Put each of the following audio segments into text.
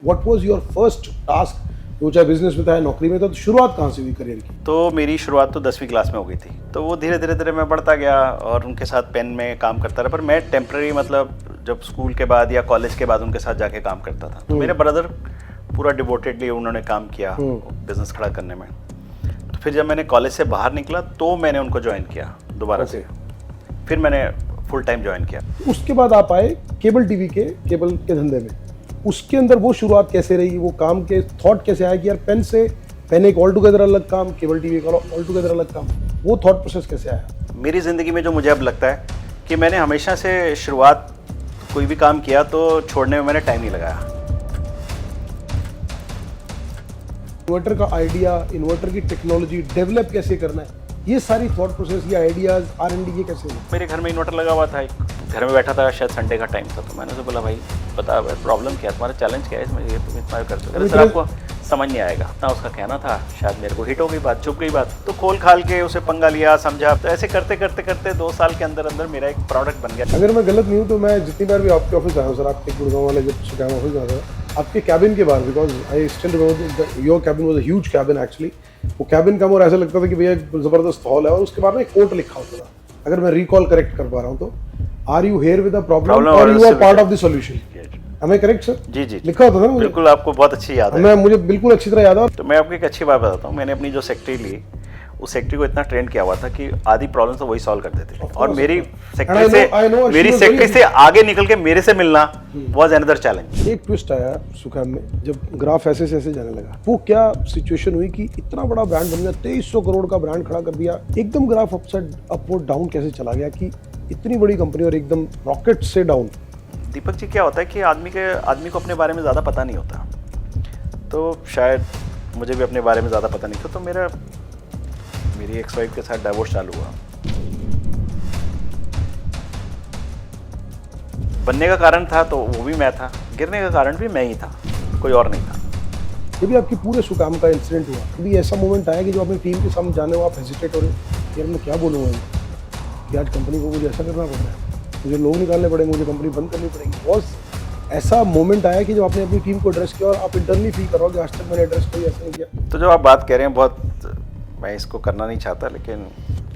What was your first task, जो चाहे business में था या नौकरी में था, तो शुरुआत कहाँ से हुई करियर की? तो मेरी शुरुआत तो 10वीं क्लास में हो गई थी। तो वो धीरे धीरे धीरे मैं बढ़ता गया और उनके साथ पेन में काम करता रहा। पर मैं टेम्पररी मतलब जब स्कूल के बाद या कॉलेज के बाद उनके साथ जाके काम करता था। तो मेरे ब्रदर पूरा डिवोटेडली उन्होंने काम किया बिजनेस खड़ा करने में। तो फिर जब मैंने कॉलेज से बाहर निकला तो मैंने उनको ज्वाइन किया दोबारा से। फिर मैंने फुल टाइम ज्वाइन किया। उसके बाद आप आए केबल टीवी के केबल के धंधे में। उसके अंदर वो शुरुआत कैसे रही, वो काम के थॉट कैसे आया कि यार पेन से पेन एक ऑल टुगेदर अलग काम, केबल टीवी का ऑल टुगेदर अलग काम, वो थॉट प्रोसेस कैसे आया? मेरी ज़िंदगी में जो मुझे अब लगता है कि मैंने हमेशा से शुरुआत कोई भी काम किया तो छोड़ने में मैंने टाइम नहीं लगाया। इन्वर्टर का आइडिया, इन्वर्टर की टेक्नोलॉजी डेवलप कैसे करना है, ये सारी थॉट प्रोसेस, ये आइडियाज, R&D ये कैसे हुआ? मेरे घर में इन्वर्टर लगा हुआ था, एक घर में बैठा था, शायद संडे का टाइम था। तो मैंने उसे बोला, भाई बता प्रॉब्लम क्या है, तुम्हारा चैलेंज क्या है इसमें, ये तुम इतना कर सकते हो? सर आपको समझ नहीं आएगा ना, उसका कहना था। शायद मेरे को हिट हो गई बात, चुप गई बात। तो खोल खाल के उसे पंगा लिया, समझा। तो ऐसे करते करते करते 2 साल के अंदर अंदर मेरा एक प्रोडक्ट बन गया। अगर मैं गलत नहीं हूँ तो मैं जितनी बार भी आपके ऑफिस आया हूँ सर, आपके गुड़गांव वाले जब शिकायत ऑफिस आता था, आपके कैबिन के बाहर, because I still remember your cabin was a huge cabin actually. वो कैबिन का और ऐसा लगता था कि भैया एक जबरदस्त हॉल है, और उसके बाहर में एक कोट लिखा होता था, अगर मैं रिकॉल करेक्ट कर पा रहा हूँ तो, are you here with a problem और you are part of the solution. Am I correct सर? जी जी, लिखा होता था ना? बिल्कुल, आपको बहुत अच्छी याद है। मुझे बिल्कुल अच्छी तरह याद है। तो मैं आपको एक अच्छी बात बताता हूँ। मैंने अपनी जो सेक्रेटरी ली, उस सेक्रेटरी को इतना ट्रेन किया हुआ था कि आधी प्रॉब्लम तो वही सॉल्व कर देते थे। और मेरी सेक्रेटरी से आगे निकल के मेरे से मिलना वाज अनदर चैलेंज। एक ट्विस्ट आया सुखा में, जब ग्राफ ऐसे से ऐसे जाने लगा। वो क्या सिचुएशन हुई कि इतना बड़ा ब्रांड बन गया, 2300 करोड़ का ब्रांड खड़ा कर दिया, एकदम ग्राफ अपसाइड अपवर्ड डाउन कैसे चला गया कि इतनी बड़ी कंपनी और एकदम रॉकेट से डाउन? दीपक जी, क्या होता है कि आदमी को अपने बारे में ज़्यादा पता नहीं होता। तो शायद मुझे भी अपने बारे में ज़्यादा पता नहीं था। तो मेरी एक्स वाइफ के साथ डाइवोर्स चालू हुआ। बनने का कारण था तो वो भी मैं था, गिरने का कारण भी मैं ही था, कोई और नहीं था। जब भी आपकी पूरे सुकाम का इंसिडेंट हुआ, कभी ऐसा मोमेंट आया कि जो अपनी टीम के सामने जाने हो आप हेजिटेट हो रहे हो, यार मैं क्या बोलूँगा कि आज कंपनी को मुझे ऐसा करना पड़ रहा है, मुझे लोग निकालने पड़ेंगे, मुझे कंपनी बंद करनी पड़ेगी? बहुत ऐसा मोमेंट आया कि जब आपने अपनी टीम को एड्रेस किया और आप इंटरनली फील करो कि आज तक मैंने एड्रेस कोई ऐसा नहीं किया? तो जो आप बात कह रहे हैं, बहुत मैं इसको करना नहीं चाहता, लेकिन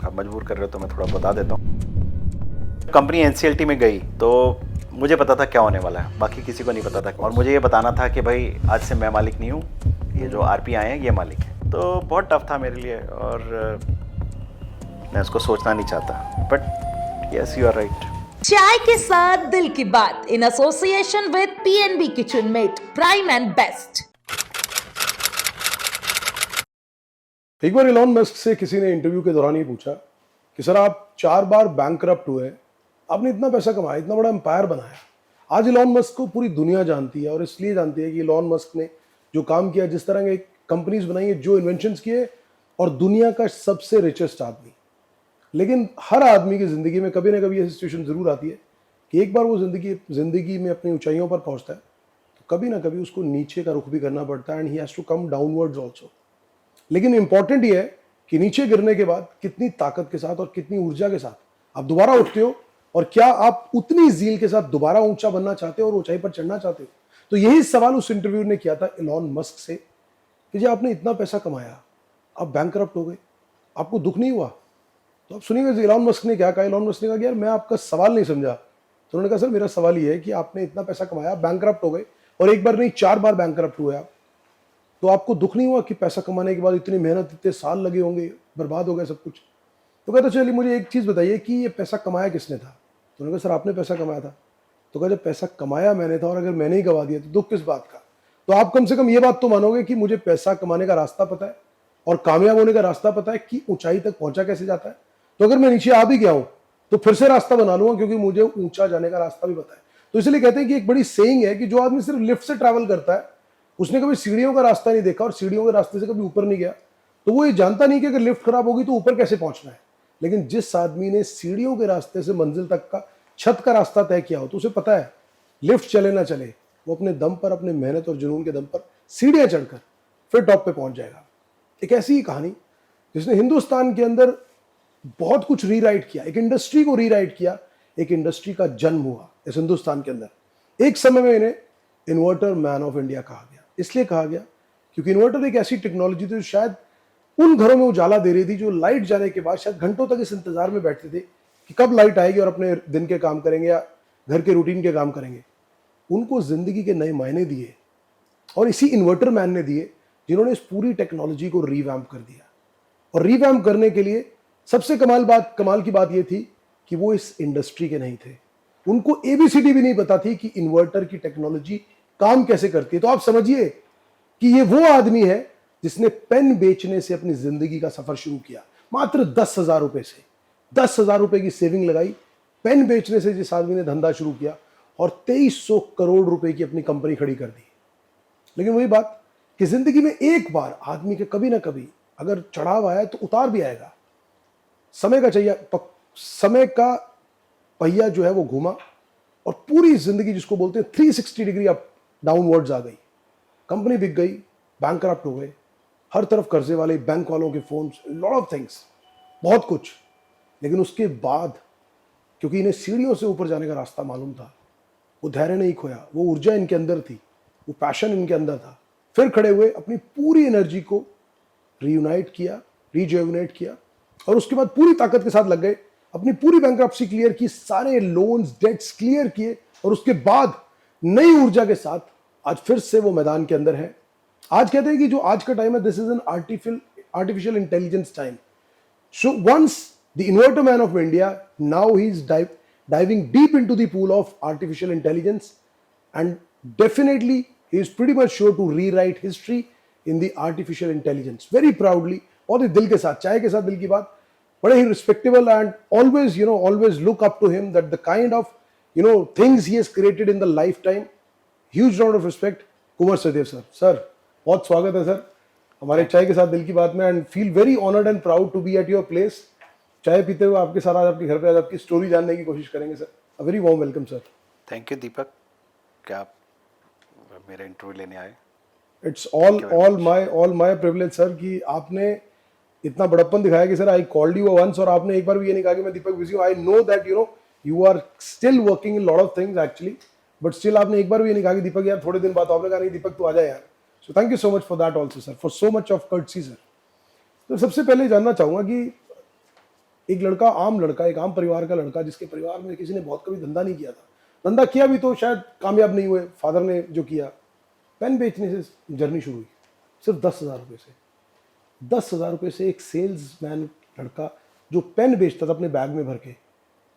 आप मजबूर कर रहे हो तो मैं थोड़ा बता देता हूँ। कंपनी NCLT में गई तो मुझे पता था क्या होने वाला है, बाकी किसी को नहीं पता था। और मुझे ये बताना था कि भाई आज से मैं मालिक नहीं हूँ, ये जो RP आए हैं ये मालिक है। तो बहुत टफ था मेरे लिए और मैं उसको सोचना नहीं चाहता। But yes, you are right. चाय के साथ दिल की बात in association with PNB kitchen mate, prime and best. एक बार इलॉन मस्क से किसी ने इंटरव्यू के दौरान ये पूछा कि सर आप 4 बार बैंकरप्ट हुए, आपने इतना पैसा कमाया, इतना बड़ा एम्पायर बनाया, आज इलॉन मस्क को पूरी दुनिया जानती है, और इसलिए जानती है कि इलॉन मस्क ने जो काम किया, जिस तरह के कंपनीज बनाई है, जो इन्वेंशंस किए, और दुनिया का सबसे रिचेस्ट आदमी। लेकिन हर आदमी की ज़िंदगी में कभी ना कभी ऐसी सिचुएशन ज़रूर आती है कि एक बार वो ज़िंदगी में अपनी ऊंचाइयों पर पहुंचता है तो कभी ना कभी उसको नीचे का रुख भी करना पड़ता है, and he has to come downwards also. लेकिन इंपॉर्टेंट ये है कि नीचे गिरने के बाद कितनी ताकत के साथ और कितनी ऊर्जा के साथ आप दोबारा उठते हो, और क्या आप उतनी ज़ील के साथ दोबारा ऊंचा बनना चाहते हो और ऊंचाई पर चढ़ना चाहते हो? तो यही सवाल उस इंटरव्यू ने किया था इलॉन मस्क से कि जी आपने इतना पैसा कमाया, आप बैंकरप्ट हो गए, आपको दुख नहीं हुआ? तो आप सुनिएगा इलॉन मस्क ने क्या कहा। इलॉन मस्क ने कहा कि यार मैं आपका सवाल नहीं समझा। तो उन्होंने कहा सर मेरा सवाल ये है कि आपने इतना पैसा कमाया, बैंकरप्ट हो गए, और एक बार नहीं 4 बार बैंकरप्ट हुए आप, तो आपको दुख नहीं हुआ कि पैसा कमाने के बाद इतनी मेहनत, इतने साल लगे होंगे, बर्बाद हो गया सब कुछ? तो कहता चलिए मुझे एक चीज़ बताइए कि ये पैसा कमाया किसने था? तो उन्होंने कहा सर आपने पैसा कमाया था। तो कहा जब पैसा कमाया मैंने था और अगर मैंने ही गवा दिया तो दुख किस बात का? तो आप कम से कम ये बात तो मानोगे कि मुझे पैसा कमाने का रास्ता पता है और कामयाब होने का रास्ता पता है कि ऊंचाई तक पहुंचा कैसे जाता है। तो अगर मैं नीचे आ भी गया हूं तो फिर से रास्ता बना लूंगा, क्योंकि मुझे ऊंचा जाने का रास्ता भी पता है। तो इसलिए कहते हैं कि एक बड़ी सेइंग है कि जो आदमी सिर्फ लिफ्ट से ट्रैवल करता है, उसने कभी सीढ़ियों का रास्ता नहीं देखा और सीढ़ियों के रास्ते से कभी ऊपर नहीं गया, तो वो ये जानता नहीं कि अगर लिफ्ट खराब होगी तो ऊपर कैसे पहुंचना है। लेकिन जिस आदमी ने सीढ़ियों के रास्ते से मंजिल तक का, छत का रास्ता तय किया हो, तो उसे पता है लिफ्ट चले ना चले, वो अपने दम पर, अपने मेहनत और जुनून के दम पर सीढ़ियां चढ़कर फिर टॉप पे पहुंच जाएगा। एक ऐसी ही कहानी जिसने हिंदुस्तान के अंदर बहुत कुछ रीराइट किया, एक इंडस्ट्री को रीराइट किया, एक इंडस्ट्री का जन्म हुआ इस हिंदुस्तान के अंदर। एक समय में इन्हें इन्वर्टर मैन ऑफ इंडिया कहा गया। इसलिए कहा गया क्योंकि इन्वर्टर एक ऐसी टेक्नोलॉजी थी जो शायद उन घरों में उजाला दे रही थी जो लाइट जाने के बाद शायद घंटों तक इस इंतजार में बैठते थे कि कब लाइट आएगी और अपने दिन के काम करेंगे या घर के रूटीन के काम करेंगे। उनको जिंदगी के नए मायने दिए और इसी इन्वर्टर मैन ने दिए जिन्होंने इस पूरी टेक्नोलॉजी को रीवैम्प कर दिया। और रीवैम्प करने के लिए सबसे कमाल की बात यह थी कि वो इस इंडस्ट्री के नहीं थे। उनको एबीसीडी भी नहीं पता थी कि इन्वर्टर की टेक्नोलॉजी काम कैसे करती है। तो आप समझिए कि ये वो आदमी है जिसने पेन बेचने से अपनी जिंदगी का सफर शुरू किया, मात्र 10,000 रुपए से। 10,000 रुपए की सेविंग लगाई, पेन बेचने से जिस आदमी ने धंधा शुरू किया और 2300 करोड़ रुपए की अपनी कंपनी खड़ी कर दी। लेकिन वही बात कि जिंदगी में एक बार आदमी के कभी ना कभी अगर चढ़ाव आया तो उतार भी आएगा। समय का पहिया जो है वो घूमा और पूरी जिंदगी जिसको बोलते हैं 360 डिग्री अप डाउनवर्ड्स आ गई। कंपनी बिक गई, बैंकरप्ट हो गए, हर तरफ कर्जे वाले, बैंक वालों के फोन, लॉट ऑफ थिंग्स, बहुत कुछ। लेकिन उसके बाद क्योंकि इन्हें सीढ़ियों से ऊपर जाने का रास्ता मालूम था, वो धैर्य नहीं खोया, वो ऊर्जा इनके अंदर थी, वो पैशन इनके अंदर था। फिर खड़े हुए, अपनी पूरी एनर्जी को रीयूनाइट किया, रीजुवेनेट किया और उसके बाद पूरी ताकत के साथ लग गए, अपनी पूरी बैंकरप्सी क्लियर की, सारे लोन्स डेट्स क्लियर किए और उसके बाद नई ऊर्जा के साथ आज फिर से वो मैदान के अंदर है। आज कहते हैं कि जो आज का टाइम है, this is an artificial intelligence time. So once the inverter man of India, now he is diving deep into the pool of artificial intelligence and definitely he is pretty much sure to rewrite history in the artificial intelligence very proudly, बहुत ही दिल के साथ, चाय के साथ दिल की बात, बड़े ही respectable and always look up to him that the kind of things he has created in the lifetime. Huge round of respect, Kunwar Sachdev sir बहुत स्वागत है सर हमारे चाय के साथ दिल की बात में and feel very honored and proud to be at your place. चाय पीते हुए आपके साथ आज आपके घर पे आज आपकी स्टोरी जानने की कोशिश करेंगे sir. A very warm welcome sir. Thank you Deepak, क्या आप मेरा इंटरव्यू लेने आए। It's all my privilege sir कि आपने इतना बड़प्पन दिखाया कि sir I called you once और आपने एक बार भी ये नहीं कहा कि मैं दीपक बिजी हूँ। I know that you are still working in lot of things actually, but still आपने एक बार भी ये नहीं कहा कि दीपक यार थोड़े दिन बाद, आपने कहा नहीं दीपक तू आ जाए यार। So thank you so much for that also sir, for so much of courtesy sir. तो सबसे पहले जानना चाहूंगा कि एक लड़का, एक आम परिवार का लड़का जिसके परिवार में किसी ने बहुत कभी धंधा नहीं किया था, धंधा किया भी तो शायद कामयाब नहीं हुए, फादर ने जो किया, पेन बेचने से जर्नी शुरू हुई सिर्फ 10,000 रुपये से। 10,000 रुपये से एक सेल्समैन लड़का जो पेन बेचता था अपने बैग में भर के,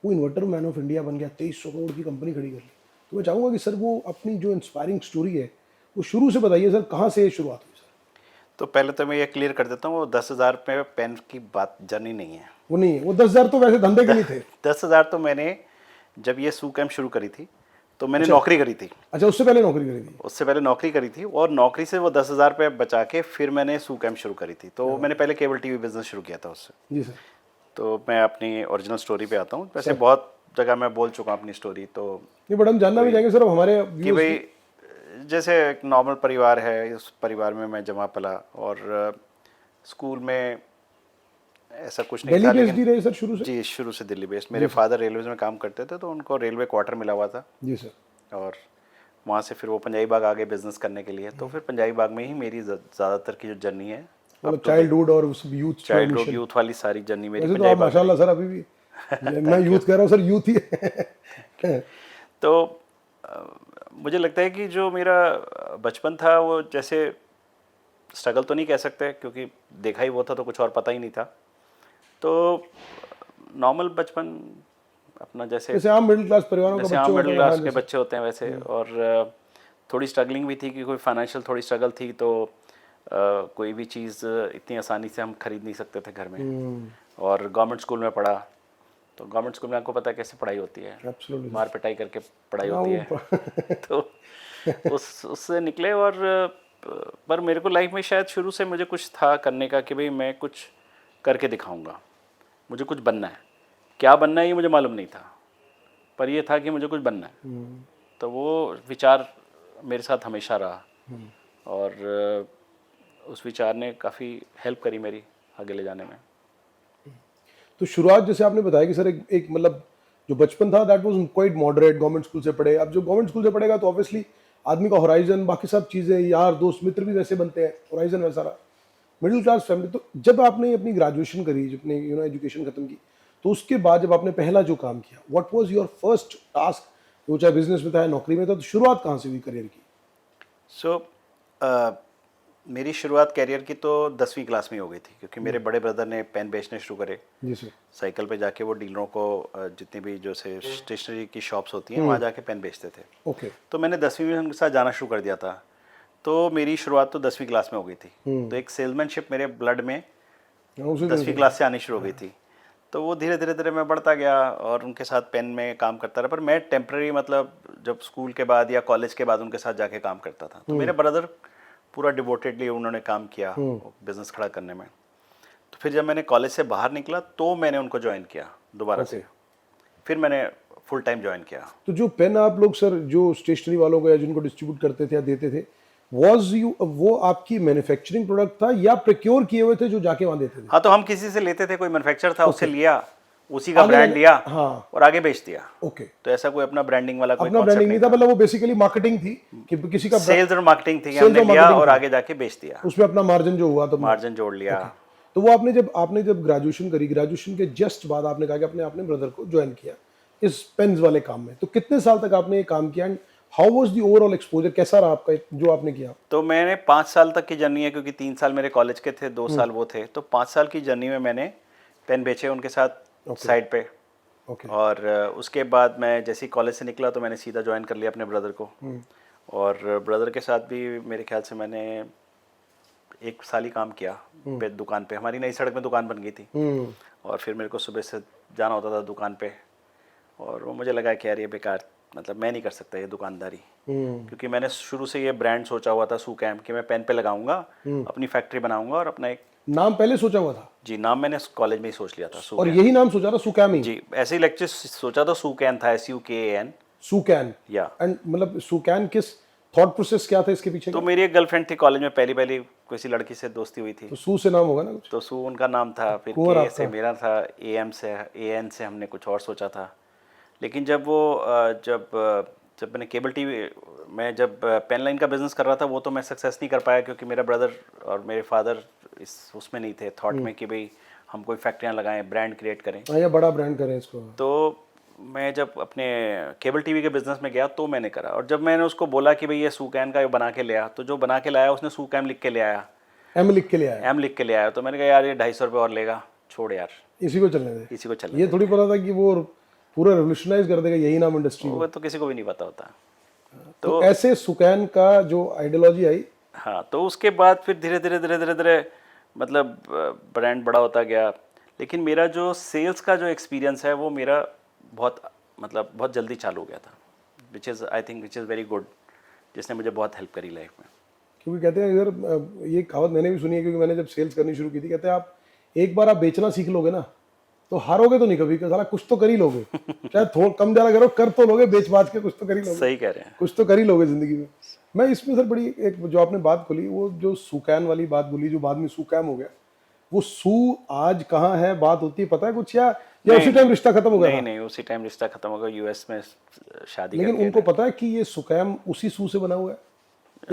वो इन्वर्टर मैन ऑफ इंडिया बन गया, 2300 करोड़ की कंपनी खड़ी कर ली। तो मैं चाहूँगा कि सर वो अपनी जो इंस्पायरिंग स्टोरी है वो शुरू से बताइए सर, कहाँ से शुरुआत हुई सर? तो पहले तो मैं ये क्लियर कर देता हूँ, वो 10,000 रुपये पेन की बात जर्नी नहीं है, वो नहीं है। वो 10,000 तो वैसे धंधे के लिए थे। 10,000 तो मैंने जब ये सू कैम्प शुरू करी थी तो मैंने नौकरी करी थी। अच्छा, उससे पहले नौकरी करी थी? उससे पहले नौकरी करी थी और नौकरी से वो 10,000 रुपये बचा के फिर मैंने सू कैम्प शुरू करी थी। तो मैंने पहले केबल टीवी बिजनेस शुरू किया था उससे। जी सर। तो मैं अपनी ओरिजिनल स्टोरी पे आता हूँ। वैसे बहुत जगह मैं बोल चुका हूँ अपनी स्टोरी, तो नहीं बट हम जानना भी चाहेंगे सर अब हमारे कि भाई जैसे एक नॉर्मल परिवार है, उस परिवार में मैं जमा पला और स्कूल में ऐसा कुछ नहीं था। दिल्ली बेस्ड रहे सर शुरू से? जी, शुरू से दिल्ली बेस्ड। मेरे फादर रेलवेज में काम करते थे तो उनको रेलवे क्वार्टर मिला हुआ था। जी सर। और वहाँ से फिर वो पंजाबी बाग आगे बिजनेस करने के लिए, तो फिर पंजाबी बाग में ही मेरी ज़्यादातर की जो जर्नी है, मतलब चाइल्डहुड और उस यूथ वाली सारी जर्नी मेरी पंजाबी बाग। माशाल्लाह सर, अभी भी मैं यूथ कह रहा हूँ सर, यूथ ही है। तो मुझे लगता है कि जो मेरा बचपन था वो जैसे स्ट्रगल तो नहीं कह सकते क्योंकि देखा ही वो था तो कुछ और पता ही नहीं था। तो नॉर्मल बचपन अपना जैसे आम मिडिल क्लास परिवारों जैसे आम मिडिल क्लास के बच्चे होते हैं वैसे। और थोड़ी स्ट्रगलिंग भी थी कि कोई फाइनेंशियल थोड़ी स्ट्रगल थी, तो कोई भी चीज़ इतनी आसानी से हम खरीद नहीं सकते थे घर में। और गवर्नमेंट स्कूल में पढ़ा, तो गवर्नमेंट स्कूल में आपको पता है कैसे पढ़ाई होती है, मार पिटाई करके पढ़ाई होती है। तो उससे निकले। और पर मेरे को लाइफ में शायद शुरू से मुझे कुछ था करने का कि भाई मैं कुछ करके दिखाऊंगा, मुझे कुछ बनना है। क्या बनना है ये मुझे मालूम नहीं था, पर ये था कि मुझे कुछ बनना है। तो वो विचार मेरे साथ हमेशा रहा और उस विचार ने काफ़ी हेल्प करी मेरी आगे ले जाने में। तो शुरुआत जैसे आपने बताया कि सर एक मतलब जो बचपन था that was quite moderate, government school से पढ़े। अब जो गवर्नमेंट स्कूल से पढ़ेगा तो ऑब्वियसली आदमी का होराइजन, बाकी सब चीज़ें, यार दोस्त मित्र भी वैसे बनते हैं, होराइजन वैसा रहा, मिडिल क्लास फैमिली। तो जब आपने अपनी ग्रेजुएशन करी, जब अपनी एजुकेशन खत्म की, तो उसके बाद जब आपने पहला जो काम किया, what was your first task, वो चाहे बिजनेस में था या नौकरी में था, तो शुरुआत कहाँ से हुई करियर की? सो मेरी शुरुआत करियर की तो 10वीं क्लास में हो गई थी, क्योंकि मेरे बड़े ब्रदर ने पेन बेचने शुरू करे। जी सर। साइकिल पे जाके वो डीलरों को जितनी भी जो से स्टेशनरी की शॉप्स होती हैं वहाँ जाके पेन बेचते थे। ओके। तो मैंने 10वीं में उनके साथ जाना शुरू कर दिया था। तो मेरी शुरुआत तो 10वीं क्लास में हो गई थी। तो एक सेल्समैनशिप मेरे ब्लड में उसी दिन 10वीं क्लास से आनी शुरू हो गई थी। तो वो धीरे धीरे धीरे मैं बढ़ता गया और उनके साथ पेन में काम करता रहा। पर मैं टेम्पररी, मतलब जब स्कूल के बाद या कॉलेज के बाद उनके साथ जाके काम करता था। तो मेरे ब्रदर पूरा डिवोटेडली उन्होंने काम किया बिजनेस खड़ा करने में। तो फिर जब मैंने कॉलेज से बाहर निकला तो मैंने उनको ज्वाइन किया दोबारा से। फिर मैंने फुल टाइम ज्वाइन किया। तो जो पेन आप लोग सर जो स्टेशनरी वालों को या जिनको डिस्ट्रीब्यूट करते थे या देते थे, वो आपकी मैन्युफैक्चरिंग प्रोडक्ट था या प्रोक्योर किए हुए थे जो जाके वहां देते थे? हाँ, तो हम किसी से लेते थे, कोई मैन्युफैक्चर था उससे लिया, उसी का ब्रांड लिया और आगे बेच दिया। ओके। तो ऐसा कोई अपना ब्रांडिंग वाला कोई अपना ब्रांडिंग नहीं था, मतलब वो बेसिकली मार्केटिंग थी कि किसी का सेल्स और मार्केटिंग थी, हमने लिया और आगे जाके बेच दिया, उसमें अपना मार्जिन जो हुआ तो मार्जिन जोड़ लिया। तो वो आपने जब ग्रेजुएशन करी, ग्रेजुएशन के जस्ट बाद आपने कहा कि अपने ब्रदर को ज्वाइन किया इस पेन्स वाले काम में, तो कितने साल तक आपने ये काम किया and how was the overall exposure, कैसा रहा आपका जो आपने किया? तो मैंने 5 साल तक की जर्नी है, क्योंकि 3 साल मेरे कॉलेज के थे, 2 साल वो थे। तो 5 साल की जर्नी में मैंने पेन बेचे उनके साथ साइड पे। और उसके बाद मैं जैसे ही कॉलेज से निकला तो मैंने सीधा ज्वाइन कर लिया अपने ब्रदर को। और ब्रदर के साथ भी मेरे ख्याल से मैंने 1 साल ही काम किया पे दुकान पे। हमारी नई सड़क में दुकान बन गई थी और फिर मेरे को सुबह से जाना होता था दुकान पे। और वो मुझे लगा कि यार ये बेकार, मतलब मैं नहीं कर सकता ये दुकानदारी, क्योंकि मैंने शुरू से ये ब्रांड सोचा हुआ था सूकैम, कि मैं पेन पे लगाऊंगा, अपनी फैक्ट्री बनाऊंगा और अपना एक नाम पहले सोचा हुआ था? जी, नाम मैंने कॉलेज में ही सोच लिया था। और यही नाम सोचा था सूकैम ही? जी, ऐसे ही लेक्चर सोचा था, सूकैन था, SUKAN। सूकैन या एंड मतलब सूकैन किस थॉट प्रोसेस क्या था इसके पीछे? तो मेरी एक गर्लफ्रेंड थी कॉलेज में, पहली किसी लड़की से दोस्ती हुई थी। तो सू से नाम होगा ना कुछ? तो सू उनका नाम था, फिर के से मेरा था, AN से हमने कुछ और सोचा था। लेकिन जब मैंने केबल टीवी में जब पेन लाइन का बिजनेस कर रहा था, वो तो मैं सक्सेस नहीं कर पाया, क्योंकि मेरा ब्रदर और मेरे फादर उसमें नहीं थे, थॉट में कि भाई हम कोई फैक्ट्रियाँ लगाएं, ब्रांड क्रिएट करें, या बड़ा ब्रांड करें इसको। तो मैं जब अपने केबल टीवी के बिजनेस में गया तो मैंने करा। और जब मैंने उसको बोला कि भाई ये सूकैन का बना के ले आया, तो जो बना के लाया उसने सूकैम लिख के ले आया, एम लिख के ले आया। एम लिख के ले आया। तो मैंने कहा यार ये 250 रुपये और लेगा, छोड़ यार, इसी को चलने दे, इसी को चलने ये थोड़ी पता था कि वो पूरा रेवोल्यूशनाइज कर देगा यही नाम इंडस्ट्री वो तो किसी को भी नहीं पता होता। तो ऐसे सुकैन का जो आइडियोलॉजी आई, हाँ, तो उसके बाद फिर धीरे धीरे मतलब ब्रांड बड़ा होता गया। लेकिन मेरा जो सेल्स का जो एक्सपीरियंस है वो मेरा बहुत जल्दी चालू हो गया था, विच इज़ वेरी गुड, जिसने मुझे बहुत हेल्प करी लाइफ में। क्योंकि कहते हैं इधर ये कहावत मैंने भी सुनी है, क्योंकि मैंने जब सेल्स करनी शुरू की थी, कहते हैं आप एक बार आप बेचना सीख लोगे ना तो हारोगे तो नहीं कभी, साला कुछ तो कर ही लोगे, चाहे थोड़ा कम ज़्यादा करो, कर तो लोगे, बेच बाच के कुछ तो कर ही लोगे। सही कह रहे हैं, कुछ तो कर ही लोगे जिंदगी में। मैं इसमें सर बड़ी एक जो आपने बात खोली, वो जो सूकैन वाली बात बोली, जो बाद में सूकैम हो गया, वो सू आज कहाँ है, बात होती है पता है कुछ, या उसी टाइम रिश्ता खत्म हो गया? नहीं, उसी टाइम रिश्ता खत्म हो गया, US में शादी। लेकिन उनको पता है कि ये सूकैम उसी सू से बना हुआ है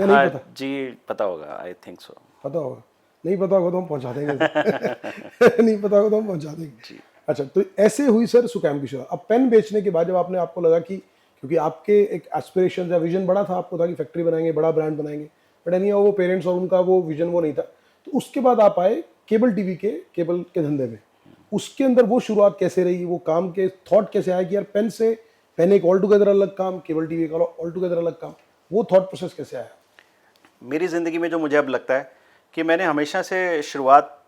या हाँ, नहीं पता? जी पता होगा, आई थिंक सो। पता होगा, नहीं पता होगा तो हम पहुंचा देंगे। नहीं पता होगा तो हम पहुंचा देंगे जी। अच्छा, तो ऐसे हुई सर सुकैम की शुरुआत। अब पेन बेचने के बाद जब आपको लगा कि, क्योंकि आपके एक एस्पिरेशन या विजन बड़ा था, आपको था कि फैक्ट्री बनाएंगे, बड़ा ब्रांड बनाएंगे, बट नहीं वो पेरेंट्स और उनका वो विजन वो नहीं था, तो उसके बाद आप आए केबल टीवी केबल के धंधे में। उसके अंदर वो शुरुआत कैसे रही, वो काम के थॉट कैसे आया कि यार पेन एक ऑल टुगेदर अलग काम, केबल टीवी का ऑल टुगेदर अलग काम, वो थॉट प्रोसेस कैसे आया? मेरी ज़िंदगी में जो मुझे अब लगता है कि मैंने हमेशा से शुरुआत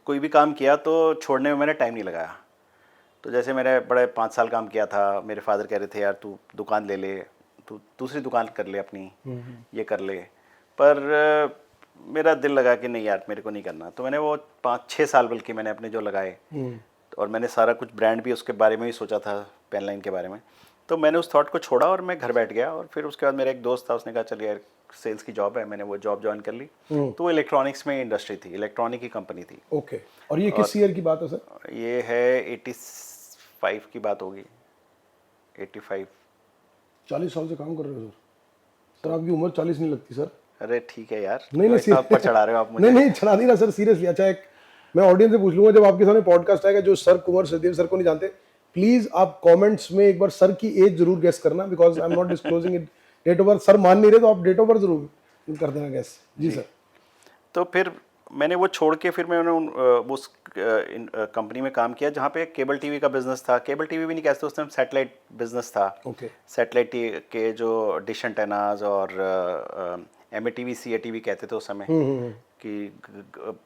कोई भी काम किया तो छोड़ने में मैंने टाइम नहीं लगाया। तो जैसे मैंने बड़े 5 साल काम किया था, मेरे फादर कह रहे थे यार तू दुकान ले ले, तू दूसरी दुकान कर ले अपनी, ये कर ले, पर मेरा दिल लगा कि नहीं यार मेरे को नहीं करना। तो मैंने वो 5-6 साल बल्कि मैंने अपने जो लगाए, और मैंने सारा कुछ ब्रांड भी उसके बारे में ही सोचा था, पेन लाइन के बारे में। तो मैंने उस थॉट को छोड़ा और मैं घर बैठ गया। और फिर उसके बाद मेरा एक दोस्त था, उसने कहा चल यार सेल्स की जॉब है, मैंने वो जॉब ज्वाइन कर ली। तो वो इलेक्ट्रॉनिक्स में इंडस्ट्री थी, इलेक्ट्रॉनिक की कंपनी थी। ओके। और ये किस ईयर की बात है सर? ये है 85 की बात होगी, 85। 40 साल से काम कर रहे हो सर? सर आपकी उम्र 40 नहीं लगती सर। अरे ठीक है यार, नहीं, क्यों इतना ऊपर चढ़ा रहे हो आप मुझे? नहीं चढ़ा नहीं रहा सर, सीरियसली। अच्छा एक मैं ऑडियंस से पूछ लूंगा, जब आपके सामने पॉडकास्ट आएगा, जो सर कुंवर सचदेव सर को नहीं जानते, प्लीज आप कमेंट्स में एक बार सर की एज जरूर गेस करना, because I am not disclosing it. Date of birth sir मान नहीं रहे तो आप डेट ऑफ बर्थ जरूर कर देना गेस। जी सर। तो फिर मैंने वो छोड़ के फिर मैंने उस कंपनी में काम किया जहाँ पे केबल टीवी का बिजनेस था। केबल टीवी भी नहीं कहते उस टाइम, सैटेलाइट बिजनेस था। ओके। सैटेलाइट के जो डिश एंटेनाज और MATV CATV कहते थे उस समय, कि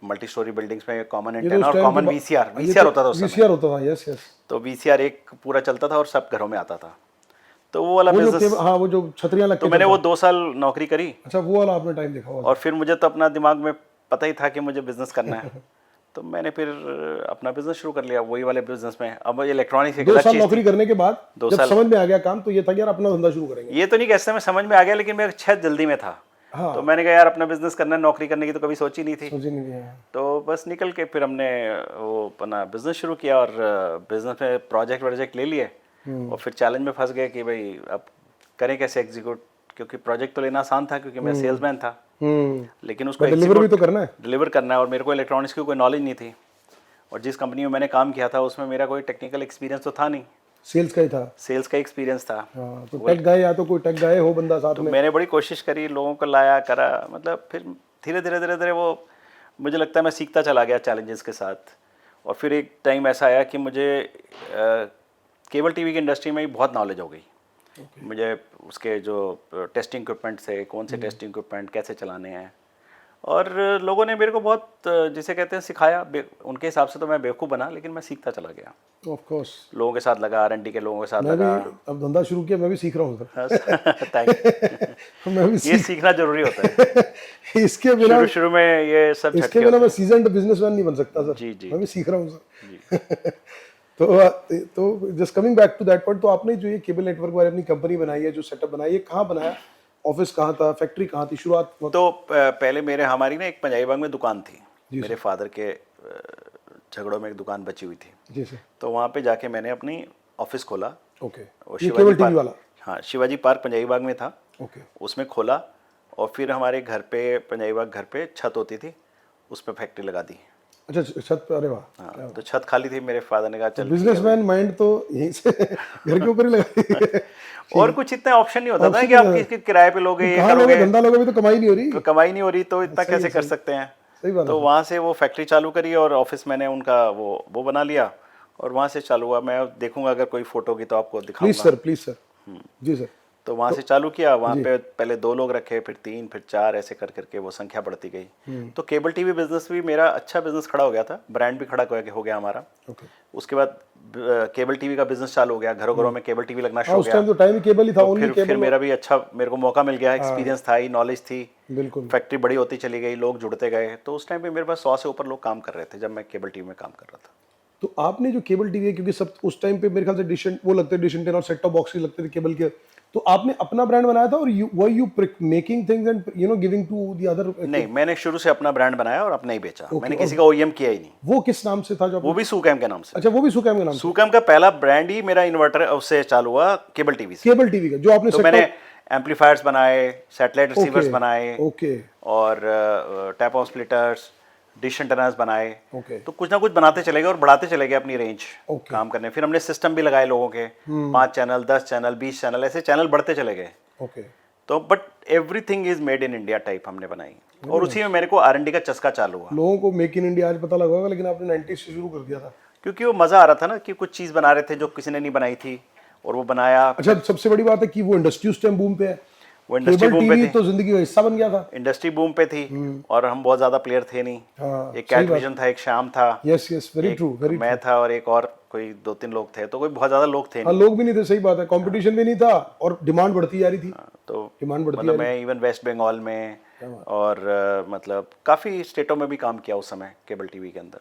मल्टी स्टोरी बिल्डिंग्स में कॉमन एंटेना और कॉमन VCR होता था उस समय। VCR होता था, यस यस। तो VCR एक पूरा चलता था और सब घरों में आता था। तो वो वाला वो जो बिजनेस, हाँ वो जो छतरियां लग तो के मैंने वो चलता। 2 साल नौकरी करी। अच्छा वो वाला आपने टाइम देखा होगा। और फिर मुझे तो अपना दिमाग में पता ही था कि मुझे बिजनेस करना है। तो मैंने फिर अपना बिजनेस शुरू कर लिया वही वाले बिजनेस में। अब इलेक्ट्रॉनिक्स एक 2 अलग साल चीज नौकरी थी। करने के बाद 2 जब साल समझ में आ गया काम, तो ये था कि यार अपना धंधा शुरू करेंगे। ये तो नहीं कहते मैं समझ में आ गया, लेकिन मैं शायद जल्दी में था। हाँ। तो मैंने कहा यार अपना बिजनेस करना है, नौकरी करने की तो कभी सोची नहीं थी। सोची नहीं है। तो बस निकल के फिर हमने वो अपना बिजनेस शुरू किया और बिजनेस में प्रोजेक्ट ले लिए। और फिर चैलेंज में फंस गए कि भाई अब करें कैसे एग्जीक्यूट, क्योंकि प्रोजेक्ट तो लेना आसान था क्योंकि मैं सेल्समैन था, लेकिन उसको डिलीवर भी तो करना है। डिलीवर करना है। और मेरे को इलेक्ट्रॉनिक्स की कोई नॉलेज नहीं थी, और जिस कंपनी में मैंने काम किया था उसमें मेरा कोई टेक्निकल एक्सपीरियंस तो था नहीं, सेल्स का ही था। सेल्स का एक्सपीरियंस था। हाँ, तो टेक गाय या तो कोई टेक गाय हो बंदा साथ में। मैंने बड़ी कोशिश करी, लोगों को लाया करा, मतलब फिर धीरे धीरे वो मुझे लगता है मैं सीखता चला गया चैलेंजेस के साथ। और फिर एक टाइम ऐसा आया कि मुझे केबल टीवी की इंडस्ट्री में ही बहुत नॉलेज हो गई। मुझे उसके जो टेस्टिंग इक्विपमेंट थे, कौन से टेस्टिंग इक्विपमेंट कैसे चलाने हैं, और लोगों ने मेरे को बहुत जिसे कहते हैं सिखाया। उनके हिसाब से तो मैं बेवकूफ़ बना, लेकिन मैं सीखता चला गया। ऑफ कोर्स लोगों के साथ लगा, R&D के लोगों के साथ मैं लगा। भी अब धंधा शुरू किया, मैं भी सीख रहा हूँ सर। थैंक मैं भी ये सीखना जरूरी होता है। इसके बिना शुरू में ये सब इसके झटके बिना होते मैं सीजन्ड बिजनेसमैन नहीं बन सकता सर। जी, मैं भी सीख रहा हूँ सर। तो just coming back to that point, तो आपने जो ये केबल नेटवर्क वाली अपनी कंपनी बनाई है, जो सेटअप बनाया, ये कहाँ बनाया? ऑफिस कहाँ था, फैक्ट्री कहाँ थी, शुरुआत? तो पहले हमारी ना एक पंजाबी बाग में दुकान थी। मेरे फादर के झगड़ों में एक दुकान बची हुई थी। जी सर। तो वहाँ पे जाके मैंने अपनी ऑफिस खोला। ओके। और ये केबल टीवी वाला? हाँ, शिवाजी पार्क पंजाबी बाग में था। ओके। उसमें खोला, और फिर हमारे घर पे पंजाबी बाग घर पे छत होती थी, उस पर फैक्ट्री लगा दी। अच्छा छत पे? अरे वाह। हाँ, तो छत खाली थी। मेरे फादर ने कहा चल बिजनेसमैन माइंड तो यहीं से घर के ऊपर ही लगा। और कुछ इतना ऑप्शन नहीं होता था कि आप किसके किराए पे लोगे, ये कहाँ लोगे, धंधा लोगे भी तो कमाई नहीं हो रही। तो कमाई नहीं हो रही, तो इतना कैसे कर सकते हैं। सही बात है। तो वहाँ से वो फैक्ट्री चालू करी, और ऑफिस मैंने उनका वो बना लिया, और वहाँ से चालू हुआ। मैं देखूंगा अगर कोई फोटो की तो आपको दिखाऊंगा। Please sir. जी सर। तो वहाँ से चालू किया। वहाँ पे पहले 2 लोग रखे, फिर 3, फिर 4, ऐसे कर करके वो संख्या बढ़ती गई। तो केबल टीवी बिजनेस भी मेरा अच्छा बिजनेस खड़ा हो गया था, ब्रांड भी खड़ा हो गया हमारा। उसके बाद केबल टीवी का बिजनेस चालू हो गया, घरों घरों में केबल टीवी लगना शुरू हो गया। उस टाइम तो टाइम ही केबल ही था, ओनली केबल। फिर मेरा भी अच्छा, मेरे को मौका मिल गया, एक्सपीरियंस था, नॉलेज थी। बिल्कुल। फैक्ट्री बड़ी होती चली गई, लोग जुड़ते गए। तो उस टाइम पे मेरे पास 100 से ऊपर लोग काम कर रहे थे जब मैं केबल टीवी में काम कर रहा था। तो आपने जो केबल टीवी है, क्योंकि सब उस टाइम पे मेरे ख्याल से डिश वो लगते डिश एंटेना और सेट टॉप बॉक्स लगते थे केबल के, तो आपने अपना ब्रांड बनाया था, और you making things and giving to the other? नहीं, मैंने शुरू से अपना ब्रांड बनाया और अपना ही बेचा। मैंने किसी का OEM किया ही नहीं। वो किस नाम से था जो? वो भी सुकैम के नाम से। अच्छा, वो भी सुकैम के नाम से? सुकैम का पहला ब्रांड ही मेरा इन्वर्टर उससे चालू हुआ, केबल टीवी से। केबल टीवी का जो आपने तो मैंने एम्पलीफायर्स बनाए, सैटेलाइट रिसीवर्स बनाए, ओके, और tap of splitters, dish antennas बनाए। ओके। तो कुछ ना कुछ बनाते चले गए और बढ़ाते चले गए अपनी रेंज काम करने। फिर हमने सिस्टम भी लगाए लोगों के, 5 चैनल, 10 चैनल, 20 चैनल, ऐसे चैनल बढ़ते चले गए। ओके। तो but everything is made in India type हमने बनाई, और उसी में मेरे को R&D का चस्का चालू हुआ। लोगों को मेक इन इंडिया आज पता लगा होगा, लेकिन आपने 90s से शुरू कर दिया था। क्योंकि वो मजा आ रहा था ना, कि कुछ चीज बना रहे थे जो किसी ने नहीं बनाई थी, और वो बनाया। अच्छा, सबसे बड़ी बात है कि वो इंडस्ट्री उस टाइम बूम पे है। वो इंडस्ट्री बूम पे थी, तो जिंदगी का हिस्सा बन गया था। इंडस्ट्री बूम पे थी, और हम बहुत ज्यादा प्लेयर थे नहीं। एक कैटविजन था, एक श्याम था, yes yes, very true, very. मैं था, और एक और कोई 2-3 लोग थे। तो कोई बहुत ज्यादा लोग थे नहीं। लोग भी नहीं थे, सही बात है। कंपटीशन भी नहीं था, और डिमांड बढ़ती जा रही थी। तो डिमांड बढ़ती मतलब मैं इवन वेस्ट बंगाल में और मतलब काफी स्टेटों में भी काम किया उस समय केबल टीवी के अंदर।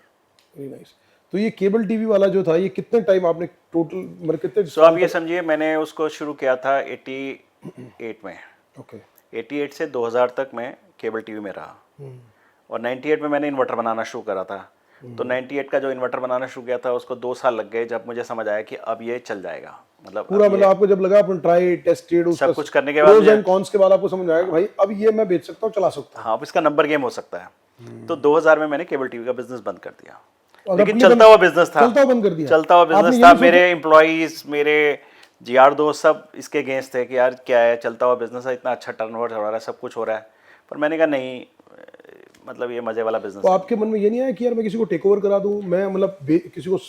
Very nice. तो ये केबल टीवी वाला जो था, ये कितने टाइम आपने टोटल, मतलब कितने? तो आप ये समझिए, मैंने उसको शुरू किया था 88 में। ओके। 88 से 2000 तक मैं केबल टीवी में रहा, और 98 में मैंने इन्वर्टर बनाना शुरू करा था। तो 98 का जो इन्वर्टर बनाना शुरू किया था उसको 2 साल लग गए, जब मुझे समझ आया कि अब ये चल जाएगा। मतलब पूरा अब मतलब आपको जब लगा अपन ट्राई टेस्टेड उसका सब कुछ करने के बाद प्रोज मुझे- एंड कॉन्स के बाद आपको समझ आया कि भाई अब ये मैं बेच सकता हूँ, चला सकता हूँ। हाँ, अब इसका नंबर गेम हो सकता है। तो 2000 में मैंने केबल टीवी का बिजनेस बंद कर दिया, और लेकिन अपनी चलता हुआ बिजनेस था। चलता हुआ बंद कर दिया। चलता हुआ आपने बिजनेस ये था। नहीं मेरे एम्प्लॉइज, मेरे यार दोस्त सब इसके अगेंस्ट थे कि यार क्या है, चलता हुआ बिजनेस है, इतना अच्छा टर्नओवर हो रहा है, सब कुछ हो रहा है। पर मैंने कहा नहीं, मतलब ये मजे वाला बिजनेस तो है। आपके मन में ये नहीं आया कि यार मैं किसी को टेक ओवर करा दूं, मैं मतलब किसी को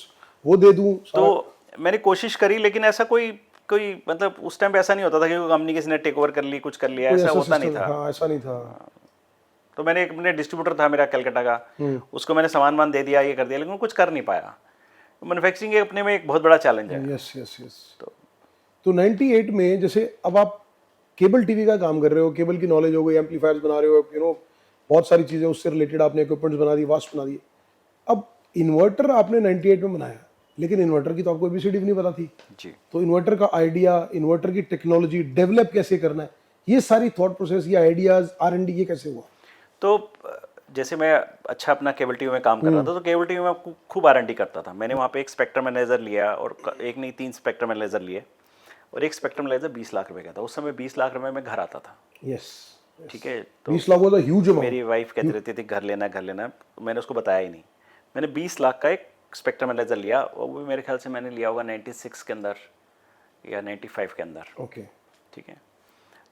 वो दे दूं सारा? तो मैंने कोशिश करी, लेकिन ऐसा कोई कोई मतलब उस टाइम पे ऐसा नहीं होता था कि कोई कंपनी किसी ने टेक ओवर कर ली, कुछ कर लिया, कोई ऐसा ऐसा होता नहीं सिस्टम, था। हाँ ऐसा नहीं था। तो मैंने एक अपने डिस्ट्रीब्यूटर था मेरा कलकत्ता का, उसको मैंने सामान वामान दे दिया, ये कर दिया, लेकिन वो कुछ कर नहीं पाया। मैन्युफैक्चरिंग अपने में एक बहुत बड़ा चैलेंज है। Yes yes yes. तो 98 में जैसे अब आप केबल टीवी का काम कर रहे हो, केबल की नॉलेज हो गई, एम्पलीफायर्स बना रहे हो, बहुत सारी चीज़ें उससे रिलेटेड आपने इक्विपमेंट्स बना दी, वास्ट बना दिए। अब इन्वर्टर आपने 98 में बनाया, लेकिन इन्वर्टर की तो आपको एबीसीडी भी नहीं पता थी। जी। तो इन्वर्टर का आइडिया, इन्वर्टर की टेक्नोलॉजी डेवलप कैसे करना है, ये सारी थॉट प्रोसेस, ये आइडियाज, R&D, ये कैसे हुआ? तो जैसे मैं अच्छा अपना केबल टीवी में काम कर रहा था, तो केबल टीवी में खूब R&D करता था। मैंने वहाँ पे एक स्पेक्ट्रम एनालाइजर लिया, और एक नहीं 3 स्पेक्ट्रम एनालाइजर लिए, और एक स्पेक्ट्रम एनालाइजर 20 लाख रुपए का था। उस समय 20 लाख रुपए में घर आता था। यस। ठीक है, तो 20 lakh was a huge amount. मेरी वाइफ कहती रहती थी घर लेना घर लेना, मैंने उसको बताया ही नहीं। मैंने 20 लाख का एक स्पेक्ट्रम एनालाइजर लिया, और वो भी मेरे ख्याल से मैंने लिया होगा 96 के अंदर या 95 के अंदर। ओके। ठीक है,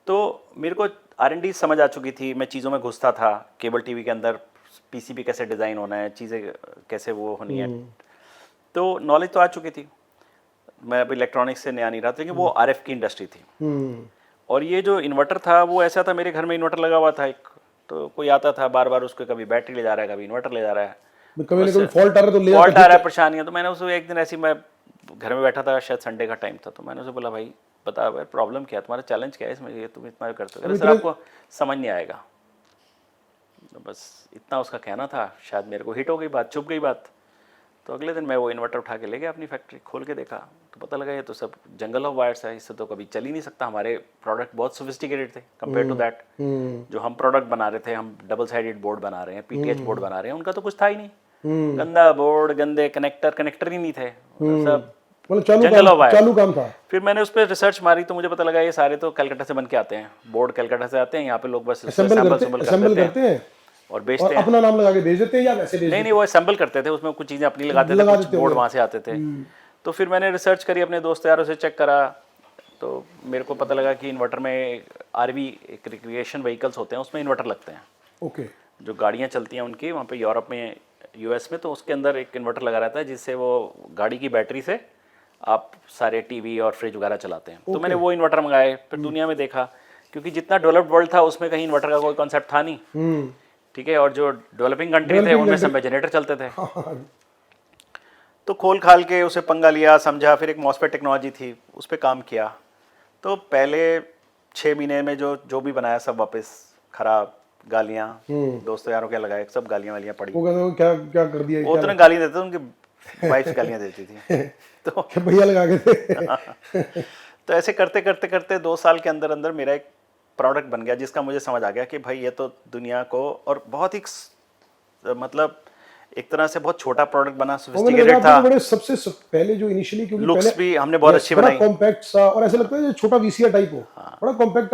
तो मेरे को R&D समझ आ चुकी थी, मैं चीज़ों में घुसता था। केबल टीवी के अंदर PCB कैसे डिज़ाइन होना है, चीज़ें कैसे वो होनी है, तो नॉलेज तो आ चुकी थी। मैं अभी इलेक्ट्रॉनिक्स से नया नहीं रहा था, लेकिन वो RF की इंडस्ट्री थी। और ये जो इन्वर्टर था वो ऐसा था, मेरे घर में इन्वर्टर लगा हुआ था एक, तो कोई आता था बार बार, उसको कभी बैटरी ले जा रहा है, कभी इन्वर्टर ले जा रहा है, कभी ना कभी फॉल्ट आ रहा है तो ले फॉल्ट आ रहा है, परेशानी है। तो मैंने उसको एक दिन ऐसी, मैं घर में बैठा था, शायद संडे का टाइम था, तो मैंने उसे बोला भाई बता भाई प्रॉब्लम क्या है, तुम्हारा चैलेंज क्या है इसमें, ये तुम इतना करते हो? सर आपको समझ नहीं आएगा। तो बस इतना उसका कहना था, शायद मेरे को हिट हो गई बात, चुप गई बात। तो अगले दिन मैं वो इन्वर्टर उठा के ले गया अपनी फैक्ट्री, खोल के देखा तो पता लगा ये तो सब जंगल ऑफ वायर्स है, इससे तो कभी चल ही नहीं सकता। हमारे प्रोडक्ट बहुत सोफिस्टिकेटेड थे कंपेयर टू दैट। जो हम प्रोडक्ट बना रहे थे, हम डबल साइडेड बोर्ड बना रहे हैं, PTH बोर्ड बना रहे हैं, उनका तो कुछ था ही नहीं। गंदा बोर्ड, गंदे कनेक्टर ही नहीं थे, सब मतलब जंगल ऑफ वायर। चालू काम था। फिर मैंने उस पर रिसर्च मारी तो मुझे पता लगा ये सारे तो कलकत्ता से बन के आते हैं, बोर्ड कलकत्ता से आते हैं, यहाँ पे लोग बस असेंबल करते हैं और बेचते और हैं। अपना नाम लगा के भेज देते हैं या वैसे भेज नहीं, वो असेंबल करते थे, उसमें कुछ चीज़ें अपनी लगाते थे, कुछ बोर्ड वहाँ से आते थे। तो फिर मैंने रिसर्च करी, अपने दोस्त यारों से चेक करा, तो मेरे को पता लगा कि इन्वर्टर में RV एक रिक्रिएशन व्हीकल्स होते हैं, उसमें इन्वर्टर लगते हैं। ओके। जो गाड़ियाँ चलती हैं उनकी वहाँ पे यूरोप में, US में, तो उसके अंदर एक इन्वर्टर लगा रहता है, जिससे वो गाड़ी की बैटरी से आप सारे टीवी और फ्रिज वगैरह चलाते हैं। तो मैंने वो इन्वर्टर मंगाए, फिर दुनिया में देखा, क्योंकि जितना डेवलप्ड वर्ल्ड था उसमें कहीं इन्वर्टर का कोई कॉन्सेप्ट था नहीं। ठीक है, और जो डेवलपिंग कंट्री थे उनमें सब में जनरेटर चलते थे। तो खोल खाल के उसे पंगा लिया, समझा, फिर एक मॉसफेट टेक्नोलॉजी थी, उस पर काम किया। तो पहले 6 महीने में जो भी बनाया सब वापस खराब, गालियाँ दोस्तों यारों के लगाए, सब गालियाँ वालियाँ पड़ी। वो कहते हैं क्या क्या कर दिया, वो उतने गाली देते थे, उनकी वाइफ गालियाँ देती थी। तो भैया लगा के थे। तो ऐसे करते करते करते 2 साल के अंदर अंदर मेरा एक प्रोडक्ट बन गया, जिसका मुझे समझ आ गया कि भाई ये तो दुनिया को, और बहुत ही मतलब एक तरह से बहुत छोटा प्रोडक्ट बना, सोफिस्टिकेटेड था। बड़े सबसे पहले जो इनिशियली, क्योंकि लुक्स भी हमने बहुत अच्छी बनाई, कॉम्पैक्ट सा, और ऐसा लगता है छोटा VCR टाइप हो, बड़ा कॉम्पैक्ट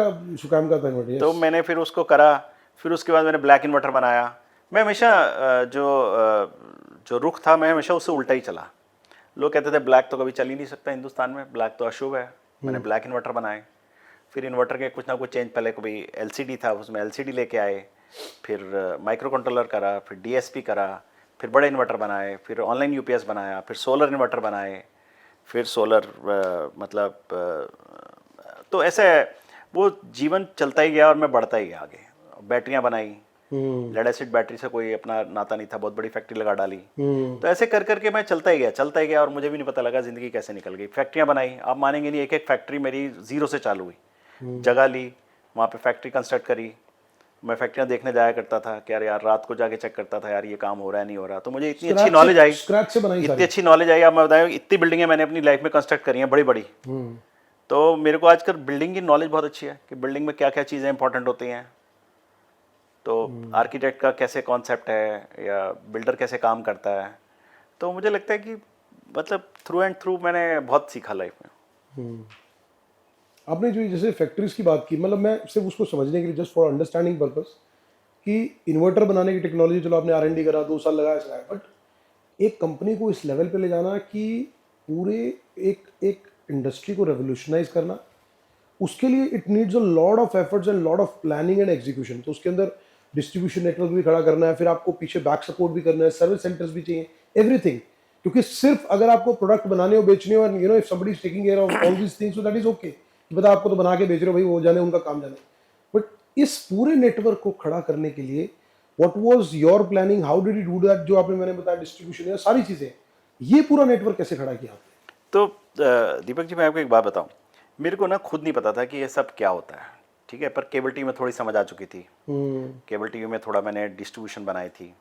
काम करता है। तो मैंने फिर उसको करा, फिर उसके बाद मैंने ब्लैक इन्वर्टर बनाया। मैं हमेशा जो रुख था, मैं हमेशा उससे उल्टा ही चला। लोग कहते थे ब्लैक तो कभी चल ही नहीं सकता हिंदुस्तान में, ब्लैक तो अशुभ है। मैंने ब्लैक इन्वर्टर बनाए, फिर इन्वर्टर के कुछ ना कुछ चेंज, पहले कभी LCD था, उसमें LCD लेके आए, फिर माइक्रो कंट्रोलर करा, फिर DSP करा, फिर बड़े इन्वर्टर बनाए, फिर ऑनलाइन UPS बनाया, फिर सोलर इन्वर्टर बनाए, फिर सोलर तो ऐसे वो जीवन चलता ही गया और मैं बढ़ता ही गया आगे। बैटरियाँ बनाई, लेड एसिड बैटरी से कोई अपना नाता नहीं था, बहुत बड़ी फैक्ट्री लगा डाली। तो ऐसे कर करके मैं चलता ही गया, और मुझे भी नहीं पता लगा ज़िंदगी कैसे निकल गई। फैक्ट्रियाँ बनाई, आप मानेंगे नहीं, एक एक फैक्ट्री मेरी 0 से चालू हुई। जगह ली, वहाँ पे फैक्ट्री कंस्ट्रक्ट करी। मैं फैक्ट्रियाँ देखने जाया करता था कि यार रात को जाके चेक करता था, यार ये काम हो रहा है नहीं हो रहा। तो मुझे इतनी अच्छी नॉलेज आई, इतनी अच्छी नॉलेज आई, अब मैं बताऊँ इतनी बिल्डिंगें मैंने अपनी लाइफ में कंस्ट्रक्ट करी हैं, बड़ी बड़ी। तो मेरे को आजकल बिल्डिंग की नॉलेज बहुत अच्छी है कि बिल्डिंग में क्या क्या चीज़ें इंपॉर्टेंट होती हैं। तो आर्किटेक्ट का कैसे कॉन्सेप्ट है या बिल्डर कैसे काम करता है, तो मुझे लगता है कि मतलब थ्रू एंड थ्रू मैंने बहुत सीखा लाइफ में। आपने जो जैसे फैक्ट्रीज की बात की, मतलब मैं सिर्फ उसको समझने के लिए, जस्ट फॉर अंडरस्टैंडिंग पर्पस, कि इन्वर्टर बनाने की टेक्नोलॉजी, चलो आपने R&D करा, 2 साल लगाया, बट एक कंपनी को इस लेवल पे ले जाना कि पूरे एक इंडस्ट्री को रेवोल्यूशनाइज करना, उसके लिए it needs a lot of efforts and lot of planning and execution. तो उसके अंदर डिस्ट्रीब्यूशन नेटवर्क भी खड़ा करना है, फिर आपको पीछे बैक सपोर्ट भी करना है, सर्विस सेंटर्स भी चाहिए, एवरीथिंग। क्योंकि सिर्फ अगर आपको प्रोडक्ट बनाने हो, बेचने हो, and if somebody is taking care of all this things, so that is okay, पता आपको तो बना के बेच रहे हो भाई, वो जाने उनका काम जाने। बट इस पूरे नेटवर्क को खड़ा करने के लिए what was your planning, how did you do that? जो आपने मैंने बताया डिस्ट्रीब्यूशन, सारी चीजें, ये पूरा नेटवर्क कैसे खड़ा किया आपने? तो दीपक जी, मैं आपको एक बात बताऊं, मेरे को ना खुद नहीं पता था कि ये सब क्या होता है, ठीक है, पर केबल टीवी में थोड़ी समझ आ चुकी थी। केबल टीवी में थोड़ा मैंने डिस्ट्रीब्यूशन बनाई थी।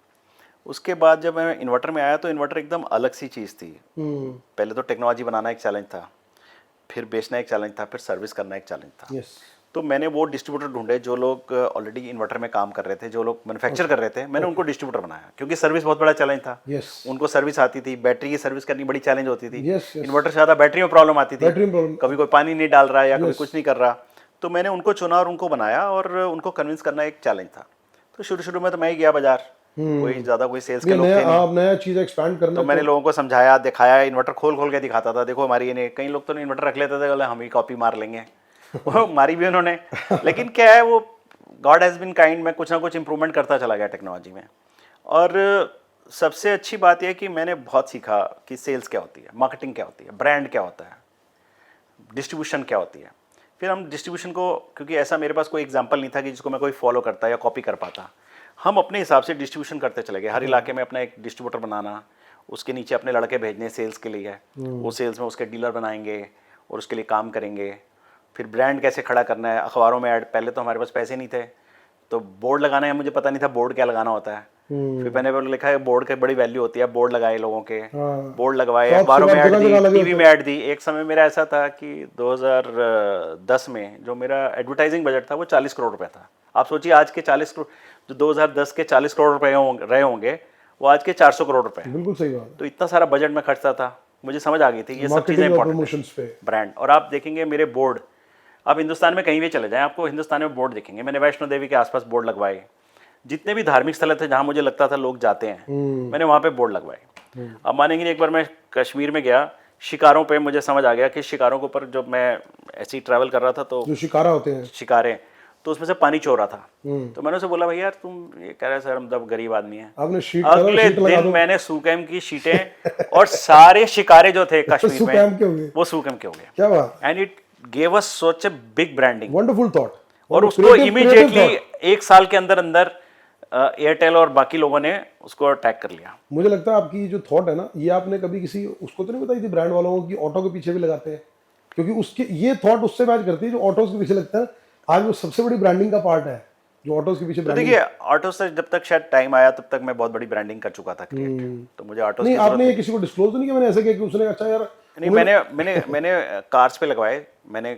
उसके बाद जब मैं इन्वर्टर में आया तो इन्वर्टर एकदम अलग सी चीज़ थी। पहले तो टेक्नोलॉजी बनाना एक चैलेंज था, फिर बेचना एक चैलेंज था, फिर सर्विस करना एक चैलेंज था। Yes. तो मैंने वो डिस्ट्रीब्यूटर ढूंढे जो लोग ऑलरेडी इन्वर्टर में काम कर रहे थे, जो लोग मैन्युफैक्चर कर रहे थे, मैंने उनको डिस्ट्रीब्यूटर बनाया, क्योंकि सर्विस बहुत बड़ा चैलेंज था। Yes. उनको सर्विस आती थी, बैटरी की सर्विस करनी बड़ी चैलेंज होती थी। Yes, yes. इन्वर्टर से ज़्यादा बैटरी में प्रॉब्लम आती थी, बैटरी में प्रॉब्लम, कभी कोई पानी नहीं डाल रहा है या कभी Yes. कुछ नहीं कर रहा। तो मैंने उनको चुना और उनको बनाया, और उनको कन्विंस करना एक चैलेंज था। तो शुरू में तो मैं ही गया बाजार, कोई ज़्यादा कोई सेल्स के लोग थे नहीं। आप नया चीज एक्सपैंड करना, तो मैंने लोगों को समझाया, दिखाया, इन्वर्टर खोल के दिखाता था, देखो हमारी ये नहीं। कई लोग तो इन्वर्टर रख लेते थे, बोले हम ही कॉपी मार लेंगे, वो मारी भी उन्होंने। लेकिन क्या है, वो गॉड हैज़ बीन काइंड, मैं कुछ ना कुछ इंप्रूवमेंट करता चला गया टेक्नोलॉजी में। और सबसे अच्छी बात यह कि मैंने बहुत सीखा कि सेल्स क्या होती है, मार्केटिंग क्या होती है, ब्रांड क्या होता है, डिस्ट्रीब्यूशन क्या होती है। फिर हम डिस्ट्रीब्यूशन को, क्योंकि ऐसा मेरे पास कोई एग्जाम्पल नहीं था कि जिसको मैं कोई फॉलो करता या कॉपी कर पाता, हम अपने हिसाब से डिस्ट्रीब्यूशन करते चले गए। हर इलाके में अपना एक डिस्ट्रीब्यूटर बनाना, उसके नीचे अपने लड़के भेजने सेल्स के लिए, वो सेल्स में उसके डीलर बनाएंगे और उसके लिए काम करेंगे। फिर ब्रांड कैसे खड़ा करना है, अखबारों में ऐड। पहले तो हमारे पास पैसे नहीं थे, तो बोर्ड लगाना है, मुझे पता नहीं था बोर्ड क्या लगाना होता है। फिर मैंने लिखा है बोर्ड की बड़ी वैल्यू होती है, बोर्ड लगाए लोगों के, बोर्ड लगवाए, अखबारों में ऐड दी, टीवी में ऐड दी। एक समय मेरा ऐसा था कि 2010 में जो मेरा एडवर्टाइजिंग बजट था वो 40 करोड़ रुपए था। आप सोचिए आज के 40 करोड़, जो 2010 के 40 करोड़ रुपए रहे होंगे, वो आज के 400 करोड़ रुपए। बिल्कुल सही बात। तो इतना सारा बजट में खर्चता था, मुझे समझ आ गई थी ये सब चीज़ें इंपॉर्टेंट है, ब्रांड। और आप देखेंगे मेरे बोर्ड, आप हिंदुस्तान में कहीं भी चले जाएं, आपको हिंदुस्तान में बोर्ड दिखेंगे। मैंने वैष्णो देवी के आसपास बोर्ड लगवाए, जितने भी धार्मिक स्थल थे जहाँ मुझे लगता था लोग जाते हैं, मैंने वहाँ पे बोर्ड लगवाए। अब मानेंगे नहीं, एक बार मैं कश्मीर में गया, शिकारों पे मुझे समझ आ गया कि शिकारों के ऊपर जब मैं ऐसे ही ट्रैवल कर रहा था, तो जो शिकारा होते हैं, शिकारे, तो उसमें से पानी चो रहा था। तो मैंने उसे बोला, भैया यार तुम ये कह रहे सर हम तब गरीब आदमी हैं। आपने शीट, अगले दिन मैंने सूकैम की शीटें और सारे शिकारे जो थे कश्मीर में, वो सूकैम के हो गए। क्या बात। And it gave us such a big branding, wonderful thought. और उसको इमीडिएटली 1 साल के अंदर एयरटेल और बाकी लोगों ने उसको अटैक कर लिया। मुझे लगता है आपकी जो थॉट है ना, ये आपने कभी किसी उसको तो नहीं बताई थी, ब्रांड वालों को, कि ऑटो के पीछे भी लगाते हैं? क्योंकि उसके ये थॉट उससे मैच करती है जो ऑटोज के पीछे लगता है। आज वो सबसे बड़ी ब्रांडिंग का पार्ट है, जो ऑटोज के पीछे तो देखिए, ऑटो से जब तक शायद टाइम आया तब तक मैं बहुत बड़ी ब्रांडिंग कर चुका था क्रिएट। तो मुझे ऑटो नहीं, आपने ये किसी को डिस्क्लोज तो नहीं किया? मैंने ऐसा किया कि उसने अच्छा यार नहीं, मैंने कार्स पे लगवाए, मैंने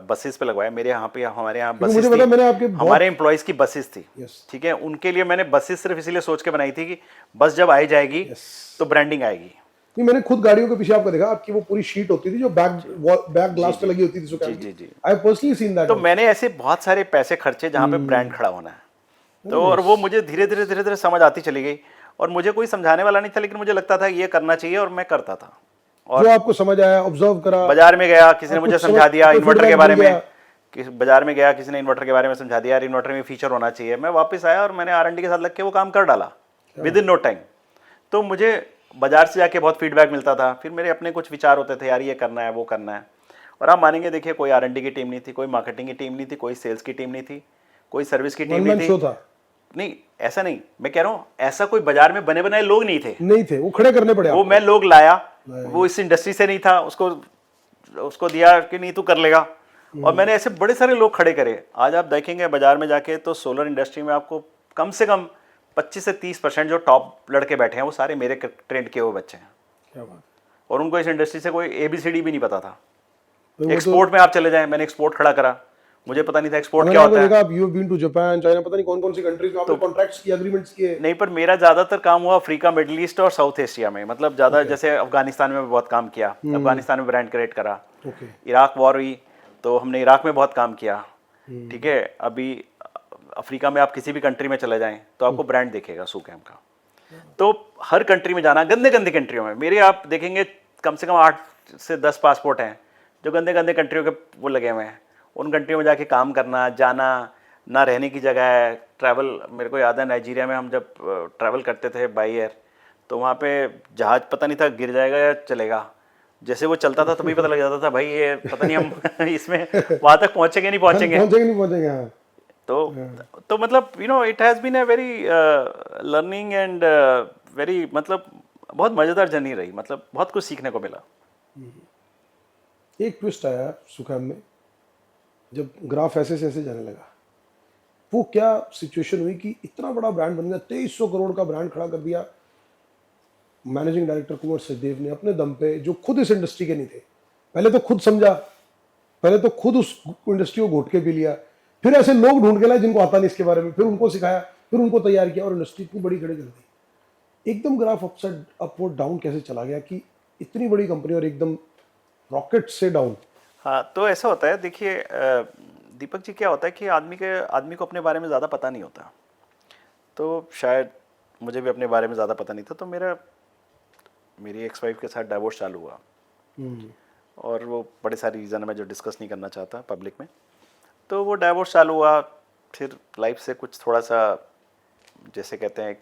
बसेस पे लगवाए। मेरे यहाँ पे, हमारे यहाँ बसेस थी, मैंने आपके हमारे एम्प्लॉयज की बसेस थी, ठीक है, उनके लिए मैंने बसेस सिर्फ इसीलिए सोच के बनाई थी कि बस जब आई जाएगी तो ब्रांडिंग आएगी। नहीं, मैंने खुद गाड़ियों के पीछे आपको देखा, आपकी वो पूरी शीट होती थी जो बैक ग्लास पे लगी होती थी। जी। I personally seen that. तो मैंने ऐसे बहुत सारे पैसे खर्चे जहाँ पे ब्रांड खड़ा होना है। तो और वो मुझे धीरे धीरे समझ आती चली गई, और मुझे कोई समझाने वाला नहीं था, लेकिन मुझे लगता था ये करना चाहिए और मैं करता था। और जो आपको समझ आया, ऑब्जर्व करा, बाजार में गया, किसी ने मुझे समझा दिया इन्वर्टर के बारे में, बाजार में गया, किसी ने इन्वर्टर के बारे में समझा दिया, यार इन्वर्टर में फीचर होना चाहिए। मैं वापस आया और मैंने R&D के साथ लग के वो काम कर डाला विद इन नो टाइम। तो मुझे बाजार से जाके बहुत फीडबैक मिलता था, फिर मेरे अपने कुछ विचार होते थे, यार ये करना है, वो करना है। और आप मानेंगे, देखिए, कोई R&D की टीम नहीं थी, कोई मार्केटिंग की टीम नहीं थी, कोई सेल्स की टीम नहीं थी, कोई सर्विस की टीम नहीं थी। नहीं, ऐसा नहीं, मैं कह रहा हूँ ऐसा कोई बाजार में बने बनाए लोग नहीं थे, वो खड़े करने पड़े। वो मैं लोग लाया, वो इस इंडस्ट्री से नहीं था, उसको दिया कि नहीं तू कर लेगा, और मैंने ऐसे बड़े सारे लोग खड़े करे। आज आप देखेंगे बाजार में जाके तो सोलर इंडस्ट्री में आपको कम से कम 25 से 30% जो टॉप लड़के बैठे हैं वो सारे मेरे ट्रेंड के हुए बच्चे हैं। क्या बात। और उनको इस इंडस्ट्री से कोई ABCD भी नहीं पता था। एक्सपोर्ट में आप चले जाएं, मैंने एक्सपोर्ट खड़ा करा, मुझे पता नहीं था एक्सपोर्ट मैंने क्या आपको होता है। देखा, आप you have been to Japan, China, पता नहीं कौन कौन सी कंट्रीज में आपने कॉन्ट्रैक्ट्स किए, एग्रीमेंट्स किए। नहीं, पर मेरा ज़्यादातर काम हुआ अफ्रीका, मिडिल ईस्ट और साउथ एशिया में। मतलब ज़्यादा जैसे अफगानिस्तान में बहुत काम किया, अफगानिस्तान में ब्रांड क्रिएट करा। ओके। इराक वॉर हुई तो हमने इराक में बहुत काम किया। ठीक है, अभी अफ्रीका में आप किसी भी कंट्री में चले जाएं तो आपको ब्रांड दिखेगा सुकैम का। तो हर कंट्री में जाना, गंदे गंदे कंट्रियों में, मेरे आप देखेंगे कम से कम 8 से 10 पासपोर्ट हैं जो गंदे गंदे कंट्रियों के वो लगे हुए हैं। उन कंट्रियों में जाके काम करना, जाना, ना रहने की जगह है, ट्रैवल। मेरे को याद है नाइजीरिया में हम जब ट्रैवल करते थे बाई एयर, तो वहाँ पे जहाज़ पता नहीं था गिर जाएगा या चलेगा। जैसे वो चलता था तभी पता लग जाता था भाई ये पता नहीं हम इसमें वहाँ तक पहुँचेंगे नहीं पहुँचेंगे। पहुंचेंगे नहीं पहुंचेंगे, हाँ। तो मतलब you know it has been a very learning and very, मतलब बहुत मज़ेदार जर्नी रही। मतलब बहुत कुछ सीखने को मिला। एक ट्विस्ट आया सुखैम में, जब ग्राफ ऐसे से ऐसे जाने लगा। वो क्या सिचुएशन हुई कि इतना बड़ा ब्रांड बन गया, 2300 करोड़ का ब्रांड खड़ा कर दिया मैनेजिंग डायरेक्टर कुंवर सचदेव ने अपने दम पे, जो खुद इस इंडस्ट्री के नहीं थे। पहले तो खुद समझा, पहले तो खुद उस इंडस्ट्री को घोट के पी लिया, फिर ऐसे लोग ढूंढ के लाए जिनको आता नहीं इसके बारे में, फिर उनको सिखाया, फिर उनको तैयार किया और इंडस्ट्री इतनी बड़ी खड़ी कर दी। एकदम ग्राफ अपसाइड अपवर्ड डाउन कैसे चला गया कि इतनी बड़ी कंपनी और एकदम रॉकेट से डाउन। हाँ, तो ऐसा होता है। देखिए दीपक जी, क्या होता है कि आदमी को अपने बारे में ज़्यादा पता नहीं होता। तो शायद मुझे भी अपने बारे में ज़्यादा पता नहीं था। तो मेरी एक्स वाइफ के साथ डाइवोर्स चालू हुआ, और वो बड़े सारे रीज़न है मैं जो डिस्कस नहीं करना चाहता पब्लिक में। तो वो डाइवोर्स चालू हुआ, फिर लाइफ से कुछ थोड़ा सा जैसे कहते हैं एक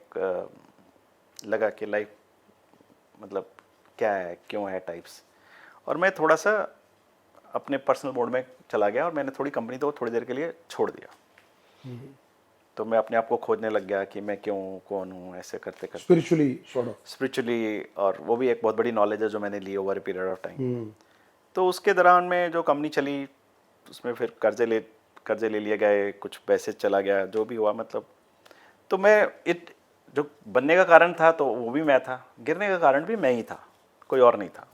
लगा कि लाइफ मतलब क्या है, क्यों है टाइप्स। और मैं थोड़ा सा अपने पर्सनल मोड में चला गया और मैंने थोड़ी कंपनी तो थोड़ी देर के लिए छोड़ दिया। तो मैं अपने आप को खोजने लग गया कि मैं क्यों, कौन हूँ, ऐसे करते करते स्पिरिचुअली। और वो भी एक बहुत बड़ी नॉलेज है जो मैंने ली over a period of time. तो उसके दौरान में जो कंपनी चली उसमें फिर कर्जे ले लिए गए, कुछ पैसे चला गया, जो भी हुआ। मतलब तो मैं जो बनने का कारण था तो वो भी मैं था, गिरने का कारण भी मैं ही था, कोई और नहीं था।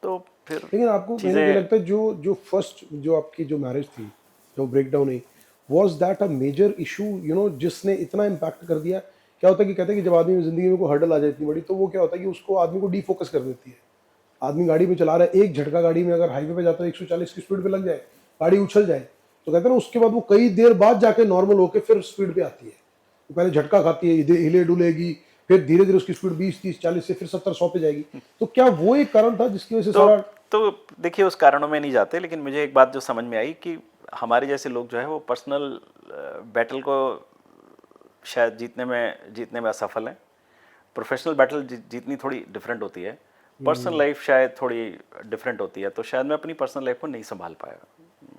तो फिर लेकिन आपको कहीं ना कहीं लगता है जो फर्स्ट जो आपकी जो मैरिज थी, जो ब्रेकडाउन हुई, was that a major issue, you know, जिसने इतना इम्पैक्ट कर दिया? क्या होता है कि कहते हैं कि जब आदमी जिंदगी में कोई हर्डल आ जाए इतनी बड़ी, तो वो क्या होता है कि उसको आदमी को डीफोकस कर देती है। आदमी गाड़ी में चला रहा है, एक झटका गाड़ी में अगर हाईवे पे जाता है 140 की स्पीड पे लग जाए, गाड़ी उछल जाए, तो कहते हैं ना उसके बाद वो कई देर बाद जाके नॉर्मल होके फिर स्पीड पे आती है। वो पहले झटका खाती है, हिले डुलेगी, फिर धीरे धीरे उसकी स्पीड 20, 30, 40 से फिर 70, 100 पे जाएगी। तो क्या वो एक कारण था जिसकी वजह से सारा? तो देखिए उस कारणों में नहीं जाते, लेकिन मुझे एक बात जो समझ में आई कि हमारे जैसे लोग जो है वो पर्सनल बैटल को शायद जीतने में असफल हैं। प्रोफेशनल बैटल जीतनी थोड़ी डिफरेंट होती है, पर्सनल लाइफ शायद थोड़ी डिफरेंट होती है। तो शायद मैं अपनी पर्सनल लाइफ को नहीं संभाल पाया,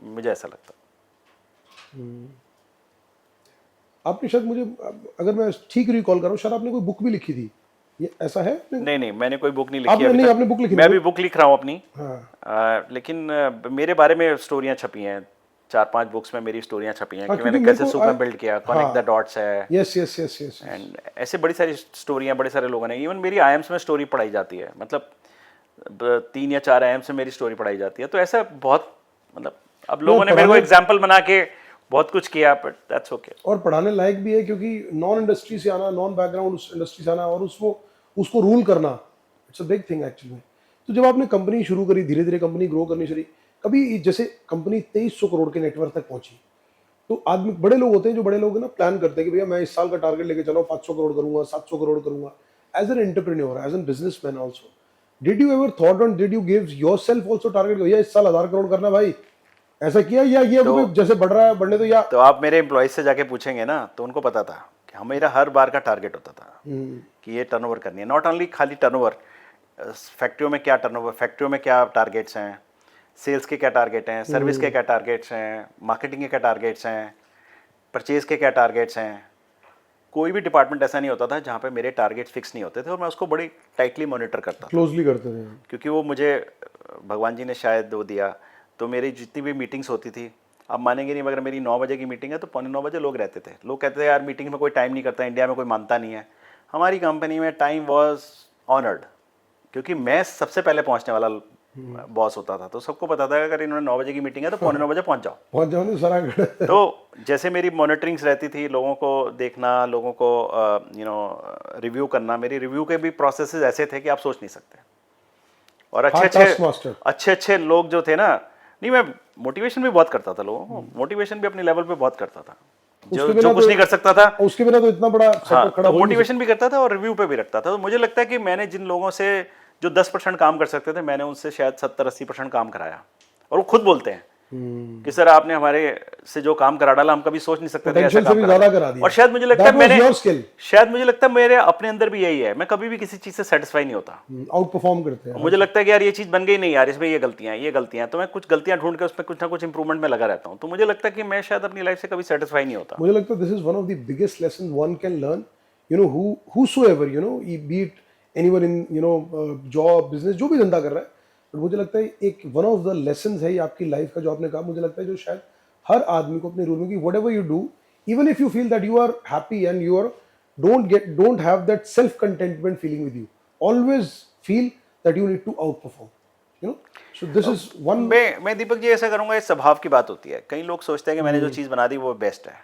मुझे ऐसा लगता। आपने शायद, मुझे अगर मैं ठीक रिकॉल कर रहा हूँ, शायद आपने कोई बुक भी लिखी थी, ये ऐसा है? नहीं, मैंने कोई बुक नहीं लिखी आपने अभी नहीं, तक। आपने बुक लिखी? मैं भी बुक लिख रहा हूँ अपनी। हाँ। लेकिन मेरे बारे में स्टोरियाँ छपी हैं, 4-5 बुक्स में मेरी स्टोरियाँ छपी हैं कि मैंने क्योंकि कैसे सुकैम बिल्ड किया, कनेक्ट द डॉट्स है, यस। एंड ऐसे बड़ी सारी स्टोरियाँ बड़े सारे लोगों ने। इवन मेरी आईएम्स में स्टोरी पढ़ाई जाती है, मतलब 3 या 4 आईएम्स में मेरी स्टोरी पढ़ाई जाती है। तो ऐसा बहुत, मतलब अब लोगों ने मेरे को एग्जाम्पल बना के बहुत कुछ किया, बट दैट्स ओके। और पढ़ाने लायक भी है, क्योंकि नॉन इंडस्ट्री से आना, नॉन बैकग्राउंड उस इंडस्ट्री से आना और उसको रूल करना, it's a big thing actually में। तो जब आपने कंपनी शुरू करी, धीरे धीरे कंपनी ग्रो करनी शुरू, कभी जैसे कंपनी 2300 करोड़ के नेटवर्क तक पहुंची, तो आदमी, बड़े लोग होते हैं जो बड़े लोग ना प्लान करते हैं कि भैया मैं इस साल का टारगेट लेके चलो 500 करोड़ करूंगा, 700 करोड़ करूंगा। As an entrepreneur, as an businessman also, did you ever thought on, did you give yourself also target, भैया इस साल 1000 करोड़ करना भाई, ऐसा किया? या ये तो, जैसे बढ़ रहा है बढ़ने दो? या तो आप मेरे एम्प्लॉयज से जाके पूछेंगे ना, तो उनको पता था कि मेरा हर बार का टारगेट होता था कि ये टर्नओवर करनी है। नॉट ओनली खाली टर्नओवर, फैक्ट्रियों में क्या टर्नओवर, फैक्ट्रियों में क्या टारगेट्स हैं, सेल्स के क्या टारगेट हैं, सर्विस के क्या टारगेट्स हैं, मार्केटिंग के क्या टारगेट्स हैं, परचेज के क्या टारगेट्स हैं। कोई भी डिपार्टमेंट ऐसा नहीं होता था जहाँ पे मेरे टारगेट्स फिक्स नहीं होते थे, और मैं उसको बड़ी टाइटली मॉनिटर करता था, क्लोजली करते थे, क्योंकि वो मुझे भगवान जी ने शायद वो दिया। तो मेरी जितनी भी मीटिंग्स होती थी, आप मानेंगे नहीं, मगर मेरी 9 बजे की मीटिंग है तो 8:45 बजे लोग रहते थे। लोग कहते थे यार मीटिंग में कोई टाइम नहीं करता, इंडिया में कोई मानता नहीं है। हमारी कंपनी में टाइम वॉज ऑनर्ड, क्योंकि मैं सबसे पहले पहुंचने वाला बॉस होता था, तो सबको पता था अगर इन्होंने 9 बजे की मीटिंग है तो 8:45 बजे पहुंच जाओ। पहुंच जाओ नहीं सारा घर। तो जैसे मेरी मॉनिटरिंग्स रहती थी, लोगों को देखना, लोगों को रिव्यू करना, मेरी रिव्यू के भी प्रोसेसेस ऐसे थे कि आप सोच नहीं सकते। और Hard task master। अच्छे अच्छे लोग जो थे ना, नहीं मैं मोटिवेशन भी बहुत करता था लोगों को, मोटिवेशन भी अपने लेवल पे बहुत करता था, जो कुछ नहीं कर सकता था उसके बिना तो इतना बड़ा हाँ, सेटअप खड़ा तो हो नहीं मोटिवेशन भी करता था और रिव्यू पे भी रखता था। तो मुझे लगता है कि मैंने जिन लोगों से जो 10% काम कर सकते थे, मैंने उनसे शायद 70-80% काम कराया। और वो खुद बोलते हैं कि सर आपने हमारे से जो काम करा डाला, हम कभी सोच नहीं सकते थे ऐसा Potential से काम भी करा ज्यादा डाला। करा दिया। और शायद मुझे लगता है That was मैंने your skill। शायद मुझे लगता है मेरे अपने अंदर भी यही है, मैं कभी भी किसी चीज से सेटिस्फाई नहीं होता। आउट परफॉर्म करते हैं। मुझे लगता है कि यार ये चीज बन गई नहीं यार, इसमें ये गलतियां हैं, तो मैं कुछ गलतियां ढूंढ के उसमें कुछ ना कुछ इंप्रूवमेंट में लगा रहता हूँ। तो मुझे लगता है कि मैं शायद अपनी लाइफ से कभी सेटिस्फाई नहीं होता। मुझे लगता है this is one of the biggest lesson one can learn, you know, whosoever, you know, be it anyone in, you know, job, business, जो भी धंधा कर रहा है, बट मुझे लगता है एक वन ऑफ द लेसन्स है ये आपकी लाइफ का जो आपने कहा, मुझे लगता है जो शायद हर आदमी को अपने रूल में कि whatever you do, even if you feel that you are happy and you are don't have that self contentment feeling with you, always feel that you need to outperform, you know, so this is one। मैं दीपक जी ऐसा करूंगा, ये स्वभाव की बात होती है। कई लोग सोचते हैं कि मैंने जो चीज़ बना दी वो बेस्ट है,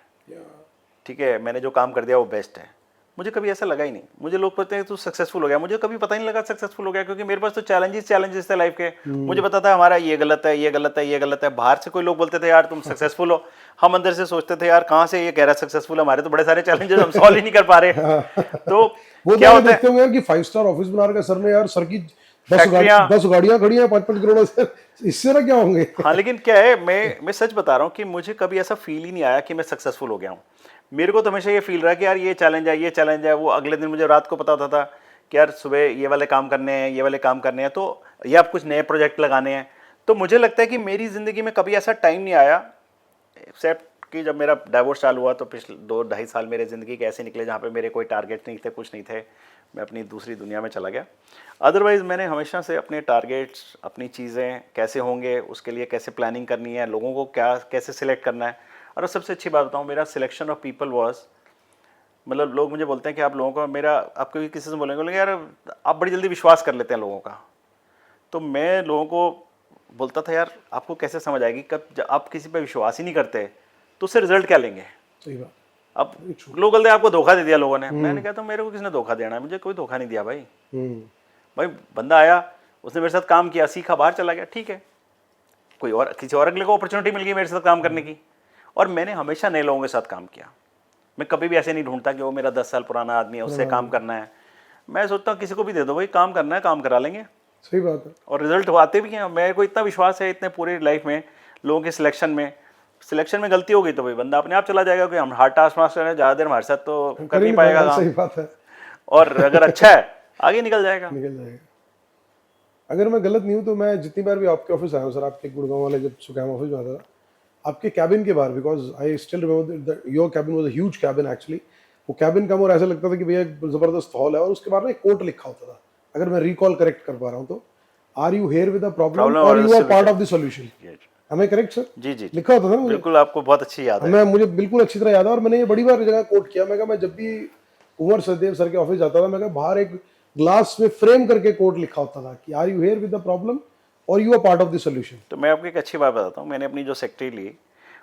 ठीक है, मैंने जो काम कर दिया वो बेस्ट है। मुझे कभी ऐसा लगा ही नहीं। मुझे लोग कहते हैं तू सक्सेसफुल हो गया, मुझे कभी पता ही नहीं लगा सक्सेसफुल हो गया, क्योंकि मेरे पास तो चैलेंजेस थे लाइफ के। मुझे पता था हमारा ये गलत है, ये गलत है, ये गलत है। बाहर से कोई लोग बोलते थे यार तुम सक्सेसफुल हो, हम अंदर से सोचते थे यार कहाँ से ये कह रहा सक्सेसफुल है, हमारे तो बड़े सारे चैलेंजेस हम सॉल्व ही नहीं कर पा रहे। तो वो क्या होता देखते है, होंगे यार कि 5 स्टार ऑफिस बना रखा सर ने, यार सर की 10 फैक्ट्रियां- गाड़ियां खड़ी हैं 5-5 करोड़ से, इससे ना क्या होंगे। हाँ लेकिन क्या है, मैं सच बता रहा हूँ कि मुझे कभी ऐसा फील ही नहीं आया कि मैं सक्सेसफुल हो गया हूँ। मेरे को तो हमेशा ये फील रहा कि यार ये चैलेंज है, ये चैलेंज है। वो अगले दिन मुझे रात को पता होता था कि यार सुबह ये वाले काम करने हैं, ये वाले काम करने हैं, तो या आप कुछ नए प्रोजेक्ट लगाने हैं। तो मुझे लगता है कि मेरी ज़िंदगी में कभी ऐसा टाइम नहीं आया, एक्सेप्ट कि जब मेरा डाइवोर्स चालू हुआ तो पिछले 2-2.5 साल मेरे ज़िंदगी के ऐसे निकले जहाँ पे मेरे कोई टारगेट नहीं थे, कुछ नहीं थे, मैं अपनी दूसरी दुनिया में चला गया। अदरवाइज़ मैंने हमेशा से अपने टारगेट्स, अपनी चीज़ें कैसे होंगे, उसके लिए कैसे प्लानिंग करनी है, लोगों को क्या कैसे सिलेक्ट करना है। और सबसे अच्छी बात बताऊँ, मेरा सिलेक्शन ऑफ पीपल वॉज, मतलब लोग मुझे बोलते हैं कि आप लोगों का, मेरा आपको भी किसी से बोलेंगे यार आप बड़ी जल्दी विश्वास कर लेते हैं लोगों का। तो मैं लोगों को बोलता था यार आपको कैसे समझ आएगी, कब जब आप किसी पे विश्वास ही नहीं करते तो उससे रिजल्ट क्या लेंगे। सही बात। अब लोग बोलते हैं आपको धोखा दे दिया लोगों ने। मैंने कहा तो मेरे को किसने धोखा देना है, मुझे कोई धोखा नहीं दिया भाई। भाई बंदा आया, उसने मेरे साथ काम किया, सीखा, बाहर चला गया, ठीक है, कोई और किसी और अगले को अपॉर्चुनिटी मिल गई मेरे साथ काम करने की। और मैंने हमेशा नए लोगों के साथ काम किया। मैं कभी भी ऐसे नहीं ढूंढता कि वो मेरा 10 साल पुराना आदमी है उससे काम करना है। मैं सोचता हूँ किसी को भी दे दो भाई, काम करना है, काम करा लेंगे। सही बात है। और रिजल्ट आते भी हैं। मेरे को इतना विश्वास है इतने पूरी लाइफ में लोगों के सिलेक्शन में गलती हो गई तो भाई बंदा अपने आप चला जाएगा, क्योंकि हम हार्ड टास्क मास्टर हैं, ज़्यादा देर हमारे साथ तो कर नहीं पाएगा काम। सही बात है। और अगर अच्छा है आगे निकल जाएगा। अगर मैं गलत नहीं हूँ तो मैं जितनी बार भी आपके ऑफिस आया हूँ सर, आपके गुड़गांव वाले जब सुकैम ऑफिस में आता था, आपके कैबिन के बाहर, because I still remember your cabin was a huge cabin actually. वो कैबिन का और ऐसा लगता था कि भैया एक जबरदस्त हॉल है, और उसके बाहर में एक कोट लिखा होता था, अगर मैं रिकॉल करेक्ट कर पा रहा हूँ तो, are you here with a problem और you are part of the solution. हमें करेक्ट सर? जी जी लिखा होता था ना, बिल्कुल, आपको बहुत अच्छी याद है। मैं मुझे बिल्कुल अच्छी तरह याद है। और मैंने ये बड़ी बार जगह कोट किया। मैं कहा मैं जब भी कुंवर सचदेव सर के ऑफिस जाता था, मैं कहा बाहर एक ग्लास में फ्रेम करके कोट लिखा होता था कि are you here with the problem और you are part of the solution. तो मैं आपको एक अच्छी बात बताता हूँ, मैंने अपनी जो सेक्रेटरी ली,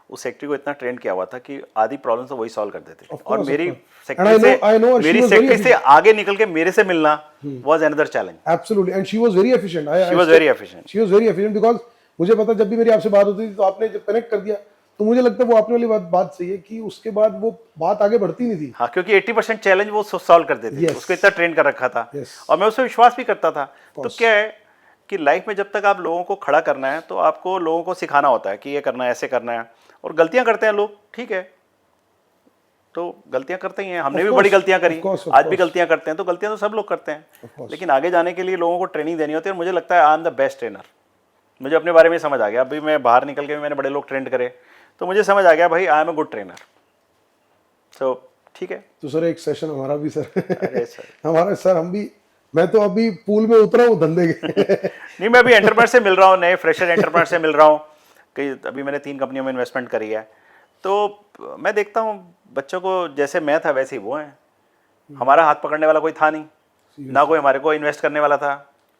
उस सेक्रेटरी को इतना ट्रेन किया हुआ था कि आधी प्रॉब्लम तो वही सॉल्व कर देते थे। और मेरी सेक्रेटरी से आगे निकल के मेरे से मिलना was another challenge. Absolutely, and she was very efficient. She was very efficient. She was very efficient because मुझे पता जब भी मेरी आपसे बात होती थी तो आपने जब कनेक्ट कर दिया तो मुझे लगता है वो आपने वाली बात सही है कि उसके बाद वो बात आगे बढ़ती नहीं थी। हाँ, क्योंकि 80% चैलेंज वो सॉल्व कर देती थी। उसको इतना ट्रेन कर रखा था और मैं उससे विश्वास भी करता था। तो क्या है कि लाइफ में जब तक आप लोगों को खड़ा करना है तो आपको लोगों को सिखाना होता है कि ये करना है, ऐसे करना है। और गलतियां करते हैं लोग, ठीक है, तो गलतियां करते ही हैं, हमने भी बड़ी गलतियां करी, आज भी गलतियां करते हैं, तो गलतियां तो सब लोग करते हैं। लेकिन आगे जाने के लिए लोगों को ट्रेनिंग देनी होती है। और मुझे लगता है I am the best trainer. मुझे अपने बारे में समझ आ गया, अभी मैं बाहर निकल के मैंने बड़े लोग ट्रेंड करे तो मुझे समझ आ गया भाई I am a good trainer. तो ठीक है। तो सर एक सेशन हमारा भी सर, अरे सर हमारा सर, हम भी, मैं तो अभी पूल में उतरा हूँ धंधे के। नहीं, मैं अभी एंटरप्रेन्योर से मिल रहा हूँ, नए फ्रेशर एंटरप्रेन्योर से मिल रहा हूँ। कई अभी मैंने 3 कंपनियों में इन्वेस्टमेंट करी है। तो मैं देखता हूँ बच्चों को, जैसे मैं था वैसे ही वो हैं। हमारा हाथ पकड़ने वाला कोई था नहीं, ना कोई हमारे को इन्वेस्ट करने वाला था।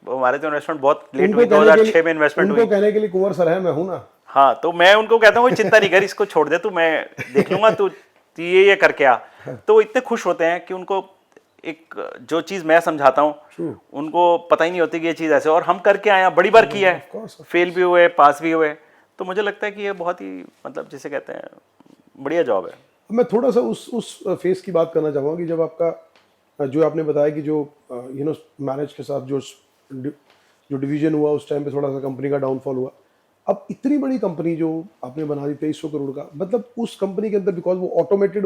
वो हमारे तो इन्वेस्टमेंट बहुत लेट उनको हुई, कहने के 2006 में लिए इन्वेस्टमेंट उनको हुई। कहने के लिए कुंवर सर है, मैं हूं ना। हाँ, तो मैं उनको कहता हूँ चिंता नहीं कर, इसको छोड़ दे तू, मैं देख लूंगा, तू ये करके आ। तो वो इतने खुश होते हैं कि उनको एक जो चीज़ मैं समझाता हूँ True. उनको पता ही नहीं होती कि ये चीज़ ऐसे, और हम करके आए हैं, बड़ी बार किया of course. है, फेल भी हुए, पास भी हुए। तो मुझे लगता है कि ये बहुत ही मतलब जिसे कहते हैं बढ़िया जॉब है। मैं थोड़ा सा उस फेस की बात करना चाहूँगा कि जब आपका जो आपने बताया कि जो मैनेज के साथ जो डिवीजन हुआ उस टाइम पे थोड़ा सा कंपनी का डाउनफॉल हुआ। अब इतनी बड़ी कंपनी जो आपने बना दी 2300 करोड़ का, मतलब उस कंपनी के अंदर बिकॉज वो ऑटोमेटेड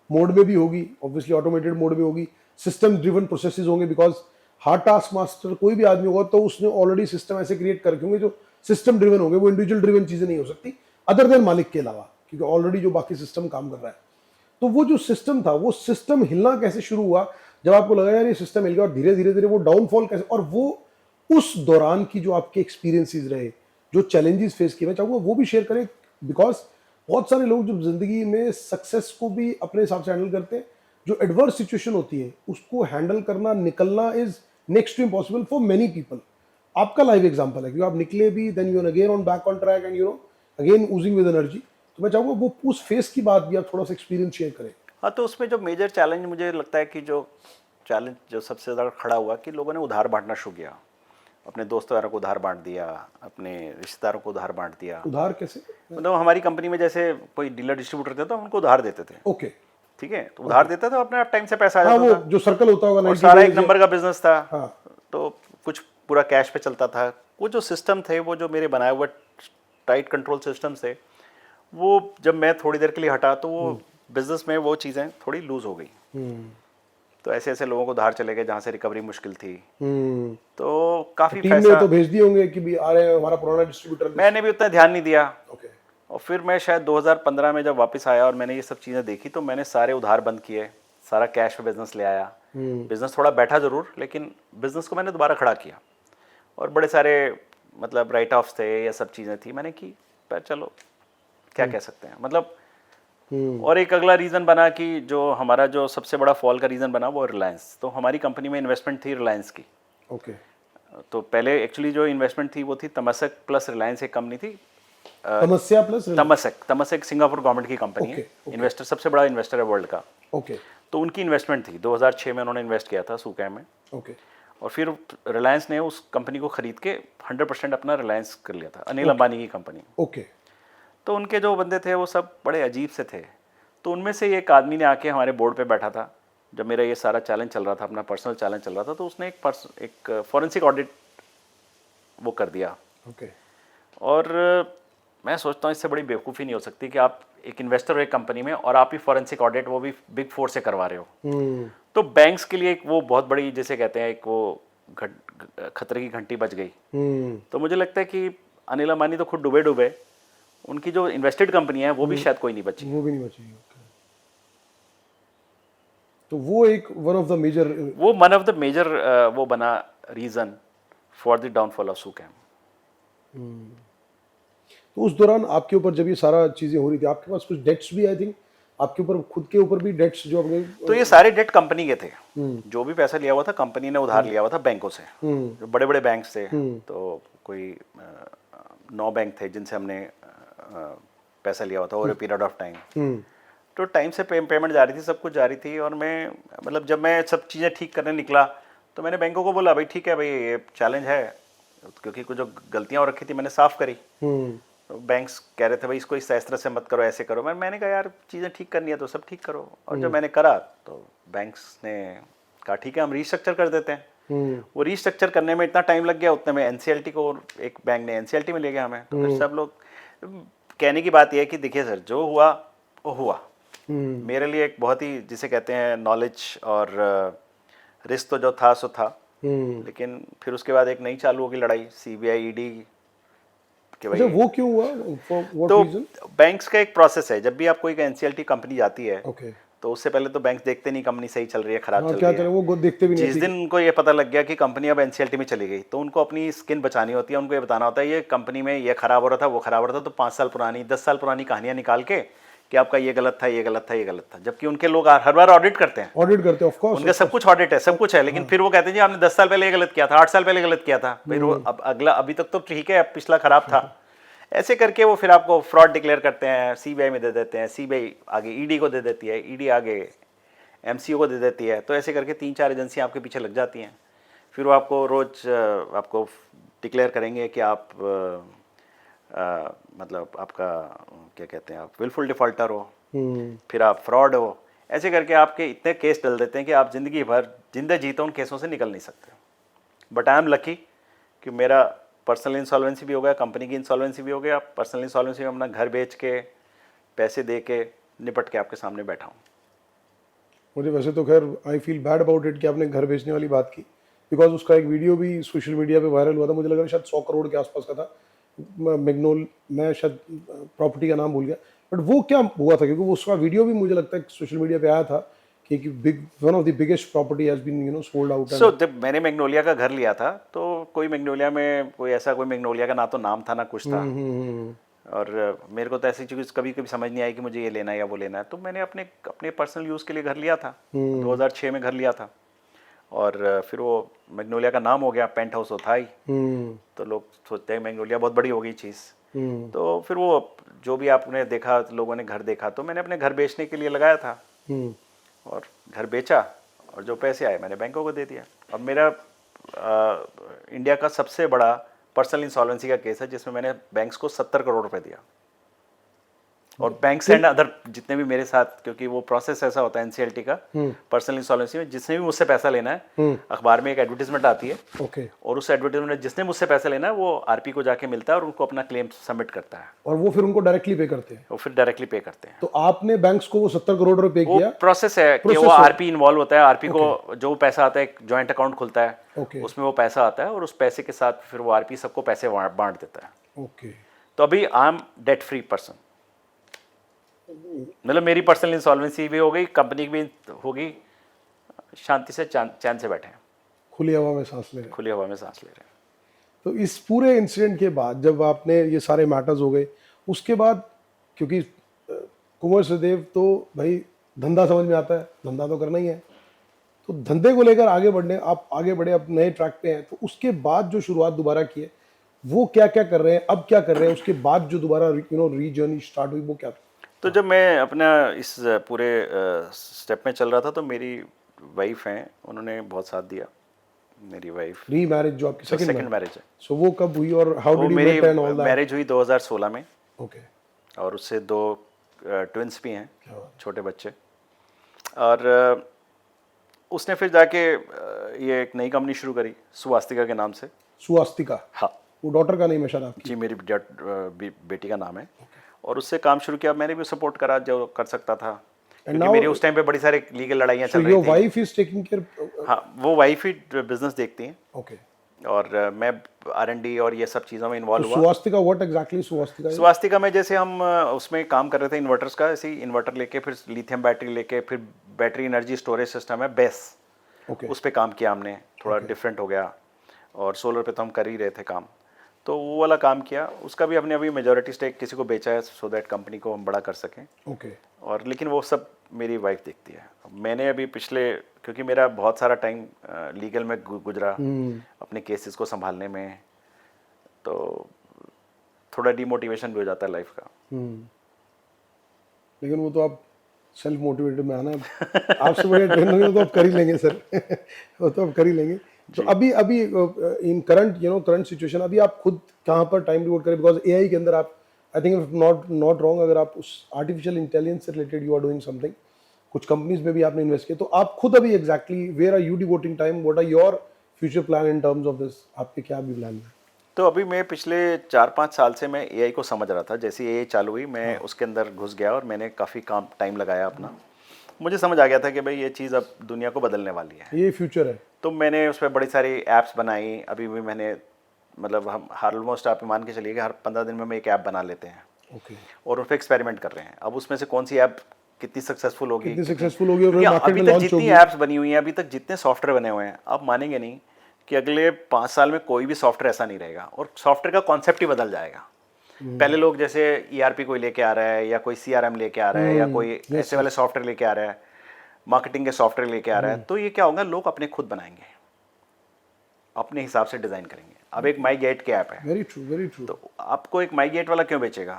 मोड में भी होगी, ऑब्वियसली ऑटोमेटेड मोड में होगी, सिस्टम ड्रिवन प्रोसेसेस होंगे, बिकॉज हार्ड टास्क मास्टर कोई भी आदमी होगा तो उसने ऑलरेडी सिस्टम ऐसे क्रिएट कर रखे होंगे जो सिस्टम ड्रिवन होंगे, वो इंडिविजुअल ड्रिवन चीज़ें नहीं हो सकती अदर देन मालिक के अलावा, क्योंकि ऑलरेडी जो बाकी सिस्टम काम कर रहा है। तो वो जो सिस्टम था, वो सिस्टम हिलना कैसे शुरू हुआ जब आपको लगा यार ये सिस्टम हिल गया, और धीरे धीरे धीरे वो डाउनफॉल कैसे, और वो उस दौरान की जो आपके एक्सपीरियंसेस रहे, जो चैलेंजेस फेस किए, मैं चाहूँगा वो भी शेयर करें, बिकॉज बहुत सारे लोग जो जिंदगी में सक्सेस को भी अपने हिसाब से हैंडल करते हैं, जो एडवर्स सिचुएशन होती है उसको हैंडल करना, निकलना is next to impossible for many people. आपका लाइव एग्जांपल है, क्योंकि आप निकले भी, then you again on back on track, and again oozing with energy. तो मैं चाहूँगा वो उस फेस की बात भी आप थोड़ा सा एक्सपीरियंस शेयर करें। हाँ, तो उसमें जो मेजर चैलेंज मुझे लगता है कि जो चैलेंज जो सबसे ज़्यादा खड़ा हुआ कि लोगों ने उधार बांटना शुरू किया, अपने दोस्तों को उधार बांट दिया, अपने रिश्तेदारों को उधार बांट दिया। उधार कैसे? मतलब हमारी कंपनी में जैसे कोई डीलर डिस्ट्रीब्यूटर थे तो हम उनको उधार देते थे, ओके, ठीक है, तो उधार देते थे, अपने आप टाइम से पैसा आ हाँ, जाता वो था, जो सर्कल होता होगा और 90 सारा एक days नंबर का बिजनेस था। हाँ। तो कुछ पूरा कैश पे चलता था। वो जो सिस्टम थे, वो जो मेरे बनाए हुए टाइट कंट्रोल सिस्टम थे, वो जब मैं थोड़ी देर के लिए हटा तो वो बिजनेस में वो चीज़ें थोड़ी लूज हो गई। तो ऐसे ऐसे लोगों को उधार चले गए जहाँ से रिकवरी मुश्किल थी। तो काफ़ी टीम ने पैसा तो भेज दिए होंगे कि भी आ रहे हैं हमारा पुराना डिस्ट्रीब्यूटर। मैंने भी उतना ध्यान नहीं दिया। ओके, और फिर मैं शायद 2015 में जब वापस आया और मैंने ये सब चीज़ें देखी, तो मैंने सारे उधार बंद किए, सारा कैश पे बिजनेस ले आया। बिजनेस थोड़ा बैठा जरूर, लेकिन बिजनेस को मैंने दोबारा खड़ा किया, और बड़े सारे मतलब राइट ऑफ्स थे, ये सब चीज़ें थी मैंने की, पर चलो क्या कह सकते हैं मतलब। और एक अगला रीज़न बना कि जो हमारा जो सबसे बड़ा फॉल का रीज़न बना वो रिलायंस। तो हमारी कंपनी में इन्वेस्टमेंट थी रिलायंस की। ओके, तो पहले एक्चुअली जो इन्वेस्टमेंट थी वो थी तमसक प्लस रिलायंस, एक कंपनी थी समस्या प्लस तमसक सिंगापुर गवर्नमेंट की कंपनी है, इन्वेस्टर सबसे बड़ा इन्वेस्टर है वर्ल्ड का। ओके, तो उनकी इन्वेस्टमेंट थी 2006 में, उन्होंने इन्वेस्ट किया था सुकैम में। ओके, और फिर रिलायंस ने उस कंपनी को खरीद के 100% अपना रिलायंस कर लिया था, अनिल अंबानी की कंपनी। ओके, तो उनके जो बंदे थे वो सब बड़े अजीब से थे। तो उनमें से एक आदमी ने आके हमारे बोर्ड पे बैठा था जब मेरा ये सारा चैलेंज चल रहा था, अपना पर्सनल चैलेंज चल रहा था। तो उसने एक फॉरेंसिक ऑडिट वो कर दिया। ओके, और मैं सोचता हूँ इससे बड़ी बेवकूफ़ी नहीं हो सकती कि आप एक इन्वेस्टर हो एक कंपनी में और आप ही फॉरेंसिक ऑडिट, वो भी बिग फोर से करवा रहे हो। तो बैंक्स के लिए एक वो बहुत बड़ी, जिसे कहते हैं, एक वो खतरे की घंटी बज गई। तो मुझे लगता है कि अनिल अंबानी तो खुद डूबे डूबे, उनकी जो इन्वेस्टेड कंपनी है वो भी शायद कोई नहीं बची, वो भी नहीं बची। तो वो एक वन ऑफ द मेजर वो बना reason for the downfall of Su-Kam. तो उस दौरान आपके ऊपर जब ये सारा चीजें हो रही थी, आपके पास कुछ डेट्स भी, आई थिंक आपके ऊपर खुद के ऊपर भी डेट्स जो अपने, तो ये सारे डेट कंपनी के थे। जो भी पैसा लिया हुआ था कंपनी ने उधार लिया हुआ था बैंकों से, जो बड़े बड़े बैंक थे। तो कोई 9 बैंक थे जिनसे हमने पैसा लिया हुआ था over a period of time. तो टाइम से पेमेंट जा रही थी, सब कुछ जा रही थी। और मैं मतलब जब मैं सब चीज़ें ठीक करने निकला तो मैंने बैंकों को बोला, भाई ठीक है भाई, ये चैलेंज है, क्योंकि कुछ जो गलतियाँ और रखी थी मैंने साफ़ करी। तो बैंक्स कह रहे थे भाई इसको इस तरह से मत करो, ऐसे करो। मैंने कहा यार चीज़ें ठीक करनी है तो सब ठीक करो। और जब मैंने करा तो बैंक्स ने कहा ठीक है हम रीस्ट्रक्चर कर देते हैं। वो रीस्ट्रक्चर करने में इतना टाइम लग गया, उतने में एनसीएलटी को, एक बैंक ने एनसीएलटी में ले गया हमें। तो फिर सब लोग, कहने की बात यह है कि देखिए सर, जो हुआ वो हुआ। मेरे लिए एक बहुत ही, जिसे कहते हैं, नॉलेज और रिस्क तो जो था सो था। लेकिन फिर उसके बाद एक नई चालू होगी लड़ाई सीबीआई ईडी के। भाई वो क्यों हुआ? तो बैंक्स का एक प्रोसेस है, जब भी आप कोई एनसीएलटी कंपनी जाती है तो उससे पहले तो बैंक देखते नहीं कंपनी सही चल रही है, खराब चल रही है, वो देखते भी नहीं। जिस दिन उनको ये पता लग गया कि कंपनी अब एनसीएलटी में चली गई, तो उनको अपनी स्किन बचानी होती है। उनको ये बताना होता है ये कंपनी में ये खराब हो रहा था, वो खराब हो रहा था। तो 5 साल पुरानी, 10 साल पुरानी कहानियां निकाल के कि आपका ये गलत था, ये गलत था, ये गलत था, जबकि उनके लोग हर बार ऑडिट करते हैं, ऑडिट करते हैं ऑफ कोर्स। उनका सब कुछ ऑडिट है, सब कुछ है, लेकिन फिर वो कहते हैं जी आपने 10 साल पहले ये गलत किया था, 8 साल पहले गलत किया था, फिर वो अब अगला अभी तक तो ठीक है, अब पिछला खराब था, ऐसे करके वो फिर आपको फ्रॉड डिक्लेयर करते हैं, सीबीआई में दे देते हैं, सीबीआई आगे ईडी को दे देती है, ईडी आगे एमसीओ को दे देती है, तो ऐसे करके 3-4 एजेंसियां आपके पीछे लग जाती हैं। फिर वो आपको रोज आपको डिक्लेयर करेंगे कि आप मतलब आपका क्या कहते हैं, आप विलफुल डिफॉल्टर हो, फिर आप फ्रॉड हो, ऐसे करके आपके इतने केस डल देते हैं कि आप ज़िंदगी भर जिंदा जीते उन केसों से निकल नहीं सकते। बट आई एम लकी कि मेरा पर्सनल इंसॉल्वेंसी भी हो गया, कंपनी की इंसॉल्वेंसी भी हो गया, पर्सनल इंसॉल्वेंसी में अपना घर बेच के पैसे दे के निपट के आपके सामने बैठा हूँ। मुझे वैसे तो खैर I feel bad about it कि आपने घर बेचने वाली बात की, बिकॉज उसका एक वीडियो भी सोशल मीडिया पे वायरल हुआ था, मुझे लग रहा है शायद 100 करोड़ के आसपास का था, मैग्नोल, मैं शायद प्रॉपर्टी का नाम भूल गया, बट वो क्या हुआ था, क्योंकि वो उसका वीडियो भी मुझे लगता है सोशल मीडिया पे आया था कि big one of the biggest property has been sold out. So जब मैंने मैग्नोलिया का घर लिया था तो कोई मैग्नोलिया में कोई ऐसा कोई मैग्नोलिया का ना तो नाम था ना कुछ था, और मेरे को तो ऐसी चीज़ कभी कभी समझ नहीं आई कि मुझे ये लेना है या वो लेना है, तो मैंने अपने अपने पर्सनल यूज़ के लिए घर लिया था, 2006 में घर लिया था, और फिर वो मैग्नोलिया का नाम हो गया, पेंट हाउस था ही, तो लोग सोचते हैं मैग्नोलिया बहुत बड़ी हो गई चीज़, तो फिर वो जो भी आपने देखा, लोगों ने घर देखा, तो मैंने अपने घर बेचने के लिए लगाया था, और घर बेचा, और जो पैसे आए मैंने बैंकों को दे दिया। और मेरा इंडिया का सबसे बड़ा पर्सनल इंसॉल्वेंसी का केस है जिसमें मैंने बैंक्स को 70 करोड़ रुपए दिया, और बैंक्स एंड अदर जितने भी मेरे साथ, क्योंकि वो प्रोसेस ऐसा होता है एनसीएलटी का पर्सनल इंसॉल्वेंसी में, जिसने भी मुझसे पैसा लेना है, अखबार में एक एडवर्टीजमेंट आती है, और उस एडवर्टीजमेंट में जिसने मुझसे पैसा लेना है वो आरपी को जाके मिलता है और उनको अपना क्लेम सबमिट करता है, और वो फिर उनको डायरेक्टली पे करते हैं। वो फिर डायरेक्टली पे करते हैं। तो आपने बैंक्स को वो 70 करोड़ रुपए वो किया? प्रोसेस है कि वो आरपी इन्वॉल्व होता है, आरपी को जो पैसा आता है, एक जॉइंट अकाउंट खुलता है, उसमें वो पैसा आता है, और उस पैसे के साथ फिर वो आरपी सबको पैसे बांट देता है। ओके, तो अभी I am debt free person, मतलब मेरी पर्सनल इंसॉल्वेंसी भी हो गई, कंपनी भी हो गई, शांति से चैन से बैठे हैं, खुली हवा में सांस ले रहे हैं। खुली हवा में सांस ले रहे हैं। तो इस पूरे इंसिडेंट के बाद जब आपने ये सारे मैटर्स हो गए, उसके बाद क्योंकि कुंवर सदेव तो भाई धंधा समझ में आता है, धंधा तो करना ही है, तो धंधे को लेकर आगे बढ़ने आप आगे बढ़े, अब नए ट्रैक पे हैं, तो उसके बाद जो शुरुआत दोबारा की है वो क्या क्या कर रहे हैं, अब क्या कर रहे हैं, उसके बाद जो दोबारा री जर्नी स्टार्ट हुई वो क्या था? तो जब मैं अपना इस पूरे स्टेप में चल रहा था तो मेरी वाइफ हैं, उन्होंने बहुत साथ दिया। मेरी वाइफ री मैरिज जो आपकी सेकंड मैरिज है, सो वो कब हुई और how did you met and all marry that? Marriage हुई 2016 में, ओके, और उससे 2 ट्विंस भी हैं, छोटे बच्चे, और उसने फिर जाके ये एक नई कंपनी शुरू करी सुवास्तिका के नाम से। सुवास्तिका? हाँ, वो डॉटर का नाम है शायद आपकी? जी, मेरी बेटी का नाम है, और उससे काम शुरू किया, मैंने भी सपोर्ट करा जो कर सकता था, क्योंकि मेरी उस टाइम पे बड़ी सारी लीगल लड़ाइयाँ चल रही थी। Your wife is taking care? हाँ, वो वाइफ ही बिजनेस देखती हैं, ओके, और मैं R&D और ये सब चीज़ों में इन्वॉल्व हुआ। सुवास्तिका व्हाट एग्जैक्टली सुवास्तिका? स्वास्तिका में जैसे हम उसमें काम कर रहे थे इन्वर्टर्स का, ऐसे ही इन्वर्टर लेके, फिर लिथियम बैटरी लेके, फिर बैटरी एनर्जी स्टोरेज सिस्टम है बेस, उस पर काम किया हमने, थोड़ा डिफरेंट हो गया, और सोलर पे तो हम कर ही रहे थे काम, तो वो वाला काम किया। उसका भी हमने अभी मेजॉरिटी स्टेक किसी को बेचा है, सो दैट कंपनी को हम बड़ा कर सकें। ओके, और लेकिन वो सब मेरी वाइफ देखती है। मैंने अभी पिछले, क्योंकि मेरा बहुत सारा टाइम लीगल में गुजरा अपने केसेस को संभालने में, तो थोड़ा डिमोटिवेशन भी हो जाता है लाइफ का। लेकिन वो तो आप सेल्फ मोटिवेटेड में आना है, आपसे बड़े ट्रेनर तो आप कर ही लेंगे सर वो तो आप कर ही लेंगे। तो अभी इन करंट सिचुएशन अभी आप खुद कहाँ पर टाइम डिवोट करें, बिकॉज एआई के अंदर आप, I think if not wrong, अगर आप उस आर्टिफिशियल इंटेलिजेंस से related you are doing something, कुछ कंपनीज में भी आपने इन्वेस्ट किया, तो आप खुद अभी exactly where are you devoting time, what are your future plan in terms of this, आपके क्या भी प्लान है? तो अभी मैं पिछले 4-5 साल से मैं एआई को समझ रहा था, जैसे एआई चालू हुई मैं उसके अंदर घुस गया, और मैंने काफ़ी टाइम लगाया अपना। मुझे समझ आ गया था कि भाई ये चीज़ अब दुनिया को बदलने वाली है, ये फ्यूचर है। तो मैंने उस पर बड़ी सारी ऐप्स बनाई। अभी भी मैंने, मतलब हम ऑलमोस्ट आप मान के चलिए कि हर 15 दिन में हम एक ऐप बना लेते हैं, और उस पर एक्सपेरिमेंट कर रहे हैं। अब उसमें से कौन सी ऐप कितनी सक्सेसफुल होगी, और मार्केट अभी में तक लॉन्च जितनी होगी। ऐप्स बनी हुई हैं, अभी तक जितने सॉफ्टवेयर बने हुए हैं, आप मानेंगे नहीं कि अगले 5 साल में कोई भी सॉफ्टवेयर ऐसा नहीं रहेगा, और सॉफ्टवेयर का कॉन्सेप्ट ही बदल जाएगा। पहले लोग जैसे ERP कोई लेके आ रहा है या कोई CRM लेके आ रहा है या कोई ऐसे वाले सॉफ्टवेयर लेके आ रहा है, मार्केटिंग के सॉफ्टवेयर लेके आ रहा है, तो ये क्या होगा, लोग अपने खुद बनाएंगे, अपने हिसाब से डिजाइन करेंगे। अब एक माई गेट के ऐप है, वेरी ट्रू, वेरी ट्रू। तो आपको एक माई गेट वाला क्यों बेचेगा?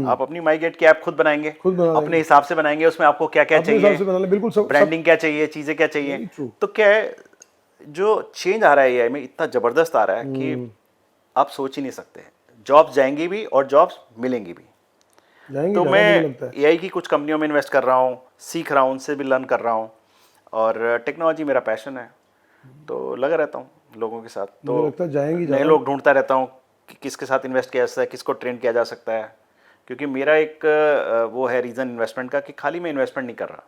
आप अपनी माई गेट की ऐप खुद बनाएंगे, खुद बना अपने हिसाब से बनाएंगे, उसमें आपको क्या क्या अपने हिसाब चाहिए, से बना ले, बिल्कुल सब ब्रांडिंग क्या चाहिए, चीजें क्या चाहिए। Very true. तो क्या है, जो चेंज आ रहा है AI में इतना जबरदस्त आ रहा है कि आप सोच ही नहीं सकते। जॉब्स जाएंगी भी और जॉब्स मिलेंगी भी। जाएंगे, तो ज़्यादा मुझे मैं लगता है। AI की कुछ कंपनियों में इन्वेस्ट कर रहा हूँ, सीख रहा हूँ, उनसे भी लर्न कर रहा हूँ, और टेक्नोलॉजी मेरा पैशन है, तो लगा रहता हूँ लोगों के साथ। मुझे तो लगता है जाएंगी नए ज़्यादा। लोग ढूंढता रहता हूँ कि किसके साथ इन्वेस्ट किया जा सकता है, किसको ट्रेन किया जा सकता है, क्योंकि मेरा एक वो है रीज़न इन्वेस्टमेंट का कि खाली मैं इन्वेस्टमेंट नहीं कर रहा,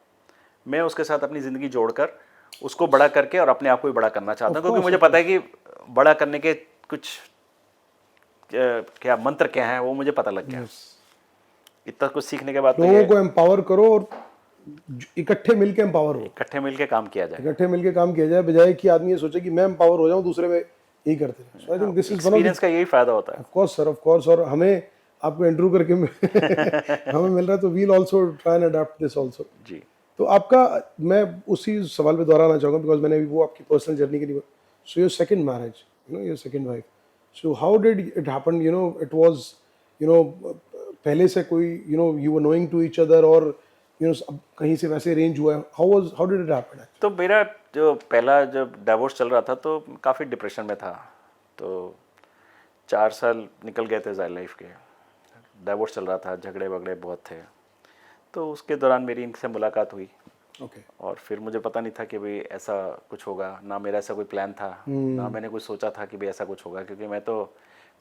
मैं उसके साथ अपनी ज़िंदगी जोड़कर उसको बड़ा करके और अपने आप को भी बड़ा करना चाहता हूँ, क्योंकि मुझे पता है कि बड़ा करने के कुछ क्या मंत्र क्या हैं वो मुझे पता लग गया। इतना कुछ सीखने के बाद तो लोगों ये को एम्पावर करो और इकट्ठे मिलके एम्पावर हो, इकट्ठे मिलके काम किया जाए। इकट्ठे मिलके काम किया जाए, बजाय कि आदमी ये सोचे कि मैं एम्पावर हो जाऊं, दूसरे में यही करते रहे। So I think this is one of experience का यही फायदा होता है। Of course sir, of course. और हमें आपको इंटरव्यू करके हमें मिल रहा है, तो we'll also try and adopt this also. जी। तो आपका, मैं उसी सवाल पे दोहराना चाहूँगा, बिकॉज मैंने अभी वो आपकी पर्सनल जर्नी के लिए, so your second marriage, you know, your second wife, so how did it happen, you know, it was, you know, पहले से कोई, you know, you were knowing to each other, और यू नो कहीं से वैसे arrange हुआ है, how did it happen? तो मेरा जो पहला जब डाइवोर्स चल रहा था तो काफ़ी डिप्रेशन में था, तो 4 साल निकल गए थे लाइफ के, डाइवोर्स चल रहा था, झगड़े वगड़े बहुत थे, तो उसके दौरान मेरी इनसे मुलाकात हुई। ओके। और फिर मुझे पता नहीं था कि भाई ऐसा कुछ होगा, ना मेरा ऐसा कोई प्लान था, ना मैंने कुछ सोचा था कि भाई ऐसा कुछ होगा, क्योंकि मैं तो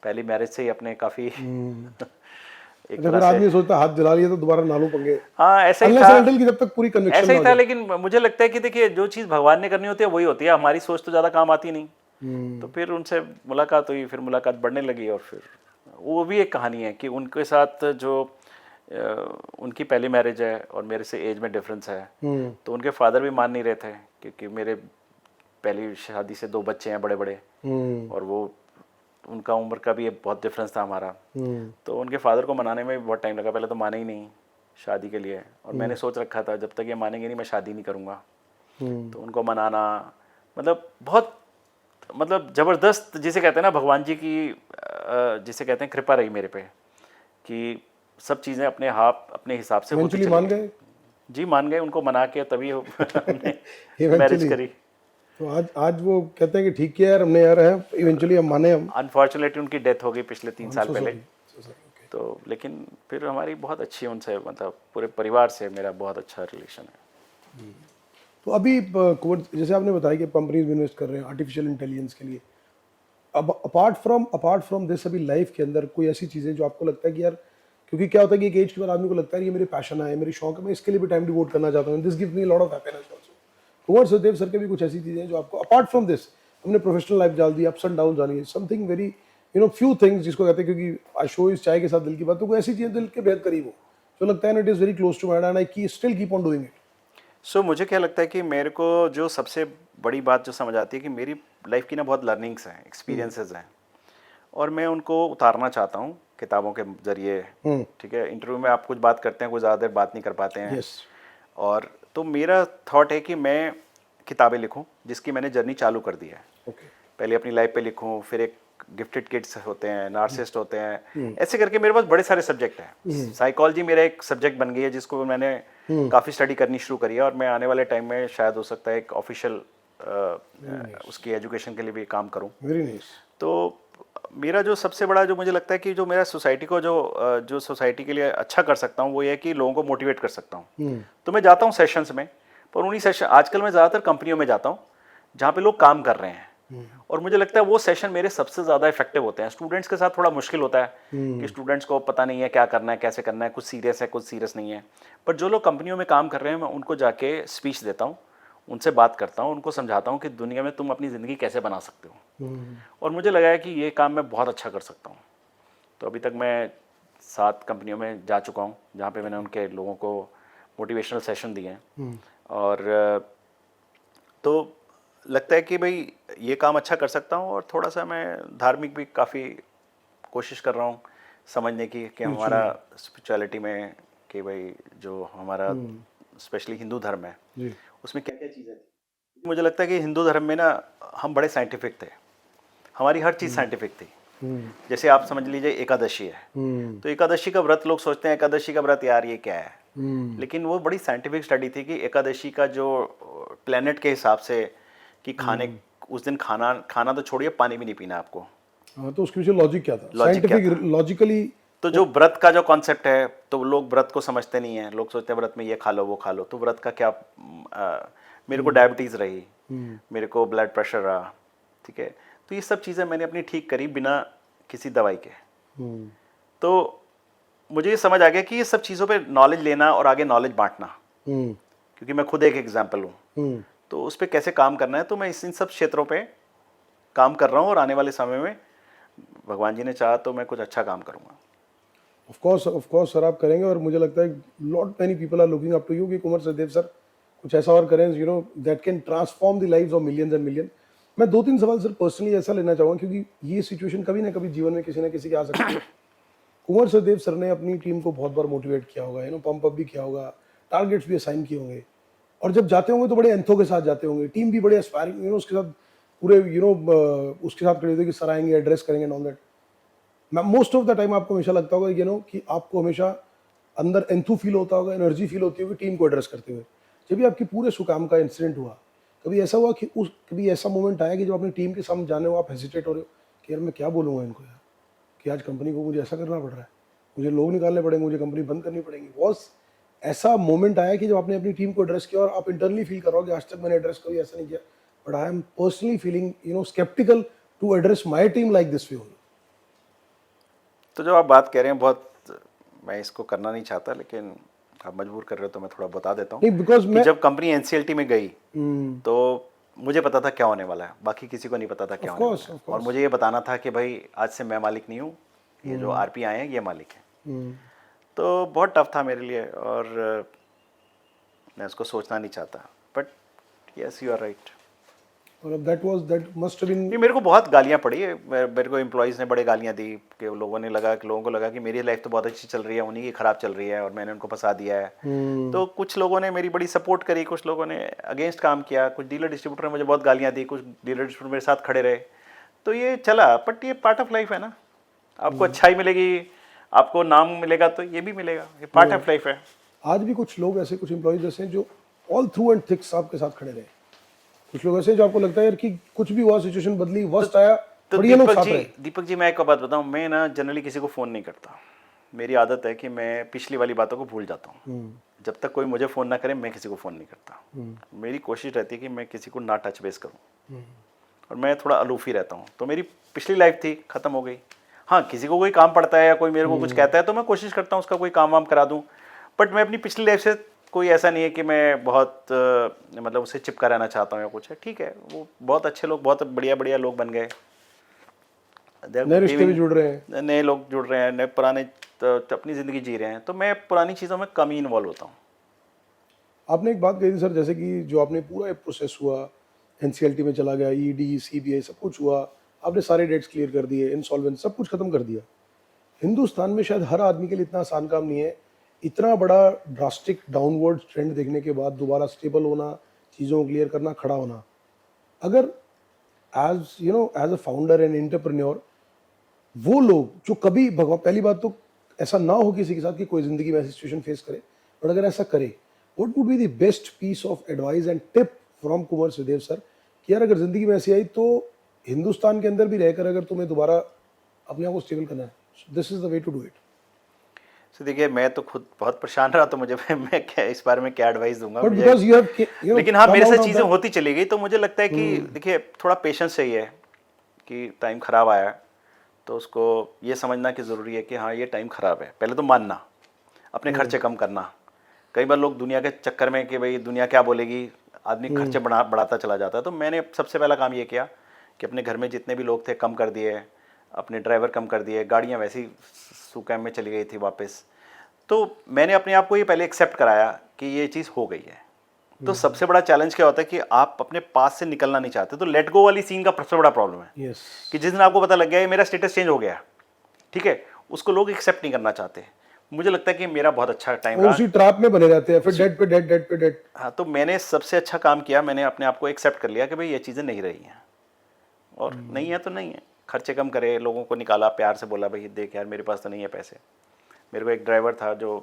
पहली मैरिज से ही अपने काफ़ी एक अच्छा, तरह फिर आदमी से, सोचता हाथ जला लिया तो दोबारा नालू पंगे, हाँ ऐसा ही अनलेस था, एंड अनटिल कि जब तक पूरी कन्विक्शन ऐसा ही ना था। हो जाए। लेकिन मुझे लगता है कि देखिए जो चीज़ भगवान ने करनी होती है वही होती है, हमारी सोच तो ज़्यादा काम आती नहीं। तो फिर उनसे मुलाकात हुई, फिर मुलाकात बढ़ने लगी, और फिर वो भी एक कहानी है कि उनके साथ जो उनकी पहली मैरिज है और मेरे से एज में डिफरेंस है, तो उनके फादर भी मान नहीं रहे थे, क्योंकि मेरे पहली शादी से 2 बच्चे हैं बड़े बड़े, और वो उनका उम्र का भी बहुत डिफरेंस था हमारा, तो उनके फादर को मनाने में भी बहुत टाइम लगा। पहले तो माने ही नहीं शादी के लिए, और मैंने सोच रखा था जब तक ये मानेंगे नहीं मैं शादी नहीं करूँगा। तो उनको मनाना मतलब बहुत, मतलब ज़बरदस्त, जिसे कहते हैं ना भगवान जी की जिसे कहते हैं कृपा रही मेरे पे, कि सब चीज़ें अपने अपने हिसाब से होती इवेंचुअली चली मान गई। गए? जी मान गए, उनको मना के तभी हमने Eventually। मैरिज करी। तो आज वो कहते हैं कि ठीक किया यार हमने, यार है, इवेंचुअली हम माने हम। अनफॉर्चुनेटली उनकी डेथ हो गई पिछले 3 साल So पहले, sorry, so sorry, okay। तो लेकिन फिर हमारी बहुत अच्छी उनसे, मतलब पूरे परिवार से मेरा बहुत अच्छा रिलेशन है। तो अभी कुंवर, जैसे आपने बताया कि कंपनीज में इन्वेस्ट कर रहे हैं आर्टिफिशियल इंटेलिजेंस के लिए, अब अपार्ट फ्रॉम दिस, अभी लाइफ के अंदर कोई ऐसी चीज़ें जो आपको लगता है कि यार, क्योंकि क्या होता है कि एक एज के बाद आदमी को लगता है ये मेरे पैशन है, मेरी शौक है, मैं इसके लिए भी टाइम डिवोट करना चाहता हूँ, this gives me lot of happiness also. Kunwar Sachdev sir के भी कुछ ऐसी चीज़ें हैं जो आपको अपार्ट फ्रॉम दिस, हमने प्रोफेशनल लाइफ डाल दी, अप्स एंड डाउन जानी है, something very, you know, few things जिसको कहते हैं, क्योंकि शो इस चाय के साथ दिल की बात, तो कोई ऐसी चीज़ें दिल के बेहद करीब हो जो लगता है it is very close to my and I still keep on doing it. So मुझे क्या लगता है कि मेरे को जो सबसे बड़ी बात जो समझ आती है कि मेरी लाइफ की ना बहुत लर्निंग्स हैं, एक्सपीरियंसेस हैं, और मैं उनको उतारना चाहता हूँ किताबों के जरिए। ठीक है, इंटरव्यू में आप कुछ बात करते हैं, कुछ ज़्यादा देर बात नहीं कर पाते हैं। Yes। और तो मेरा थॉट है कि मैं किताबें लिखूं जिसकी मैंने जर्नी चालू कर दी है। ओके। पहले अपनी लाइफ पे लिखूं, फिर एक गिफ्टेड किड्स होते हैं, नार्सिसिस्ट होते हैं, ऐसे करके मेरे पास बड़े सारे सब्जेक्ट हैं। साइकोलॉजी मेरा एक सब्जेक्ट बन गई है जिसको मैंने काफ़ी स्टडी करनी शुरू करी है, और मैं आने वाले टाइम में शायद हो सकता है एक ऑफिशियल उसकी एजुकेशन के लिए भी काम करूं। Very nice. तो मेरा जो सबसे बड़ा जो मुझे लगता है कि जो मेरा सोसाइटी को जो सोसाइटी के लिए अच्छा कर सकता हूँ वो ये है कि लोगों को मोटिवेट कर सकता हूँ। तो मैं जाता हूँ सेशंस में, पर उन्हीं सेशन, आजकल मैं ज़्यादातर कंपनियों में जाता हूँ जहाँ पे लोग काम कर रहे हैं, और मुझे लगता है वो सेशन मेरे सबसे ज़्यादा इफेक्टिव होते हैं। स्टूडेंट्स के साथ थोड़ा मुश्किल होता है कि स्टूडेंट्स को पता नहीं है क्या करना है, कैसे करना है, कुछ सीरियस है, कुछ सीरियस नहीं है। पर जो लोग कंपनियों में काम कर रहे हैं, मैं उनको जाके स्पीच देता हूँ, उनसे बात करता हूँ, उनको समझाता हूँ कि दुनिया में तुम अपनी ज़िंदगी कैसे बना सकते हो। और मुझे लगा है कि ये काम मैं बहुत अच्छा कर सकता हूँ। तो अभी तक मैं 7 कंपनियों में जा चुका हूँ जहाँ पे मैंने उनके लोगों को मोटिवेशनल सेशन दिए हैं, और तो लगता है कि भाई ये काम अच्छा कर सकता हूँ। और थोड़ा सा मैं धार्मिक भी काफ़ी कोशिश कर रहा हूँ, समझने की कि हमारा स्पिरिचुअलिटी में कि भाई जो हमारा स्पेशली हिंदू धर्म है जी उसमें क्या क्या चीज़ें थी। मुझे लगता है कि हिंदू धर्म में ना हम बड़े साइंटिफिक थे, हमारी हर चीज़ साइंटिफिक थी। जैसे आप समझ लीजिए एकादशी है, तो एकादशी का व्रत लोग सोचते हैं एकादशी का व्रत यार ये क्या है, लेकिन वो बड़ी साइंटिफिक स्टडी थी कि एकादशी का जो प्लेनेट के हिसाब से कि खाने उस दिन खाना तो छोड़िए, पानी भी नहीं पीना आपको। हाँ, तो उसके पीछे लॉजिक क्या था? लॉजिक क्या साइंटिफिक लॉजिकली तो जो व्रत का जो कॉन्सेप्ट है, तो लोग व्रत को समझते नहीं है, लोग सोचते हैं व्रत में ये खा लो वो खा लो, तो व्रत का क्या मेरे को डायबिटीज़ रही, मेरे को ब्लड प्रेशर रहा, ठीक है, तो ये सब चीज़ें मैंने अपनी ठीक करी बिना किसी दवाई के। तो मुझे ये समझ आ गया कि ये सब चीज़ों पे नॉलेज लेना और आगे नॉलेज बांटना, क्योंकि मैं खुद एक एग्जाम्पल हूँ, तो उस पर कैसे काम करना है, तो मैं इन सब क्षेत्रों पे काम कर रहा हूँ और आने वाले समय में भगवान जी ने चाहा तो मैं कुछ अच्छा काम करूँगा। ऑफ कोर्स सर, आप करेंगे, और मुझे लगता है lot many people are looking up to you कि कुंवर सचदेव सर कुछ ऐसा और करें that can transform the lives of millions and million. मैं 2-3 सवाल सर पर्सनली ऐसा लेना चाहूँगा, क्योंकि ये सिचुएशन कभी ना कभी जीवन में किसी न किसी के आ सकती है। कुंवर सचदेव सर ने अपनी टीम को बहुत बार मोटिवेट किया होगा, पंप अप भी किया होगा, टारगेट्स भी असाइन किए होंगे, और जब जाते होंगे तो बड़े एंथो के साथ जाते होंगे, टीम भी बड़े एस्पायरिंग उसके साथ पूरे उसके साथ खड़े होते कि सर आएंगे, एड्रेस करेंगे and all that. Most of the time आपको हमेशा लगता होगा कि आपको हमेशा अंदर एंथू फील होता होगा, एनर्जी फील होती होगी टीम को एड्रेस करते हुए। जब भी आपकी पूरे सुकाम का इंसिडेंट हुआ, कभी ऐसा हुआ कि कभी ऐसा मोमेंट आया कि जब अपनी टीम के सामने जाने हो आप हेजिटेट हो रहे हो कि यार मैं क्या बोलूँगा इनको, यार कि आज कंपनी को मुझे ऐसा करना पड़ रहा है, मुझे लोग निकालने पड़ेंगे, मुझे कंपनी बंद करनी पड़ेगी। बॉस ऐसा मोमेंट आया कि जब आपने अपनी टीम को एड्रेस किया और आप इंटरनली फील कर रहे हो कि आज तक मैंने एड्रेस कभी ऐसा नहीं किया, but I am personally feeling sceptical to address my team like this way only. तो जो आप बात कह रहे हैं बहुत, मैं इसको करना नहीं चाहता, लेकिन आप मजबूर कर रहे हो तो मैं थोड़ा बता देता हूँ। बिकॉज मैं जब कंपनी एनसीएलटी में गई तो मुझे पता था क्या होने वाला है, बाकी किसी को नहीं पता था क्या होने वाला है, और मुझे ये बताना था कि भाई आज से मैं मालिक नहीं हूँ, ये जो आरपी आए हैं ये मालिक है। तो बहुत टफ था मेरे लिए और मैं उसको सोचना नहीं चाहता, but yes you are right. और दैट मस्ट हैव बीन, मेरे को बहुत गालियाँ पड़ी है, मेरे को एम्प्लॉयज़ ने बड़े गालियाँ दी कि लोगों को लगा कि मेरी लाइफ तो बहुत अच्छी चल रही है, उन्हीं की ख़राब चल रही है और मैंने उनको फंसा दिया है। तो कुछ लोगों ने मेरी बड़ी सपोर्ट करी, कुछ लोगों ने अगेंस्ट काम किया, कुछ डीलर डिस्ट्रीब्यूटर ने मुझे बहुत गालियाँ दी, कुछ डीलर डिस्ट्रीब्यूटर मेरे साथ खड़े रहे, तो ये चला। बट ये पार्ट ऑफ लाइफ है ना, आपको अच्छाई मिलेगी, आपको नाम मिलेगा, तो ये भी मिलेगा, ये पार्ट ऑफ लाइफ है। आज भी कुछ लोग ऐसे, कुछ एम्प्लॉयज ऐसे हैं जो ऑल थ्रू एंड थिक्स आपके साथ खड़े रहे, कुछ लोग ऐसे जो आपको लगता है यार कि कुछ भी हुआ, सिचुएशन बदली, वर्स्ट आया, तो ये लोग साथ रहे। दीपक जी मैं एक बात बताऊं, मैं ना जनरली किसी को फ़ोन नहीं करता। मेरी आदत है कि मैं पिछली वाली बातों को भूल जाता हूँ। जब तक कोई मुझे फ़ोन ना करे मैं किसी को फ़ोन नहीं करता। मेरी कोशिश रहती है कि मैं किसी को ना टच बेस करूँ, और मैं थोड़ा अलूफ ही रहता हूँ। तो मेरी पिछली लाइफ थी, ख़त्म हो गई। हाँ, किसी को कोई काम पड़ता है या कोई मेरे को कुछ कहता है तो मैं कोशिश करता हूँ उसका कोई काम वाम करा दूँ, बट मैं अपनी पिछली लाइफ से कोई ऐसा नहीं है कि मैं बहुत मतलब उससे चिपका रहना चाहता हूँ या कुछ है। ठीक है, वो बहुत अच्छे लोग, बहुत बढ़िया बढ़िया लोग बन गए, नए रिश्ते भी जुड़ रहे हैं, नए लोग जुड़ रहे हैं, नए पुराने तो अपनी ज़िंदगी जी रहे हैं, तो मैं पुरानी चीज़ों में कम ही इन्वॉल्व होता हूँ। आपने एक बात कही थी सर, जैसे कि जो आपने पूरा प्रोसेस हुआ, एनसीएलटी में चला गया, ईडी सीबीआई सब कुछ हुआ, आपने सारे डेट्स क्लियर कर दिए, इंसॉल्वेंट सब कुछ खत्म कर दिया। हिंदुस्तान में शायद हर आदमी के लिए इतना आसान काम नहीं है, इतना बड़ा ड्रास्टिक डाउनवर्ड ट्रेंड देखने के बाद दोबारा स्टेबल होना, चीज़ों को क्लियर करना, खड़ा होना। अगर as a founder and entrepreneur, वो लोग जो कभी भगवान, पहली बात तो ऐसा ना हो किसी के साथ कि कोई ज़िंदगी में ऐसी सिचुएशन फेस करे, बट अगर ऐसा करे, what would be the best piece of advice and tip from Kunwar Sachdev sir कि यार अगर ज़िंदगी में ऐसी आई तो हिंदुस्तान के अंदर भी रहकर अगर तुम्हें दोबारा अपने आप को स्टेबल करना है, this is the way to do it. तो देखिए, मैं तो खुद बहुत परेशान रहा, तो मुझे मैं क्या इस बारे में क्या एडवाइस दूंगा, लेकिन हाँ मेरे से चीज़ें होती चली गई, तो मुझे लगता है कि देखिए थोड़ा पेशेंस चाहिए कि टाइम ख़राब आया तो उसको ये समझना कि ज़रूरी है कि हाँ ये टाइम ख़राब है, पहले तो मानना, अपने खर्चे कम करना। कई बार लोग दुनिया के चक्कर में कि भाई दुनिया क्या बोलेगी, आदमी खर्चे बढ़ाता चला जाता है। तो मैंने सबसे पहला काम ये किया कि अपने घर में जितने भी लोग थे कम कर दिए, अपने ड्राइवर कम कर दिए, गाड़ियाँ वैसे ही सुकैम में चली गई थी वापस। तो मैंने अपने आप को ये पहले एक्सेप्ट कराया कि ये चीज़ हो गई है। तो सबसे बड़ा चैलेंज क्या होता है कि आप अपने पास से निकलना नहीं चाहते, तो लेट गो वाली सीन का सबसे बड़ा प्रॉब्लम है। yes. कि जिस दिन आपको पता लग गया ये मेरा स्टेटस चेंज हो गया, ठीक है, उसको लोग एक्सेप्ट नहीं करना चाहते। मुझे लगता है कि मेरा बहुत अच्छा टाइम और रहा। उसी ट्रैप में बने रहते हैं, फिर डेट पे डेट, डेट पे डेट। हाँ, तो मैंने सबसे अच्छा काम किया, मैंने अपने आप को एक्सेप्ट कर लिया कि भाई ये चीज़ें नहीं रही हैं, और नहीं है तो नहीं है। खर्चे कम करे, लोगों को निकाला, प्यार से बोला भाई देख यार मेरे पास तो नहीं है पैसे। मेरे को एक ड्राइवर था जो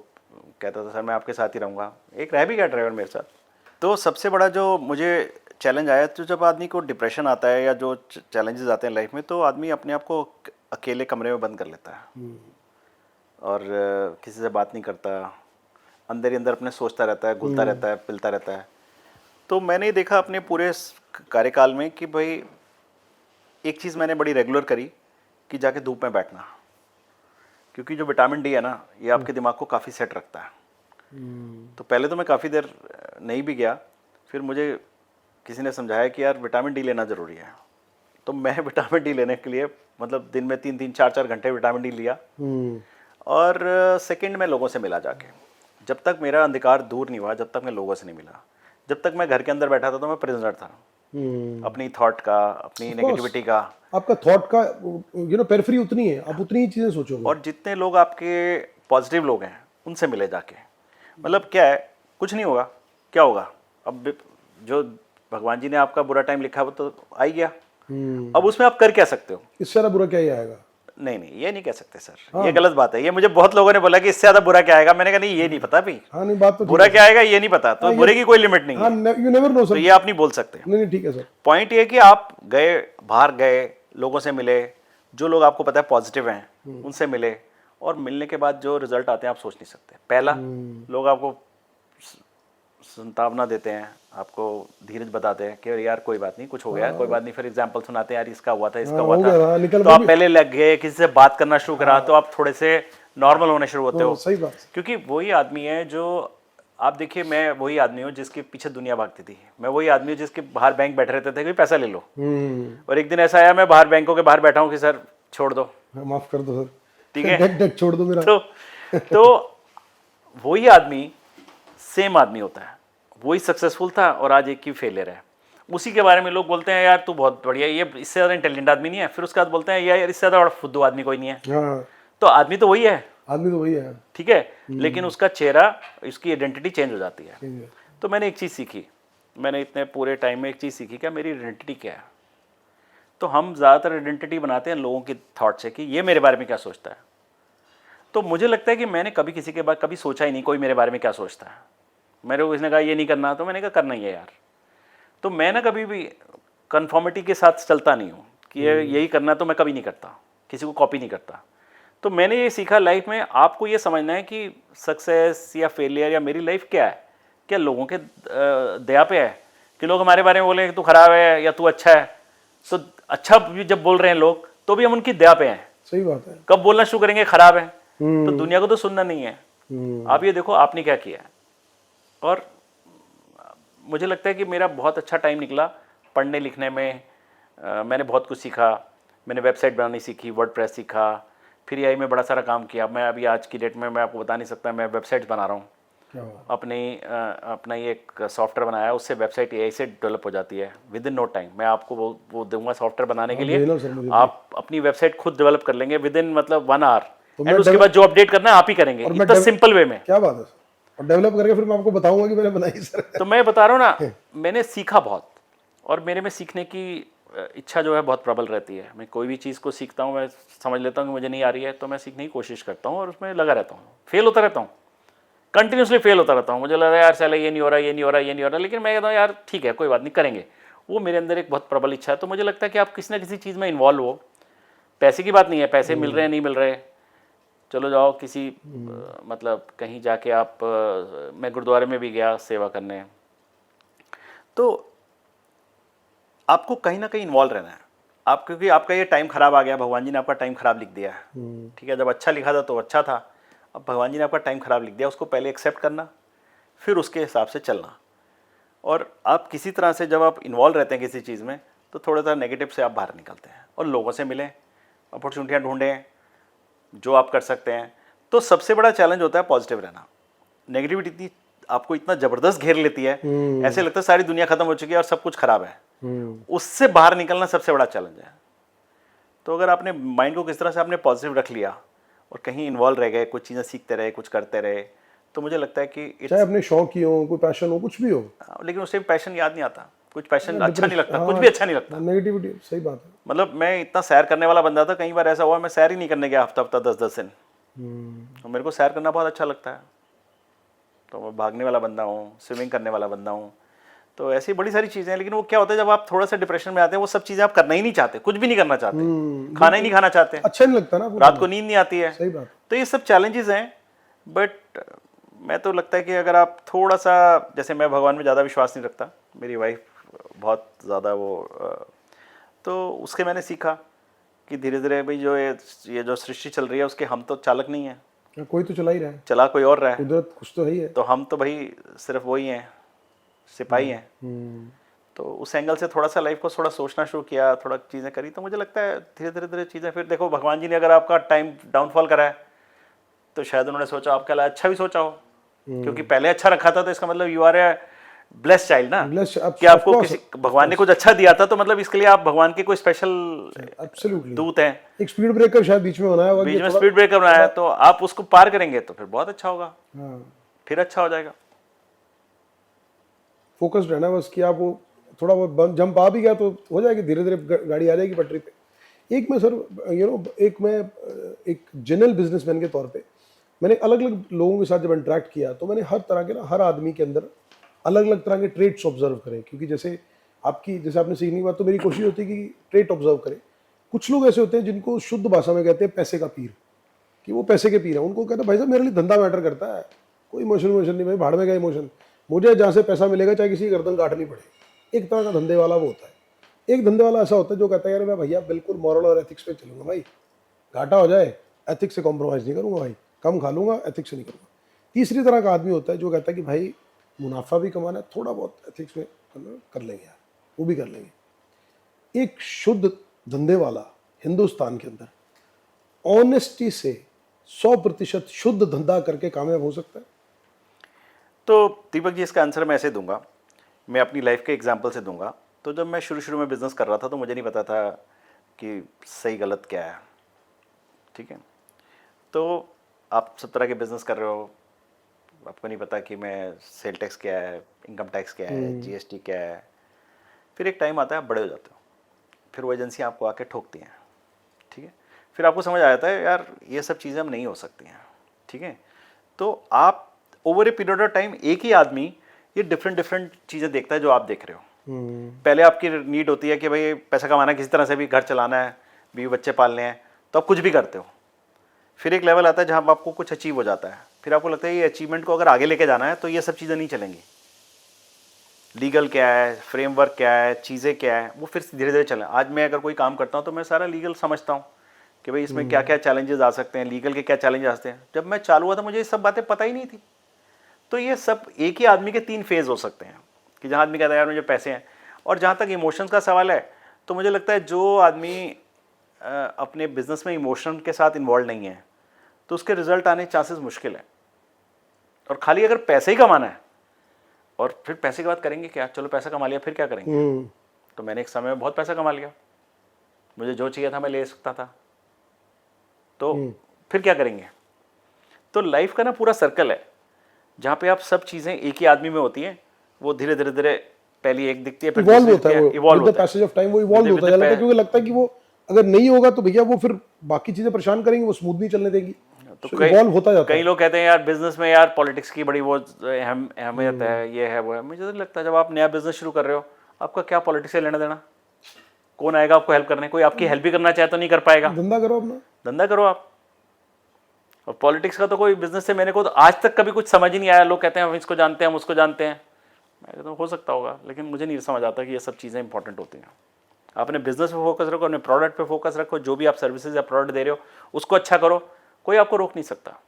कहता था सर मैं आपके साथ ही रहूँगा, एक रह भी गया ड्राइवर मेरे साथ। तो सबसे बड़ा जो मुझे चैलेंज आया, तो जब आदमी को डिप्रेशन आता है या जो चैलेंजेस आते हैं लाइफ में, तो आदमी अपने आप को अकेले कमरे में बंद कर लेता है और किसी से बात नहीं करता, अंदर ही अंदर अपने सोचता रहता है, घुलता रहता है, पिलता रहता है। तो मैंने ये देखा अपने पूरे कार्यकाल में कि भाई एक चीज़ मैंने बड़ी रेगुलर करी कि जाके धूप में बैठना, क्योंकि जो विटामिन डी है ना, ये आपके दिमाग को काफ़ी सेट रखता है। तो पहले तो मैं काफ़ी देर नहीं भी गया, फिर मुझे किसी ने समझाया कि यार विटामिन डी लेना ज़रूरी है। तो मैं विटामिन डी लेने के लिए मतलब दिन में 3-3, 4-4 घंटे विटामिन डी लिया, और सेकंड में लोगों से मिला जाके। जब तक मेरा अंधकार दूर नहीं हुआ, जब तक मैं लोगों से नहीं मिला, जब तक मैं घर के अंदर बैठा था तो मैं प्रिजनर था अपनी थॉट का, अपनी नेगेटिविटी का। आपका थॉट का पेरिफेरी उतनी है, आप उतनी ही चीजें सोचोगे। और जितने लोग आपके पॉजिटिव लोग हैं उनसे मिले जाके, मतलब क्या है, कुछ नहीं होगा, क्या होगा, अब जो भगवान जी ने आपका बुरा टाइम लिखा वो तो आ ही गया, अब उसमें आप कर क्या सकते हो? इससे ज्यादा बुरा क्या ही आएगा? नहीं, ये नहीं कह सकते सर, ये गलत बात है। ये मुझे बहुत लोगों ने बोला कि इससे ज्यादा बुरा क्या आएगा, मैंने कहा नहीं ये नहीं पता भी। हाँ, नहीं बात तो बुरा क्या आएगा ये नहीं पता, तो बुरे की कोई लिमिट नहीं है, यू नेवर नो तो सर। ये आप नहीं बोल सकते। नहीं ठीक है सर। पॉइंट ये है कि आप गए, बाहर गए, लोगों से मिले, जो लोग आपको पता है पॉजिटिव हैं उनसे मिले, और मिलने के बाद जो रिजल्ट आते हैं आप सोच नहीं सकते। पहला, लोग आपको संतावना देते हैं, आपको धीरज बताते हैं कि यार कोई बात नहीं, कुछ हो गया, कोई बात नहीं, फिर एग्जाम्पल सुनाते हैं यार इसका हुआ था, इसका हुआ था, तो आप पहले लग गए, किसी से बात करना शुरू करा, तो आप थोड़े से नॉर्मल होने शुरू होते हो। सही बात। क्योंकि वही आदमी है जो, आप देखिए मैं वही आदमी हूँ जिसके पीछे दुनिया भागती थी, मैं वही आदमी हूँ जिसके बाहर बैंक बैठे रहते थे कि पैसा ले लो, और एक दिन ऐसा आया मैं बाहर बैंकों के बाहर बैठा हूँ कि सर छोड़ दो, माफ कर दो सर, ठीक है, डेट छोड़ दो मेरा। तो वही आदमी सेम आदमी होता है, वही सक्सेसफुल था और आज एक ही फेलियर है। उसी के बारे में लोग बोलते हैं यार तू बहुत बढ़िया, ये इससे ज़्यादा इंटेलिजेंट आदमी नहीं है, फिर उसके बाद बोलते हैं यार इससे ज़्यादा फुद्दू आदमी कोई नहीं है। हाँ, तो आदमी तो वही है, आदमी तो वही है, ठीक है, लेकिन उसका चेहरा, उसकी आइडेंटिटी चेंज हो जाती है। तो मैंने एक चीज़ सीखी, मैंने इतने पूरे टाइम में एक चीज़ सीखी, क्या मेरी आइडेंटिटी क्या है। तो हम ज़्यादातर आइडेंटिटी बनाते हैं लोगों की थॉट से कि ये मेरे बारे में क्या सोचता है। तो मुझे लगता है कि मैंने कभी किसी के बारे कभी सोचा ही नहीं कोई मेरे बारे में क्या सोचता है। मेरे को किसी ने कहा ये नहीं करना, तो मैंने कहा करना ही है यार। तो मैं ना कभी भी कन्फॉर्मिटी के साथ चलता नहीं हूँ कि ये यही करना, तो मैं कभी नहीं करता, किसी को कॉपी नहीं करता। तो मैंने ये सीखा लाइफ में, आपको ये समझना है कि सक्सेस या फेलियर या मेरी लाइफ क्या है, क्या लोगों के दया पे है कि लोग हमारे बारे में बोले कि तू खराब है या तू अच्छा है। तो अच्छा भी जब बोल रहे हैं लोग तो भी हम उनकी दया पे हैं। सही बात है। कब बोलना शुरू करेंगे खराब है, तो दुनिया को तो सुनना नहीं है। आप ये देखो आपने क्या किया है। और मुझे लगता है कि मेरा बहुत अच्छा टाइम निकला पढ़ने लिखने में। मैंने बहुत कुछ सीखा, मैंने वेबसाइट बनानी सीखी, वर्डप्रेस सीखा, फिर एआई में बड़ा सारा काम किया। मैं अभी आज की डेट में मैं आपको बता नहीं सकता, मैं वेबसाइट्स बना रहा हूँ अपना ही एक सॉफ्टवेयर बनाया है, उससे वेबसाइट एआई से डेवलप हो जाती है विद इन नो टाइम। मैं आपको वो दूंगा सॉफ्टवेयर बनाने के लिए, आप अपनी वेबसाइट खुद डेवलप कर लेंगे विद इन मतलब 1 आवर, एंड उसके बाद जो अपडेट करना है आप ही करेंगे, इतना सिंपल वे में। क्या बात है। और डेवलप करके फिर मैं आपको बताऊंगा कि मैंने बनाई सर। तो मैं बता रहा हूँ ना, मैंने सीखा बहुत, और मेरे में सीखने की इच्छा जो है बहुत प्रबल रहती है। मैं कोई भी चीज़ को सीखता हूँ, मैं समझ लेता हूँ कि मुझे नहीं आ रही है, तो मैं सीखने की कोशिश करता हूँ और उसमें लगा रहता हूँ। फेल होता रहता हूँ, कंटिन्यूसली फेल होता रहता हूँ। मुझे लग रहा है यार चलो ये नहीं हो रहा, ये नहीं हो रहा, ये नहीं हो रहा, लेकिन मैं कहता हूँ यार ठीक है कोई बात नहीं, करेंगे। वो मेरे अंदर एक बहुत प्रबल इच्छा है। तो मुझे लगता है कि आप किसी ना किसी चीज़ में इन्वॉल्व हो। पैसे की बात नहीं है, पैसे मिल रहे हैं नहीं मिल रहे, चलो जाओ किसी मतलब कहीं जाके आप, मैं गुरुद्वारे में भी गया सेवा करने। तो आपको कहीं ना कहीं इन्वॉल्व रहना है आप, क्योंकि आपका ये टाइम खराब आ गया, भगवान जी ने आपका टाइम खराब लिख दिया है, ठीक है। जब अच्छा लिखा था तो अच्छा था, अब भगवान जी ने आपका टाइम खराब लिख दिया, उसको पहले एक्सेप्ट करना, फिर उसके हिसाब से चलना। और आप किसी तरह से जब आप इन्वॉल्व रहते हैं किसी चीज़ में, तो थोड़ा सा नेगेटिव से आप बाहर निकलते हैं और लोगों से मिलें, अपॉर्चुनिटियाँ ढूंढें जो आप कर सकते हैं। तो सबसे बड़ा चैलेंज होता है पॉजिटिव रहना। नेगेटिविटी आपको इतना ज़बरदस्त घेर लेती है, ऐसे लगता है सारी दुनिया खत्म हो चुकी है और सब कुछ खराब है। उससे बाहर निकलना सबसे बड़ा चैलेंज है। तो अगर आपने माइंड को किस तरह से आपने पॉजिटिव रख लिया और कहीं इन्वॉल्व रह गए, कुछ चीज़ें सीखते रहे, कुछ करते रहे, तो मुझे लगता है कि चाहे अपने शौक ही हो, कोई पैशन हो, कुछ भी हो, लेकिन उससे पैशन याद नहीं आता, कुछ पैशन अच्छा नहीं लगता, कुछ भी अच्छा नहीं लगता। नेगेटिविटी, सही बात है। मतलब मैं इतना सैर करने वाला बंदा था, कई बार ऐसा हुआ मैं सैर ही नहीं करने गया हफ्ता हफ्ता 10-10 दिन। और मेरे को सैर करना बहुत अच्छा लगता है, तो मैं भागने वाला बंदा हूँ, स्विमिंग करने वाला बंदा हूँ, तो ऐसी बड़ी सारी चीज़ें हैं। लेकिन वो क्या होता है जब आप थोड़ा सा डिप्रेशन में आते हैं, वो सब चीज़ें आप करना ही नहीं चाहते, कुछ भी नहीं करना चाहते, खाना ही नहीं खाना चाहते, अच्छा नहीं लगता ना, रात को नींद नहीं आती है। सही बात। तो ये सब चैलेंजेस हैं, बट मैं तो लगता है कि अगर आप थोड़ा सा, जैसे मैं भगवान में ज़्यादा विश्वास नहीं रखता, मेरी वाइफ बहुत ज़्यादा तो उसके मैंने सीखा कि धीरे धीरे भाई जो ये जो सृष्टि चल रही है उसके हम तो चालक नहीं हैं, कोई तो चला ही रहा है, चला कोई और रहा है, कुदरत कुछ तो है ही है। तो हम तो भाई सिर्फ वही हैं, सिपाही हैं। तो उस एंगल से थोड़ा सा लाइफ को थोड़ा सोचना शुरू किया, थोड़ा चीज़ें करी, तो मुझे लगता है धीरे धीरे धीरे चीज़ें, फिर देखो भगवान जी ने अगर आपका टाइम डाउनफॉल करा है तो शायद उन्होंने सोचा आपके लिए अच्छा भी सोचा हो, क्योंकि पहले अच्छा रखा था, तो इसका मतलब you are a blessed child ना, कि आपको किसी भगवान ने कुछ अच्छा दिया था, तो मतलब इसके लिए आप भगवान के कोई स्पेशल एब्सोल्युटली दूत हैं। एक स्पीड ब्रेकर शायद बीच में बनाया होगा, बीच में स्पीड ब्रेकर बनाया है, तो आप उसको पार करेंगे तो फिर बहुत अच्छा होगा, फिर अच्छा हो जाएगा। फोकस्ड रहना बस, कि आप वो थोड़ा बहुत जंप आ भी गया तो हो जाएगी, धीरे धीरे गाड़ी आ जाएगी पटरी पे। एक मैं सर एक जनरल बिजनेसमैन के तौर पे मैंने अलग अलग लोगों के साथ जब इंटरेक्ट किया, तो मैंने हर तरह के ना, हर आदमी के अंदर अलग अलग तरह के ट्रेड्स ऑब्जर्व करें, क्योंकि जैसे आपने सीखने की बात, तो मेरी कोशिश होती है कि ट्रेड ऑब्जर्व करें। कुछ लोग ऐसे होते हैं जिनको शुद्ध भाषा में कहते हैं पैसे का पीर, कि वो पैसे के पीर है, उनको कहते हैं भाई साहब मेरे लिए धंधा मैटर करता है, कोई इमोशन नहीं भाई, भाड़ में गया इमोशन, मुझे जहाँ से पैसा मिलेगा चाहे किसी की गर्दन काटनी पड़े। एक तरह का धंधे वाला वो होता है। एक धंधे वाला ऐसा होता है जो कहता है यार मैं भैया बिल्कुल मॉरल और एथिक्स पे चलूंगा भाई, घाटा हो जाए एथिक्स से कॉम्प्रोमाइज़ नहीं करूंगा भाई, कम खा लूंगा एथिक्स से नहीं करूंगा। तीसरी तरह का आदमी होता है जो कहता है कि भाई मुनाफा भी कमाना है, थोड़ा बहुत एथिक्स में कर लेंगे यार, वो भी कर लेंगे। एक शुद्ध धंधे वाला हिंदुस्तान के अंदर ऑनेस्टी से 100% शुद्ध धंधा करके कामयाब हो सकता है। तो दीपक जी इसका आंसर मैं ऐसे दूंगा, मैं अपनी लाइफ के एग्जांपल से दूंगा। तो जब मैं शुरू में बिज़नेस कर रहा था तो मुझे नहीं पता था कि सही गलत क्या है, ठीक है। तो आप सब तरह के बिज़नेस कर रहे हो, आपको नहीं पता कि मैं सेल टैक्स क्या है, इनकम टैक्स क्या है, जीएसटी क्या है। फिर एक टाइम आता है आप बड़े हो जाते हो, फिर वो एजेंसी आपको आके ठोकती हैं, ठीक है। फिर आपको समझ आ जाता है यार ये सब चीज़ें हम नहीं हो सकती हैं, ठीक है। तो आप over a period of time एक ही आदमी ये डिफरेंट चीज़ें देखता है जो आप देख रहे हो। पहले आपकी नीड होती है कि भाई पैसा कमाना है, किसी तरह से भी घर चलाना है, बीवी बच्चे पालने हैं, तो आप कुछ भी करते हो। फिर एक लेवल आता है जहाँ आपको कुछ अचीव हो जाता है, फिर आपको लगता है ये अचीवमेंट को अगर आगे लेके जाना है तो ये सब चीज़ें नहीं चलेंगी। लीगल क्या है, फ्रेमवर्क क्या है, चीज़ें क्या है, वो फिर धीरे धीरे चलें। आज मैं अगर कोई काम करता हूँ तो मैं सारा लीगल समझता हूँ कि भाई इसमें क्या क्या चैलेंजेस आ सकते हैं, लीगल के क्या चैलेंजेस आते हैं। जब मैं चालू हुआ था मुझे ये सब बातें पता ही नहीं थी। तो ये सब एक ही आदमी के 3 फेज़ हो सकते हैं, कि जहाँ आदमी कहता है यार मुझे पैसे हैं। और जहाँ तक इमोशंस का सवाल है, तो मुझे लगता है जो आदमी अपने बिजनेस में इमोशन के साथ इन्वॉल्व नहीं है तो उसके रिजल्ट आने चांसेस मुश्किल है। और खाली अगर पैसे ही कमाना है और फिर पैसे के बाद करेंगे क्या, चलो पैसा कमा लिया फिर क्या करेंगे। तो मैंने एक समय में बहुत पैसा कमा लिया, मुझे जो चाहिए था मैं ले सकता था, तो फिर क्या करेंगे। तो लाइफ का ना पूरा सर्कल है जहाँ पे आप सब चीज़ें एक ही आदमी में होती हैं, वो धीरे धीरे धीरे पहली एक दिखती है, इवॉल्व होता है, with the passage of time वो इवॉल्व होता है, क्योंकि लगता है कि वो अगर नहीं होगा तो भैया वो फिर बाकी चीजें परेशान करेंगी, वो स्मूथ नहीं चलने देगी। तो इवॉल्व होता जाता है। कई लोग कहते हैं यार बिजनेस में यार पॉलिटिक्स की बड़ी वो अहमियत है, ये है वो है। मुझे तो लगता है जब आप नया बिजनेस शुरू कर रहे हो, आपका क्या पॉलिटिक्स से लेना देना, कौन आएगा आपको हेल्प करने, कोई आपकी हेल्प भी करना चाहे तो नहीं कर पाएगा। धंधा करो अपना, धंधा करो आप। और पॉलिटिक्स का तो कोई बिजनेस से मेरे को तो आज तक कभी कुछ समझ ही नहीं आया। लोग कहते हैं हम इसको जानते हैं, हम उसको जानते हैं। मैं कहता हूँ हो सकता होगा, लेकिन मुझे नहीं समझ आता कि ये सब चीज़ें इंपॉर्टेंट होती हैं। आप अपने बिजनेस पे फोकस रखो, अपने प्रोडक्ट पे फोकस रखो, जो भी आप सर्विसेज या प्रोडक्ट दे रहे हो उसको अच्छा करो, कोई आपको रोक नहीं सकता।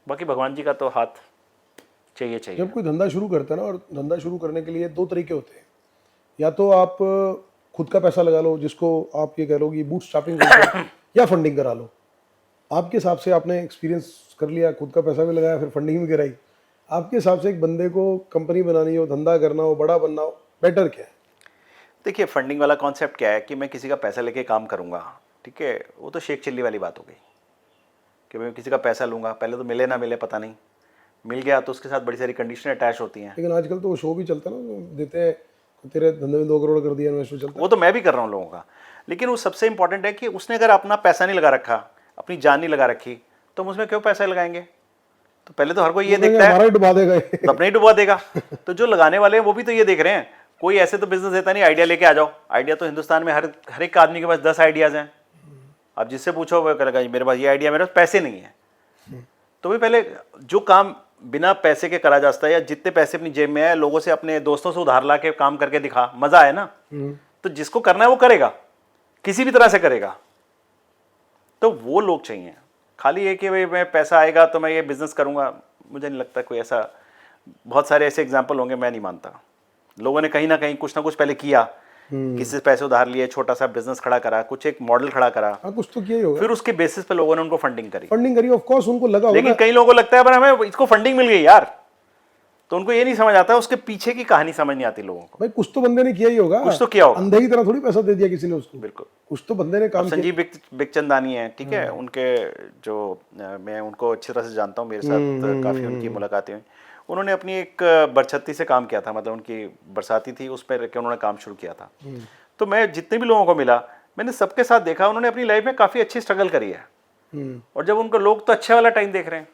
बाकी भगवान जी का तो हाथ चाहिए। जब कोई धंधा शुरू करता है ना, और धंधा शुरू करने के लिए 2 तरीके होते हैं, या तो आप खुद का पैसा लगा लो, जिसको आप ये कह लो कि बूट स्ट्रैपिंग या फंडिंग करा लो। आपके हिसाब से आपने एक्सपीरियंस कर लिया, खुद का पैसा भी लगाया, फिर फंडिंग भी कराई। आपके हिसाब से एक बंदे को कंपनी बनानी हो, धंधा करना हो, बड़ा बनना हो, बेटर क्या है? देखिए फंडिंग वाला कॉन्सेप्ट क्या है कि मैं किसी का पैसा लेके काम करूंगा, ठीक है, वो तो शेख चिल्ली वाली बात हो गई कि मैं किसी का पैसा लूँगा, पहले तो मिले ना मिले पता नहीं, मिल गया तो उसके साथ बड़ी सारी कंडीशन अटैच होती हैं। लेकिन आजकल तो वो शो भी चलता है ना, देते हैं तेरे धंधे में 2 करोड़ कर दिया, इन्वेस्टर चलता वो तो मैं भी कर रहा हूँ लोगों का, लेकिन वो सबसे इंपॉर्टेंट है कि उसने अगर अपना पैसा नहीं लगा रखा, अपनी जान नहीं लगा रखी, तो हम उसमें क्यों पैसा लगाएंगे? तो पहले तो हर कोई ये देखता है हमारा ही डुबा देगा ये। तो अपने ही डुबा देगा। तो जो लगाने वाले हैं वो भी तो ये देख रहे हैं, कोई ऐसे तो बिजनेस देता नहीं आइडिया लेके आ जाओ। आइडिया तो हिंदुस्तान में हर एक आदमी के पास 10 आइडियाज हैं। आप जिससे पूछो वो कहेगा मेरे पास ये आइडिया, मेरे पास पैसे नहीं है। तो भी पहले जो काम बिना पैसे के करा जा सकता है, या जितने पैसे अपनी जेब में है, लोगों से अपने दोस्तों से उधार ला के काम करके दिखा, मजा आए ना। तो जिसको करना है वो करेगा, किसी भी तरह से करेगा। तो वो लोग चाहिए। खाली ये कि भाई मैं पैसा आएगा तो मैं ये बिजनेस करूंगा, मुझे नहीं लगता कोई ऐसा, बहुत सारे ऐसे एग्जाम्पल होंगे, मैं नहीं मानता। लोगों ने कहीं ना कहीं कुछ ना कुछ पहले किया, किसी से पैसे उधार लिए, छोटा सा बिजनेस खड़ा करा, कुछ एक मॉडल खड़ा करा, कुछ तो किया ही होगा, फिर उसके बेसिस पे लोगों ने उनको फंडिंग करी। ऑफ कोर्स उनको लगा होगा। लेकिन कई लोगों को लगता है पर हमें इसको फंडिंग मिल गई यार, तो उनको ये नहीं समझ आता, उसके पीछे की कहानी समझ नहीं आती लोगों को। भाई कुछ तो बंदे ने किया ही होगा, कुछ तो किया होगा, अंधे की तरह थोड़ी पैसा दे दिया किसी ने उसको। बिल्कुल, कुछ तो बंदे ने काम किया। संजीव बिखचंदानी है, ठीक है, उनके जो मैं उनको अच्छी तरह से जानता हूँ, मेरे साथ काफी उनकी मुलाकातें हुई। उन्होंने अपनी एक बरछत्ती से काम किया था, मतलब उनकी बरसाती थी, उस पर उन्होंने काम शुरू किया था। तो मैं जितने भी लोगों को मिला, मैंने सबके साथ देखा उन्होंने अपनी लाइफ में काफी अच्छी स्ट्रगल करी है। और जब उनको लोग तो अच्छे वाला टाइम देख रहे हैं,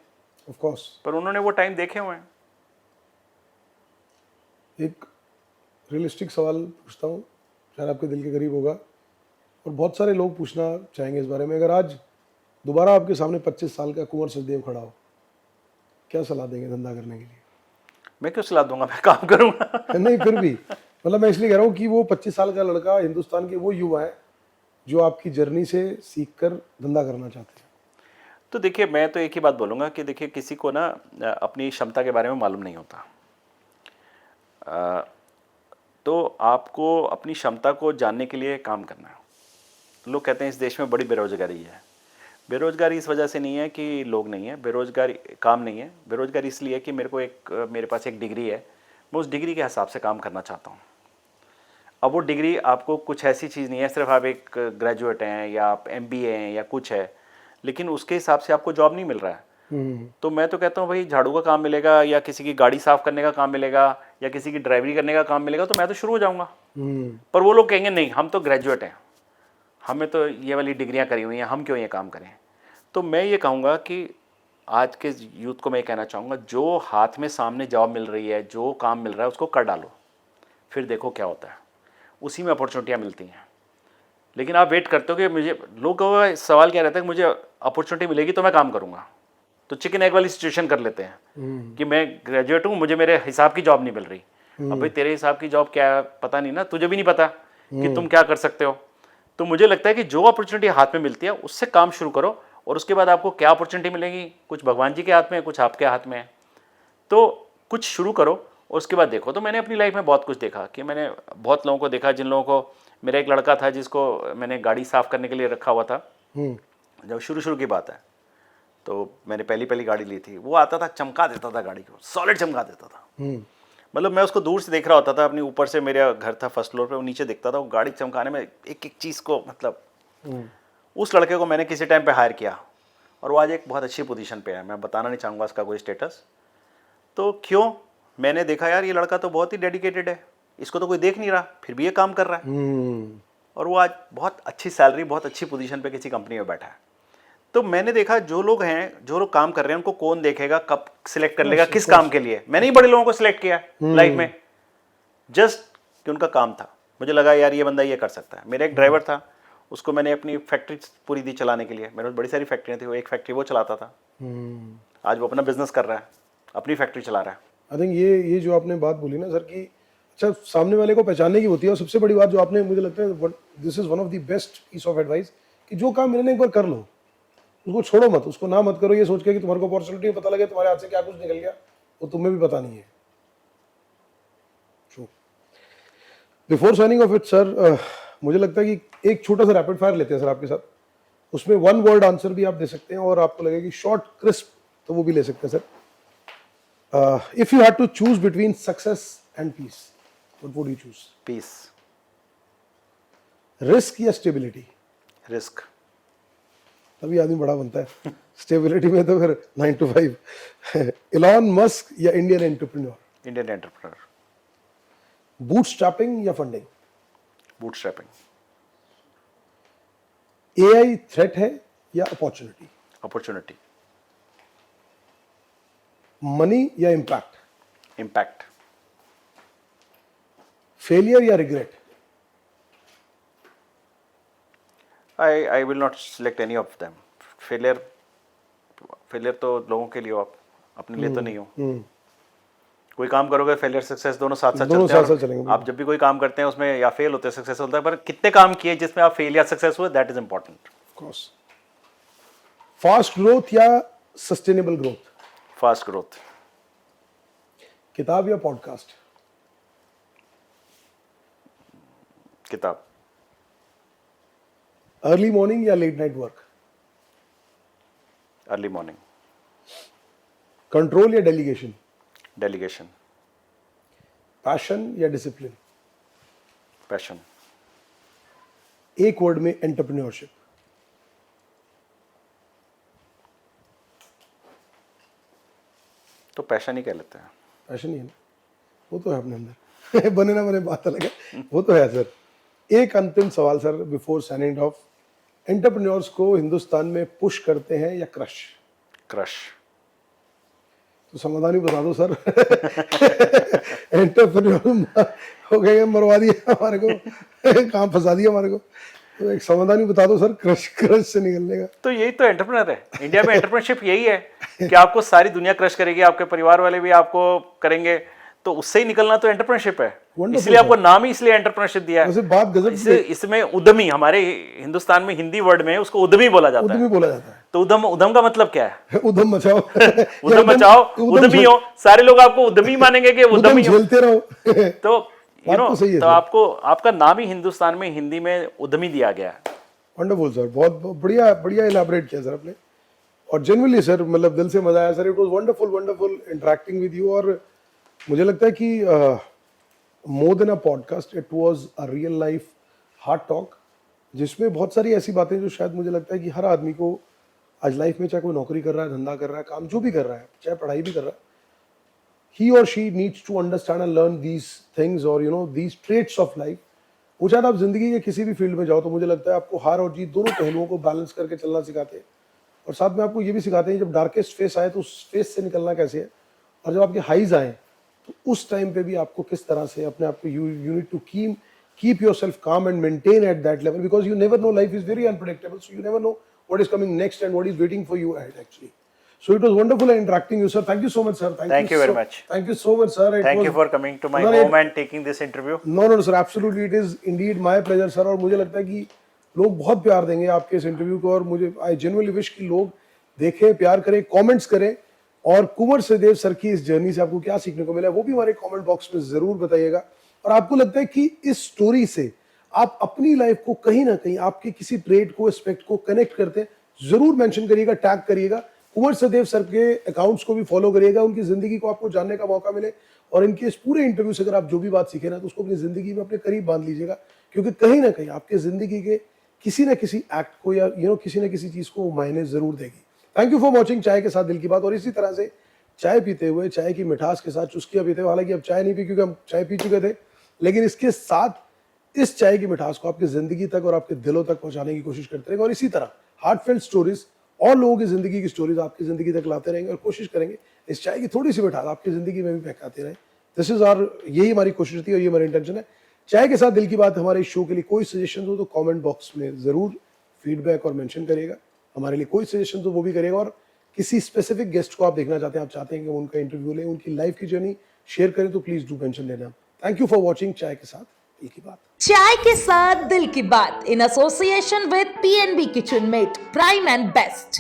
ऑफ कोर्स, पर उन्होंने वो टाइम देखे हुए हैं। एक रियलिस्टिक सवाल पूछता हूँ, शायद आपके दिल के करीब होगा और बहुत सारे लोग पूछना चाहेंगे इस बारे में। अगर आज दोबारा आपके सामने 25 साल का कुंवर सचदेव खड़ा हो, क्या सलाह देंगे धंधा करने के लिए? मैं क्यों सलाह दूंगा, मैं काम करूंगा। नहीं, फिर भी मतलब मैं इसलिए कह रहा हूँ कि वो 25 साल का लड़का, हिंदुस्तान के वो युवा है जो आपकी जर्नी से सीखकर धंधा करना चाहते हैं। तो देखिए, मैं तो एक ही बात बोलूँगा कि देखिए, किसी को ना अपनी क्षमता के बारे में मालूम नहीं होता। तो आपको अपनी क्षमता को जानने के लिए काम करना है। लोग कहते हैं इस देश में बड़ी बेरोजगारी है। बेरोजगारी इस वजह से नहीं है कि लोग नहीं है, बेरोजगारी काम नहीं है, बेरोजगारी इसलिए है कि मेरे पास एक डिग्री है, मैं उस डिग्री के हिसाब से काम करना चाहता हूँ। अब वो डिग्री आपको कुछ ऐसी चीज़ नहीं है, सिर्फ आप एक ग्रेजुएट हैं या आप MBA हैं या कुछ है, लेकिन उसके हिसाब से आपको जॉब नहीं मिल रहा है। तो मैं तो कहता हूँ भाई, झाड़ू का काम मिलेगा या किसी की गाड़ी साफ करने का काम मिलेगा या किसी की ड्राइवरी करने का काम मिलेगा, तो मैं तो शुरू हो जाऊँगा। पर वो लोग कहेंगे नहीं, हम तो ग्रेजुएट हैं, हमें तो ये वाली डिग्रियाँ करी हुई हैं, हम क्यों ये काम करें। तो मैं ये कहूँगा कि आज के यूथ को मैं कहना चाहूँगा, जो हाथ में सामने जॉब मिल रही है, जो काम मिल रहा है, उसको कर डालो, फिर देखो क्या होता है, उसी में अपॉर्चुनिटियाँ मिलती हैं। लेकिन आप वेट करते हो कि मुझे, लोगों का सवाल क्या रहता है कि मुझे अपॉर्चुनिटी मिलेगी तो मैं काम करूँगा, तो चिकन एग वाली सिचुएशन कर लेते हैं कि मैं ग्रेजुएट हूँ, मुझे मेरे हिसाब की जॉब नहीं मिल रही। अब भाई तेरे हिसाब की जॉब क्या है पता नहीं ना, तुझे भी नहीं पता कि तुम क्या कर सकते हो। तो मुझे लगता है कि जो अपॉर्चुनिटी हाथ में मिलती है उससे काम शुरू करो, और उसके बाद आपको क्या अपॉर्चुनिटी मिलेगी, कुछ भगवान जी के हाथ में है, कुछ आपके हाथ में है। तो कुछ शुरू करो और उसके बाद देखो। तो मैंने अपनी लाइफ में बहुत कुछ देखा कि मैंने बहुत लोगों को देखा, जिन लोगों को, मेरा एक लड़का था जिसको मैंने गाड़ी साफ़ करने के लिए रखा हुआ था, जब शुरू की बात है, तो मैंने पहली गाड़ी ली थी, वो आता था चमका देता था गाड़ी को, सॉलिड चमका देता था। मतलब मैं उसको दूर से देख रहा होता था, अपनी ऊपर से मेरा घर था फर्स्ट फ्लोर पे, वो नीचे दिखता था, वो गाड़ी चमकाने में एक एक चीज़ को, मतलब उस लड़के को मैंने किसी टाइम पे हायर किया और वो आज एक बहुत अच्छी पोजीशन पे है। मैं बताना नहीं चाहूँगा उसका कोई स्टेटस। तो क्यों, मैंने देखा यार ये लड़का तो बहुत ही डेडिकेटेड है, इसको तो कोई देख नहीं रहा, फिर भी ये काम कर रहा है, और वो आज बहुत अच्छी सैलरी, बहुत अच्छी पोजीशन पे किसी कंपनी में बैठा है। तो मैंने देखा जो लोग हैं, जो लोग काम कर रहे हैं, उनको कौन देखेगा, कब सिलेक्ट कर लेगा, किस काम के लिए। मैंने ही बड़े लोगों को सिलेक्ट किया लाइफ में, जस्ट कि उनका काम था। मुझे लगा यार ये बंदा ये कर सकता है। मेरा एक ड्राइवर था, उसको मैंने अपनी फैक्ट्री पूरी दी चलाने के लिए। मेरे पास बड़ी सारी फैक्ट्रियाँ थी, वो एक फैक्ट्री वो चलाता था, आज वो अपना बिजनेस कर रहा है, अपनी फैक्ट्री चला रहा है। आई थिंक ये जो आपने बात बोली ना सर कि अच्छा सामने वाले को पहचानने की होती है, और सबसे बड़ी बात जो आपने, मुझे लगता है this is one of the best piece of advice, कि जो काम मिलने एक बार कर लो, उसको छोड़ो मत, उसको ना मत करो ये सोच के कि तुम्हारे को अपॉर्चुनिटी पता लगे तुम्हारे हाथ से क्या कुछ निकल गया, वो तुम्हें भी पता नहीं है। Before signing off it sir, मुझे लगता है कि एक छोटा सा रैपिड फायर लेते हैं सर आपके साथ, उसमें 1 वर्ड आंसर भी आप दे सकते हैं, और आपको लगे कि शॉर्ट क्रिस्प तो वो भी ले सकते हैं sir. If you had to choose between success and peace, what would you choose? Peace. Risk या स्टेबिलिटी? रिस्क। तभी आदमी बड़ा बनता है। स्टेबिलिटी में तो फिर 9 to 5। इलॉन मस्क या Indian entrepreneur? Indian entrepreneur. Bootstrapping या फंडिंग? बूटस्ट्रैपिंग। एआई थ्रेट है या अपॉर्चुनिटी? अपॉर्चुनिटी। मनी या इम्पैक्ट? इम्पैक्ट। फेलियर या regret? I will not select any of them. Failure तो लोगों के लिए हो, आप अपने लिए तो नहीं हो। कोई काम करोगे, फेलियर सक्सेस दोनों साथ साथ दोनों चलते हैं। साथ साथ और चलेंगे। आप जब भी कोई काम करते हैं उसमें या फेल होते हैं सक्सेस होता है, पर कितने काम किए जिसमें आप फेल या सक्सेस हुए, that is important. Of course. Fast growth या सस्टेनेबल ग्रोथ? Fast growth. किताब या पॉडकास्ट? किताब। अर्ली मॉर्निंग या late night work? Early morning. Control या डेलीगेशन? डेलीगेशन। पैशन या डिसिप्लिन? पैशन। एक वर्ड में एंटरप्रेन्योरशिप? तो पैशन ही कह लेते हैं। पैशन ही है ना, वो तो है अपने अंदर। बने ना बने बात अलग है, वो तो है सर। एक अंतिम सवाल sir before signing off, entrepreneurs को हिंदुस्तान में पुश करते हैं या क्रश? क्रश। तो समाधान ही बता दो सर। एंटरप्रेन्योर हो गए, मरवा दिया हमारे को, काम फंसा दिया हमारे को। तो एक समाधान ही बता दो सर, क्रश से निकलने का। तो यही तो एंटरप्रेन्योर है। इंडिया में एंटरप्रेन्योरशिप यही है कि आपको सारी दुनिया क्रश करेगी, आपके परिवार वाले भी आपको करेंगे, तो उससे ही निकलना तो एंटरप्रेन्योरशिप है। Wonderful, इसलिए आपको नाम ही इसलिए एंटरप्रेन्योरशिप दिया वैसे है। बात गजब की है। इसमें उद्यमी, हमारे हिंदुस्तान में हिंदी वर्ड में उसको उद्यमी बोला जाता उद्यमी है। बोला जाता है। तो उद्यम का मतलब क्या है? उद्यम मचाओ। उद्यम मचाओ, उद्यमी हो, सारे लोग आपको उद्यमी मानेंगे कि उद्यमी हो। झेलते रहो। तो बात तो सही है तो सर। आपको आपका नाम ही हिंदुस्तान में हिंदी में उद्यमी दिया गया है। वंडरफुल सर, बहुत बढ़िया बढ़िया इलाबोरेट किया सर आपने। और जेन्युइनली सर, मतलब दिल से मजा आया sir. It was wonderful wonderful interacting with you. और मुझे लगता है कि more than a podcast, it was a real life heart talk, जिसमें बहुत सारी ऐसी बातें जो शायद मुझे लगता है कि हर आदमी को आज लाइफ में, चाहे कोई नौकरी कर रहा है, धंधा कर रहा है, काम जो भी कर रहा है, चाहे पढ़ाई भी कर रहा है, he or she needs to understand and learn these things, or you know, these traits of life। वो शायद आप जिंदगी के किसी भी फील्ड में जाओ तो मुझे लगता है आपको हार और जीत दोनों पहलुओं को बैलेंस करके चलना सिखाते हैं। और साथ में आपको ये भी सिखाते हैं जब डार्केस्ट फेस आए तो उस फेस से निकलना कैसे है, और जब आपके हाईज आए तो उस टाइम पे भी आपको किस तरह से अपने आप को you need to keep yourself calm and maintain at that level, because you never know, life is very unpredictable, so you never know what is coming next and what is waiting for you ahead actually. So it was wonderful interacting you, sir. Thank you so much, sir. Thank you very much. Thank you so much, sir. Thank you for coming to my home and taking this interview. No, sir. Absolutely, it is indeed my pleasure, sir. और मुझे लगता है कि लोग बहुत प्यार देंगे आपके इस इंटरव्यू को, और मुझे I genuinely wish कि लोग देखें, प्यार करें, कमेंट्स करें, और कुंवर सदेव सर की इस जर्नी से आपको क्या सीखने को मिला वो भी हमारे कमेंट बॉक्स में जरूर बताइएगा। और आपको लगता है कि इस स्टोरी से आप अपनी लाइफ को कहीं ना कहीं आपके किसी ट्रेड को, एस्पेक्ट को कनेक्ट करते हैं, जरूर मेंशन करिएगा, टैग करिएगा। कुंवर सदेव सर के अकाउंट्स को भी फॉलो करिएगा, उनकी जिंदगी को आपको जानने का मौका मिले, और इनके इस पूरे इंटरव्यू से अगर आप जो भी बात सीखे ना तो उसको अपनी जिंदगी में अपने करीब बांध लीजिएगा, क्योंकि कहीं ना कहीं आपके जिंदगी के किसी ना किसी एक्ट को या किसी ना किसी चीज को मायने जरूर देगी। थैंक यू फॉर वॉचिंग चाय के साथ दिल की बात। और इसी तरह से चाय पीते हुए, चाय की मिठास के साथ चुस्कियां पीते हुए, हालांकि अब चाय नहीं पी क्योंकि हम चाय पी चुके थे, लेकिन इसके साथ इस चाय की मिठास को आपकी जिंदगी तक और आपके दिलों तक पहुंचाने की कोशिश करते रहेंगे। और इसी तरह हार्टफेल्ट स्टोरीज और लोगों की जिंदगी की स्टोरीज आपकी जिंदगी तक लाते रहेंगे, और कोशिश करेंगे इस चाय की थोड़ी सी मिठास आपकी जिंदगी में भी पहुंचाते रहे। दिस इज आवर, यही हमारी कोशिश थी और ये हमारी इंटेंशन है। चाय के साथ दिल की बात हमारे इस शो के लिए कोई सजेशन हो तो कमेंट बॉक्स में जरूर फीडबैक और मेंशन करिएगा। हमारे लिए कोई सजेशन हो वो भी करिएगा, और किसी स्पेसिफिक गेस्ट को आप देखना चाहते हैं, आप चाहते हैं कि उनका इंटरव्यू लें, उनकी लाइफ की जर्नी शेयर करें, तो प्लीज डू मेंशन देना। थैंक यू फॉर वॉचिंग चाय के साथ दिल की बात। चाय के साथ दिल की बात in association with PNB kitchen mate, prime and best.